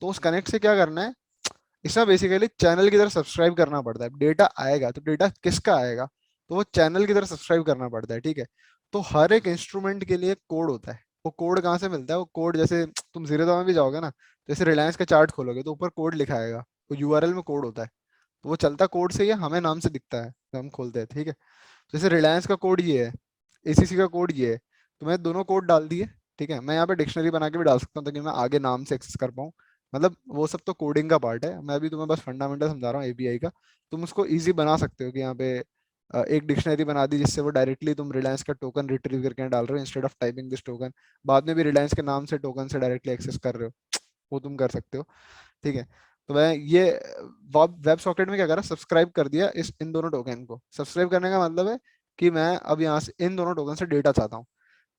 तो उस कनेक्ट से क्या करना है, इसमें बेसिकली चैनल की तरफ सब्सक्राइब करना पड़ता है। डेटा आएगा तो डेटा किसका आएगा, तो वो चैनल की तरफ सब्सक्राइब करना पड़ता है, ठीक है। तो हर एक इंस्ट्रूमेंट के लिए कोड होता है, वो कोड कहाँ से मिलता है, वो कोड जैसे तुम जीरोधा में भी जाओगे ना, जैसे रिलायंस का चार्ट खोलोगे तो ऊपर कोड लिखा आएगा, तो यूआरएल में कोड होता है, तो वो चलता कोड से ही है, हमें नाम से दिखता है जब हम खोलते हैं, ठीक है। जैसे रिलायंस का कोड ये है, एसीसी का कोड ये है, तो मैं दोनों कोड डाल दिए, ठीक है। मैं यहाँ पे डिक्शनरी बना के भी डाल सकता हूँ ताकि मैं आगे नाम से एक्सेस कर पाऊँ, मतलब वो सब तो कोडिंग का पार्ट है, मैं अभी तुम्हें बस फंडामेंटल समझा रहा हूँ एपीआई का। तुम उसको इजी बना सकते हो कि यहाँ पे एक डिक्शनरी बना दी जिससे वो डायरेक्टली तुम रिलायंस का टोकन रिट्रीव करके यहाँ डाल रहे हो, instead of typing this token, बाद में भी रिलायंस के नाम से टोकन से डायरेक्टली एक्सेस कर रहे हो, वो तुम कर सकते हो, ठीक है। तो मैं ये वेब सॉकेट में क्या करा, सब्सक्राइब कर दिया इस इन दोनों टोकन को। सब्सक्राइब करने का मतलब है कि मैं अब यहाँ से इन दोनों टोकन से डेटा चाहता हूँ,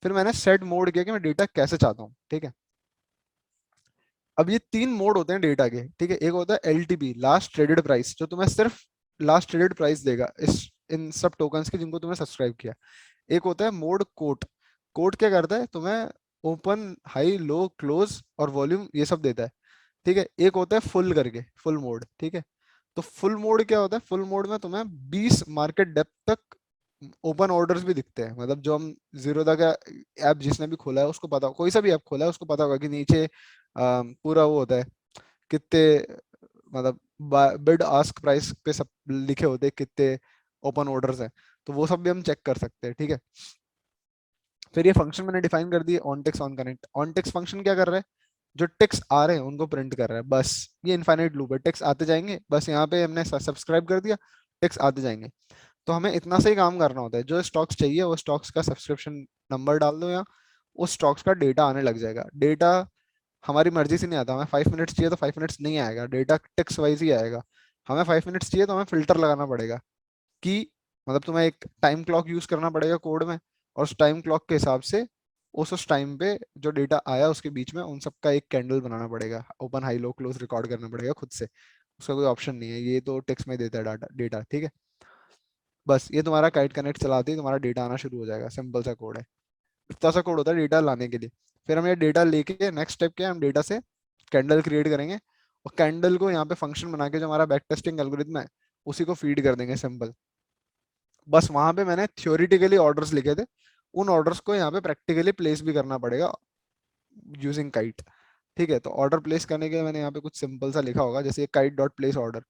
फिर मैंने सेट मोड किया कि मैं डेटा कैसे चाहता हूँ, ठीक है। अब ये तीन मोड होते हैं डेटा के, ठीक है। एक होता है LTP, लास्ट ट्रेडेड प्राइस, जो तुम्हें सिर्फ लास्ट ट्रेडेड प्राइस देगा इस इन सब टोकन्स के जिनको तुमने सब्सक्राइब किया। एक होता है मोड कोट, कोट क्या करता है, तुम्हें ओपन हाई लो क्लोज और वॉल्यूम ये सब देता है, ठीक है। एक होता है फुल करके, फुल मोड, ठीक है। तो फुल मोड क्या होता है, फुल मोड में तुम्हें 20 मार्केट डेप्थ तक ओपन ऑर्डर्स भी दिखते हैं, मतलब जो हम जीरोधा का ऐप जिसने भी खोला है उसको पता, कोई सा भी ऐप खोला है उसको पता होगा कि नीचे पूरा वो होता है कितने, मतलब बिड आस्क प्राइस पे सब लिखे होते हैं कितने ओपन ऑर्डर्स हैं, तो वो सब भी हम चेक कर सकते हैं, ठीक है। फिर ये फंक्शन मैंने डिफाइन कर दिए, on text on connect. On text function क्या कर रहा है, जो टेक्स्ट आ रहे हैं उनको प्रिंट कर रहा है, बस। ये इनफाइनाइट लूप है, टेक्स्ट आते जाएंगे, बस यहाँ पे हमने सब्सक्राइब कर दिया, टेक्स्ट आते जाएंगे। तो हमें इतना से ही काम करना होता है, जो स्टॉक्स चाहिए वो स्टॉक्स का सब्सक्रिप्शन नंबर डाल दो, या उस स्टॉक्स का डेटा आने लग जाएगा। डेटा हमारी मर्जी से नहीं आता, हमें 5 मिनट्स चाहिए तो 5 मिनट्स नहीं आएगा, डेटा टेक्स्ट वाइज ही आएगा। हमें 5 मिनट्स चाहिए तो हमें फिल्टर लगाना पड़ेगा कि, मतलब तुम्हें एक टाइम क्लॉक यूज करना पड़ेगा कोड में, और उस टाइम क्लॉक के हिसाब से उस टाइम पे जो डेटा आया उसके बीच में उन सबका एक कैंडल बनाना पड़ेगा, open high low close record करना पड़ेगा खुद से, उसका कोई ऑप्शन नहीं है, ये तो टेक्स्ट में देता है डाटा डेटा, ठीक है। बस ये तुम्हारा काइट कनेक्ट चलाते ही तुम्हारा डेटा आना शुरू हो जाएगा, सिंपल सा कोड है, इतना सा कोड होता है डेटा लाने के लिए। फिर हम ये डेटा लेके नेक्स्ट स्टेप क्या है, हम डेटा से कैंडल क्रिएट करेंगे, और कैंडल को यहाँ पे फंक्शन बना के जो हमारा बैक टेस्टिंग एल्गोरिथम है उसी को फीड कर देंगे, सिंपल। बस वहां पे मैंने थ्योरेटिकली ऑर्डर्स लिखे थे, उन ऑर्डर्स को यहाँ पे प्रैक्टिकली प्लेस भी करना पड़ेगा यूजिंग काइट, ठीक है। तो ऑर्डर प्लेस करने के लिए मैंने यहाँ पे कुछ सिंपल सा लिखा होगा, जैसे काइट डॉट प्लेस ऑर्डर,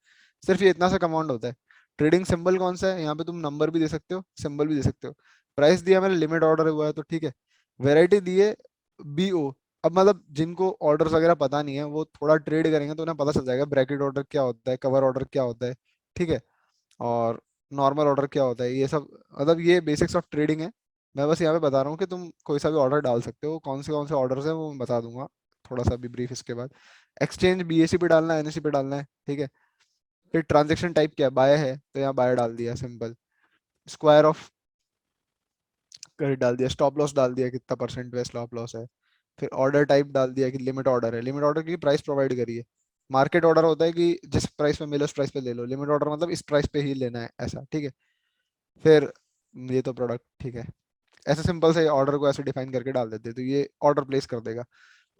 सिर्फ ये इतना सा कमांड होता है। ट्रेडिंग सिंबल कौन सा है, यहाँ पे तुम नंबर भी दे सकते हो, सिंबल भी दे सकते हो। प्राइस दिया मैंने लिमिट ऑर्डर हुआ है तो ठीक है। वेराइटी दी है BO, अब मतलब जिनको ऑर्डर्स वगैरह पता नहीं है वो थोड़ा ट्रेड करेंगे तो उन्हें पता चल जाएगा ब्रैकेट ऑर्डर क्या होता है, कवर ऑर्डर क्या होता है, ठीक है, और नॉर्मल ऑर्डर क्या होता है, ये सब मतलब ये बेसिक्स ऑफ ट्रेडिंग है। मैं बस यहाँ पे बता रहा हूँ कि तुम कोई सा भी ऑर्डर डाल सकते हो, कौन से ऑर्डर्स है वो मैं बता दूंगा थोड़ा सा भी ब्रीफ इसके बाद। एक्सचेंज बीएससी पे डालना है, एनएससी पे डालना है, ठीक है। फिर ट्रांजेक्शन टाइप क्या है, बाय है तो यहाँ बाय डाल दिया सिंपल, स्क्वायर ऑफ क्रेडिट डाल दिया, स्टॉप लॉस डाल दिया कितना परसेंट पे स्टॉप लॉस है, फिर ऑर्डर टाइप डाल दिया कि लिमिट ऑर्डर है, लिमिट ऑर्डर की प्राइस प्रोवाइड करिए। मार्केट ऑर्डर होता है कि जिस प्राइस पे मिले उस प्राइस पे ले लो, लिमिट ऑर्डर मतलब इस प्राइस पे ही लेना है ऐसा, ठीक है। फिर ये तो प्रोडक्ट, ठीक है, ऐसे सिंपल से ऑर्डर को ऐसे डिफाइन करके डाल देते हैं, तो ये ऑर्डर प्लेस कर देगा।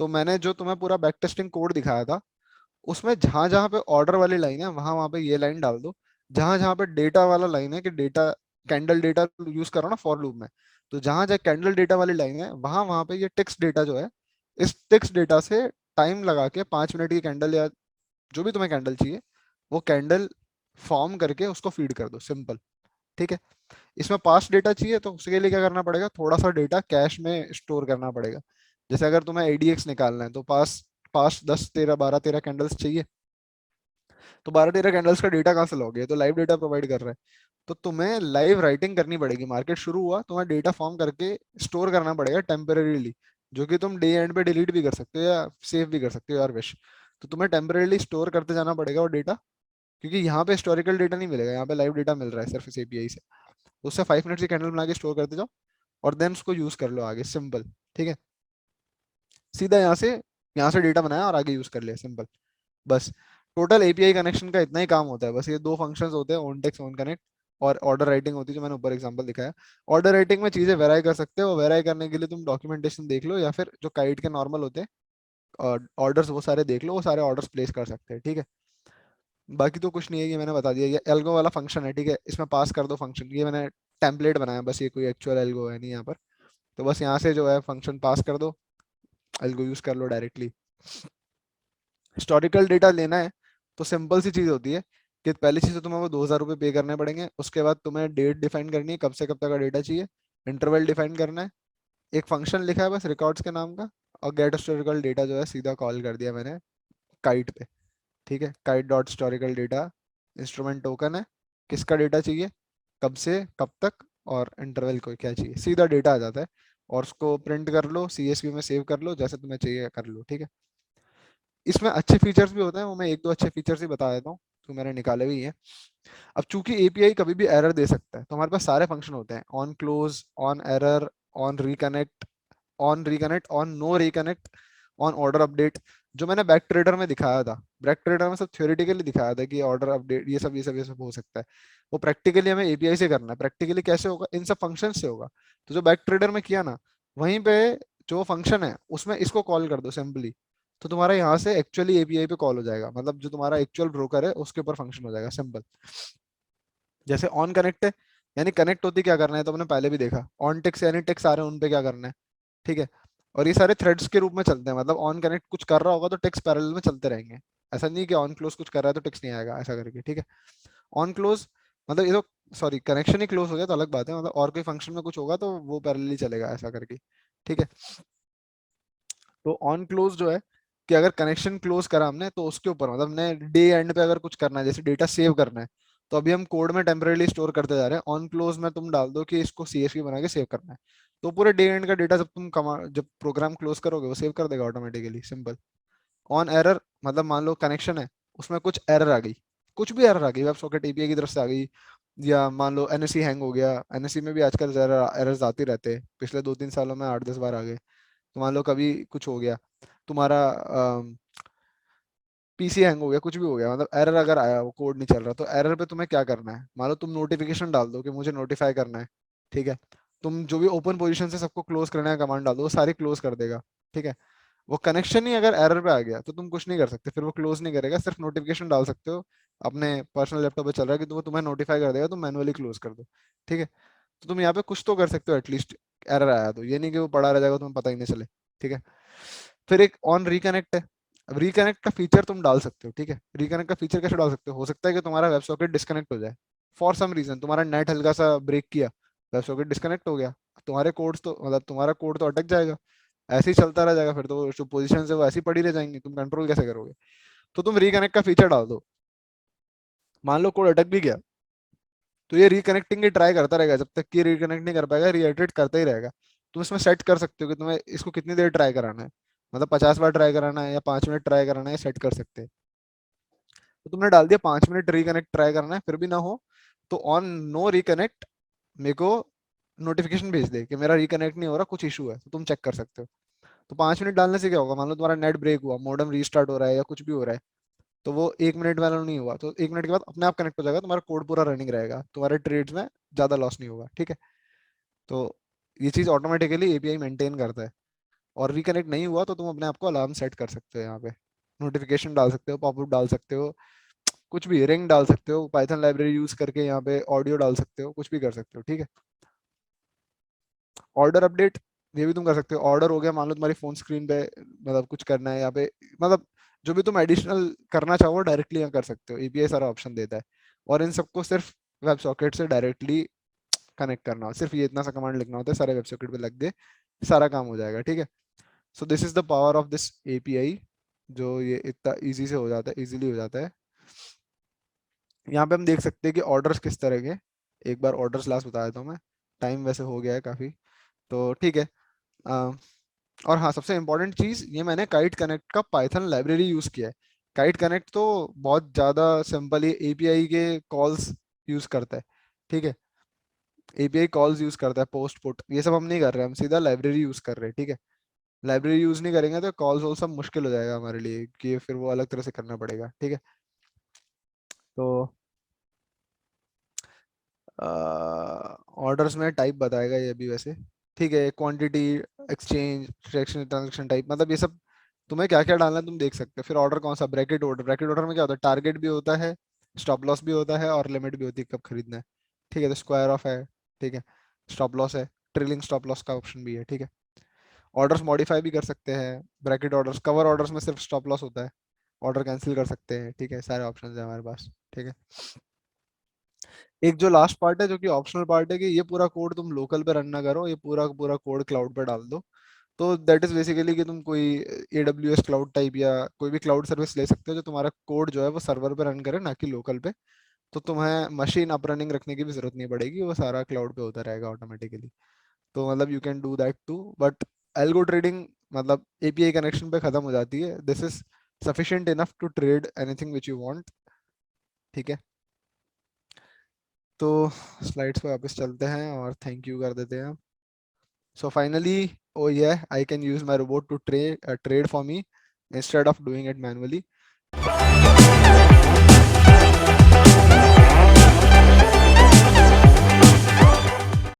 तो मैंने जो तुम्हें पूरा बैक टेस्टिंग कोड दिखाया था उसमें जहां जहां पे ऑर्डर वाली लाइन है वहां वहां पे ये लाइन डाल दो, जहां जहां पे डेटा वाला लाइन है कि डेटा कैंडल डेटा यूज करो ना फॉर लूप में, तो जहां जहां कैंडल डेटा वाली लाइन है वहां वहां पे ये टेक्स्ट डेटा जो है, इस टेक्स्ट डेटा से टाइम लगा के 5 मिनट की कैंडल या जो भी तुम्हें कैंडल चाहिए वो कैंडल फॉर्म करके उसको फीड कर दो सिंपल, ठीक है। इसमें पास्ट डेटा चाहिए तो उसके लिए क्या करना पड़ेगा, थोड़ा सा डेटा कैश में स्टोर करना पड़ेगा। जैसे अगर तुम्हें एडीएक्स निकालना है तो पास पास्ट 10 13 12 13 कैंडल्स चाहिए, तो 12 13 कैंडल्स का डेटा कहाँ से लोगे, ये तो लाइव डेटा प्रोवाइड कर रहा है। तो तुम्हें लाइव राइटिंग करनी पड़ेगी, मार्केट शुरू हुआ तुम्हें डेटा फॉर्म करके स्टोर करना पड़ेगा टेम्परेरीली, जो कि तुम डे एंड पे डिलीट भी कर सकते हो या सेव भी कर सकते हो यार विश। तो तुम्हें टेम्परेरीली स्टोर करते जाना पड़ेगा वो डेटा, क्योंकि यहाँ पे हिस्टोरिकल डेटा नहीं मिलेगा, यहाँ पे लाइव डेटा मिल रहा है सिर्फ इस एपीआई से। तो उससे 5 मिनट की कैंडल बना के स्टोर करते जाओ और देन उसको यूज कर लो आगे सिंपल, ठीक है। सीधा यहाँ से डेटा बनाया और आगे यूज कर लिया सिंपल, बस। टोटल एपीआई कनेक्शन का इतना ही काम होता है, बस ये दो फंक्शंस होते हैं, ऑन टेक्स्ट ऑन कनेक्ट, और ऑर्डर राइटिंग होती है जो मैंने ऊपर एग्जांपल दिखाया। ऑर्डर राइटिंग में चीजें वेराई कर सकते हो, वेराई करने के लिए तुम डॉक्यूमेंटेशन देख लो या फिर जो काइट के नॉर्मल होते हैं ऑर्डर्स वो सारे देख लो, वो सारे ऑर्डर्स प्लेस कर सकते हैं, ठीक है। बाकी तो कुछ नहीं है, ये मैंने बता दिया, ये एल्गो वाला फंक्शन है, ठीक है, इसमें पास कर दो फंक्शन, ये मैंने टेम्पलेट बनाया बस, ये कोई एक्चुअल एल्गो है नहीं यहाँ पर। तो बस यहाँ से जो है फंक्शन पास कर दो, एल्गो यूज कर लो डायरेक्टली। हिस्टोरिकल डेटा लेना है तो सिंपल सी चीज होती है कि पहली चीज तो तुम्हें वो 2000 रुपये पे करने पड़ेंगे, उसके बाद तुम्हें डेट डिफाइन करनी है कब से कब तक का डेटा चाहिए, इंटरवल डिफाइन करना है, एक फंक्शन लिखा है बस रिकॉर्ड्स के नाम का, और गेट हिस्टोरिकल डेटा जो है सीधा कॉल कर दिया मैंने काइट पे, ठीक है। Kite dot historical data instrument token है, किसका डेटा चाहिए, कब से कब तक, और इंटरवल को क्या चाहिए, सीधा डेटा आ जाता है। और उसको प्रिंट कर लो, सीएसवी में सेव कर लो, जैसे तुम्हें चाहिए कर लो, ठीक है। इसमें अच्छे फीचर्स भी होते हैं, वो मैं एक दो अच्छे फीचर्स ही बता देता हूँ, तो मैंने निकाले भी हैं। अब चूंकि एपीआई कभी भी एरर दे सकता है तो हमारे पास सारे फंक्शन होते हैं, on close, on error, on reconnect, on no reconnect, on order update, जो मैंने बैक ट्रेडर में दिखाया था। बैक ट्रेडर में सब थ्योरेटिकली दिखाया था कि ऑर्डर अपडेट ये सब हो सकता है, वो प्रैक्टिकली हमें एपीआई से करना है। प्रैक्टिकली कैसे होगा, इन सब फंक्शन से होगा। तो जो बैक ट्रेडर में किया ना, वहीं पे जो फंक्शन है उसमें इसको कॉल कर दो सिंपली, तो तुम्हारा यहाँ से एक्चुअली एपीआई पे कॉल हो जाएगा, मतलब जो तुम्हारा एक्चुअल ब्रोकर है उसके ऊपर फंक्शन हो जाएगा सिंपल। जैसे ऑन कनेक्ट है, यानी कनेक्ट होती क्या करना है तो हमने पहले भी देखा, ऑन टेक्स यानी टेक्स आ रहे हैं उन पे क्या करना है, ठीक है। और ये सारे थ्रेड्स के रूप में चलते हैं, मतलब ऑन कनेक्ट कुछ कर रहा होगा तो टेक्स पैरेलल में चलते रहेंगे, ऐसा नहीं कि ऑन क्लोज कुछ कर रहा है तो टेक्स नहीं आएगा ऐसा करके, ठीक है। ऑन क्लोज मतलब ये तो, सॉरी, कनेक्शन ही क्लोज हो गया तो अलग बात है, मतलब और कोई फंक्शन में कुछ होगा तो वो पैरेलली चलेगा ऐसा करके, ठीक है। तो ऑन क्लोज जो है कि अगर कनेक्शन क्लोज करा हमने तो उसके ऊपर, मतलब हमने डे एंड पे अगर कुछ करना है जैसे डेटा सेव करना है, तो अभी हम कोड में टेम्परेली स्टोर करते जा रहे हैं, ऑन क्लोज में तुम डाल दो कि इसको सीएसवी बना के सेव करना है, तो पूरे डे एंड का डेटा जब तुम कमांड जब प्रोग्राम क्लोज करोगे वो सेव कर देगा ऑटोमेटिकली सिंपल। ऑन एरर मतलब मान लो कनेक्शन है उसमें कुछ एरर आ गई, कुछ भी एरर आ गई, वेब सॉकेट एपीआई की तरफ से आ गई, या मान लो एनएससी हैंग हो गया, एनएससी में भी आजकल एरर्स आते रहते हैं, पिछले 2 3 सालों में 8 10 बार आ गए। तो मान लो कभी कुछ हो गया तुम्हारा, पीसी हैंग हो गया, कुछ भी हो गया, मतलब एरर अगर आया वो कोड नहीं चल रहा, तो एरर पे तुम्हें क्या करना है, मान लो तुम नोटिफिकेशन डाल दो कि मुझे नोटिफाई करना है, ठीक है। तुम जो भी ओपन पोजीशन से सबको क्लोज करने का कमांड डाल दो वो सारी क्लोज कर देगा, ठीक है। वो कनेक्शन ही अगर एरर पे आ गया तो तुम कुछ नहीं कर सकते, फिर वो क्लोज नहीं करेगा, सिर्फ नोटिफिकेशन डाल सकते हो, अपने पर्सनल लैपटॉप पे चल रहा है कि तो वो तुम्हें नोटिफाई कर देगा, तुम मैनुअली क्लोज कर दो, ठीक है। तो तुम यहाँ पे कुछ तो कर सकते हो एटलीस्ट, एरर आया तो ये नहीं कि वो पड़ा रह जाएगा तुम्हें पता ही नहीं चले, ठीक है। फिर एक ऑन रिकनेक्ट है, अब रिकनेक्ट का फीचर तुम डाल सकते हो, ठीक है। रिकनेक्ट का फीचर कैसे डाल सकते हो सकता है कि तुम्हारा वेब सॉकेट डिस्कनेक्ट हो जाए फॉर सम रीजन, तुम्हारा नेट हल्का सा ब्रेक किया, वेब सॉकेट डिस्कनेक्ट हो गया, तुम्हारे कोड्स तो मतलब तुम्हारा कोड तो अटक जाएगा, ऐसे ही चलता रह जाएगा, फिर तो जो पोजीशन है वो ऐसी पड़ी रह जाएंगी, तुम कंट्रोल कैसे करोगे? तो तुम रिकनेक्ट का फीचर डाल दो। मान लो कोड अटक भी गया, तो ये रिकनेक्टिंग की ट्राई करता रहेगा, जब तक कि रिकनेक्ट नहीं कर पाएगा रीइटरेट करता ही रहेगा। तुम इसमें सेट कर सकते हो कि तुम्हें इसको कितनी देर ट्राई कराना है, मतलब 50 बार ट्राई कराना है या 5 मिनट ट्राई कराना है, सेट कर सकते हैं। तो तुमने डाल दिया 5 मिनट रिकनेक्ट ट्राई करना है, फिर भी ना हो तो ऑन नो रिकनेक्ट मेरे को नोटिफिकेशन भेज दे कि मेरा रिकनेक्ट नहीं हो रहा, कुछ इशू है, तो तुम चेक कर सकते हो। तो 5 मिनट डालने से क्या होगा, मान लो तुम्हारा नेट ब्रेक हुआ, मॉडेम रीस्टार्ट हो रहा है या कुछ भी हो रहा है, तो वो 1 मिनट वाला नहीं हुआ, तो 1 मिनट के बाद अपने आप कनेक्ट हो जाएगा, तुम्हारा कोड पूरा रनिंग रहेगा, तुम्हारे ट्रेड्स में ज्यादा लॉस नहीं होगा, ठीक है। तो ये चीज ऑटोमेटिकली एपीआई मेंटेन करता है। और रिकनेक्ट नहीं हुआ तो तुम अपने आप को अलार्म सेट कर सकते हो, यहाँ पे नोटिफिकेशन डाल सकते हो, पॉपअप डाल सकते हो, कुछ भी रिंग डाल सकते हो, पाइथन लाइब्रेरी यूज करके यहाँ पे ऑडियो डाल सकते हो, कुछ भी कर सकते हो, ठीक है। ऑर्डर अपडेट ये भी तुम कर सकते हो। ऑर्डर हो गया, मान लो तुम्हारी फोन स्क्रीन पे, मतलब कुछ करना है यहाँ पे, मतलब जो भी तुम एडिशनल करना चाहो डायरेक्टली यहाँ कर सकते हो, एपीआई सारा ऑप्शन देता है। और इन सबको सिर्फ वेब सॉकेट से डायरेक्टली कनेक्ट करना हो, सिर्फ ये इतना सा कमांड लिखना होता है, सारे वेब सॉकेट पे लग गए, सारा काम हो जाएगा, ठीक है। So this is the power of this API, जो ये इतना इजी से हो जाता है, इजीली हो जाता है। यहाँ पे हम देख सकते हैं कि ऑर्डर्स किस तरह के, एक बार ऑर्डर्स लास्ट बता देता हूँ मैं, टाइम वैसे हो गया है काफी, तो ठीक है। अ, और हाँ, सबसे इंपॉर्टेंट चीज, ये मैंने काइट कनेक्ट का पाइथन लाइब्रेरी यूज किया है। काइट कनेक्ट तो बहुत ज्यादा सिंपल, ये एपीआई के कॉल्स यूज करता है, ठीक है। एपीआई कॉल्स यूज करता है, पोस्ट पुट ये सब हम नहीं कर रहे, हम सीधा लाइब्रेरी यूज कर रहे हैं, ठीक है। लाइब्रेरी यूज नहीं करेंगे तो कॉल्स वॉल सब मुश्किल हो जाएगा हमारे लिए, कि फिर वो अलग तरह से करना पड़ेगा, ठीक है। तो ऑर्डर्स में टाइप बताएगा ये भी वैसे, ठीक है। क्वांटिटी, एक्सचेंज, ट्रांजेक्शन टाइप, मतलब ये सब तुम्हें क्या क्या डालना है तुम देख सकते हो। फिर ऑर्डर कौन सा, ब्रैकेट ऑर्डर, ब्रैकेट ऑर्डर में क्या होता है, टारगेट भी होता है, स्टॉप लॉस भी होता है, और लिमिट भी होती है कब खरीदना है, ठीक है। तो स्क्वायर ऑफ है, ठीक है, स्टॉप लॉस है, ट्रेलिंग स्टॉप लॉस का ऑप्शन भी है, ठीक है। ऑर्डर्स मॉडिफाई भी कर सकते हैं, ब्रैकेट ऑर्डर्स, कवर ऑर्डर्स में सिर्फ स्टॉप लॉस होता है, ऑर्डर कैंसिल कर सकते हैं, ठीक है। सारे ऑप्शंस हैं हमारे पास, ठीक है। एक जो लास्ट पार्ट है जो कि ऑप्शनल पार्ट है, कि ये पूरा कोड तुम लोकल पे रन ना करो, ये पूरा पूरा कोड क्लाउड पे डाल दो। तो दैट इज बेसिकली कि तुम कोई AWS क्लाउड टाइप या कोई भी क्लाउड सर्विस ले सकते हो, जो तुम्हारा कोड जो है वो सर्वर पे रन करे, ना कि लोकल पे। तो तुम्हें मशीन अप रनिंग रखने की भी जरूरत नहीं पड़ेगी, वो सारा क्लाउड पे होता रहेगा ऑटोमेटिकली। तो मतलब you can do that too, but algo trading मतलब एपीआई कनेक्शन पे खत्म हो जाती है। This is sufficient enough to trade anything which you want, ठीक है। तो स्लाइड्स पे वापस चलते हैं और थैंक यू कर देते हैं। So finally, oh yeah, I can use my robot to trade for me instead of doing it manually.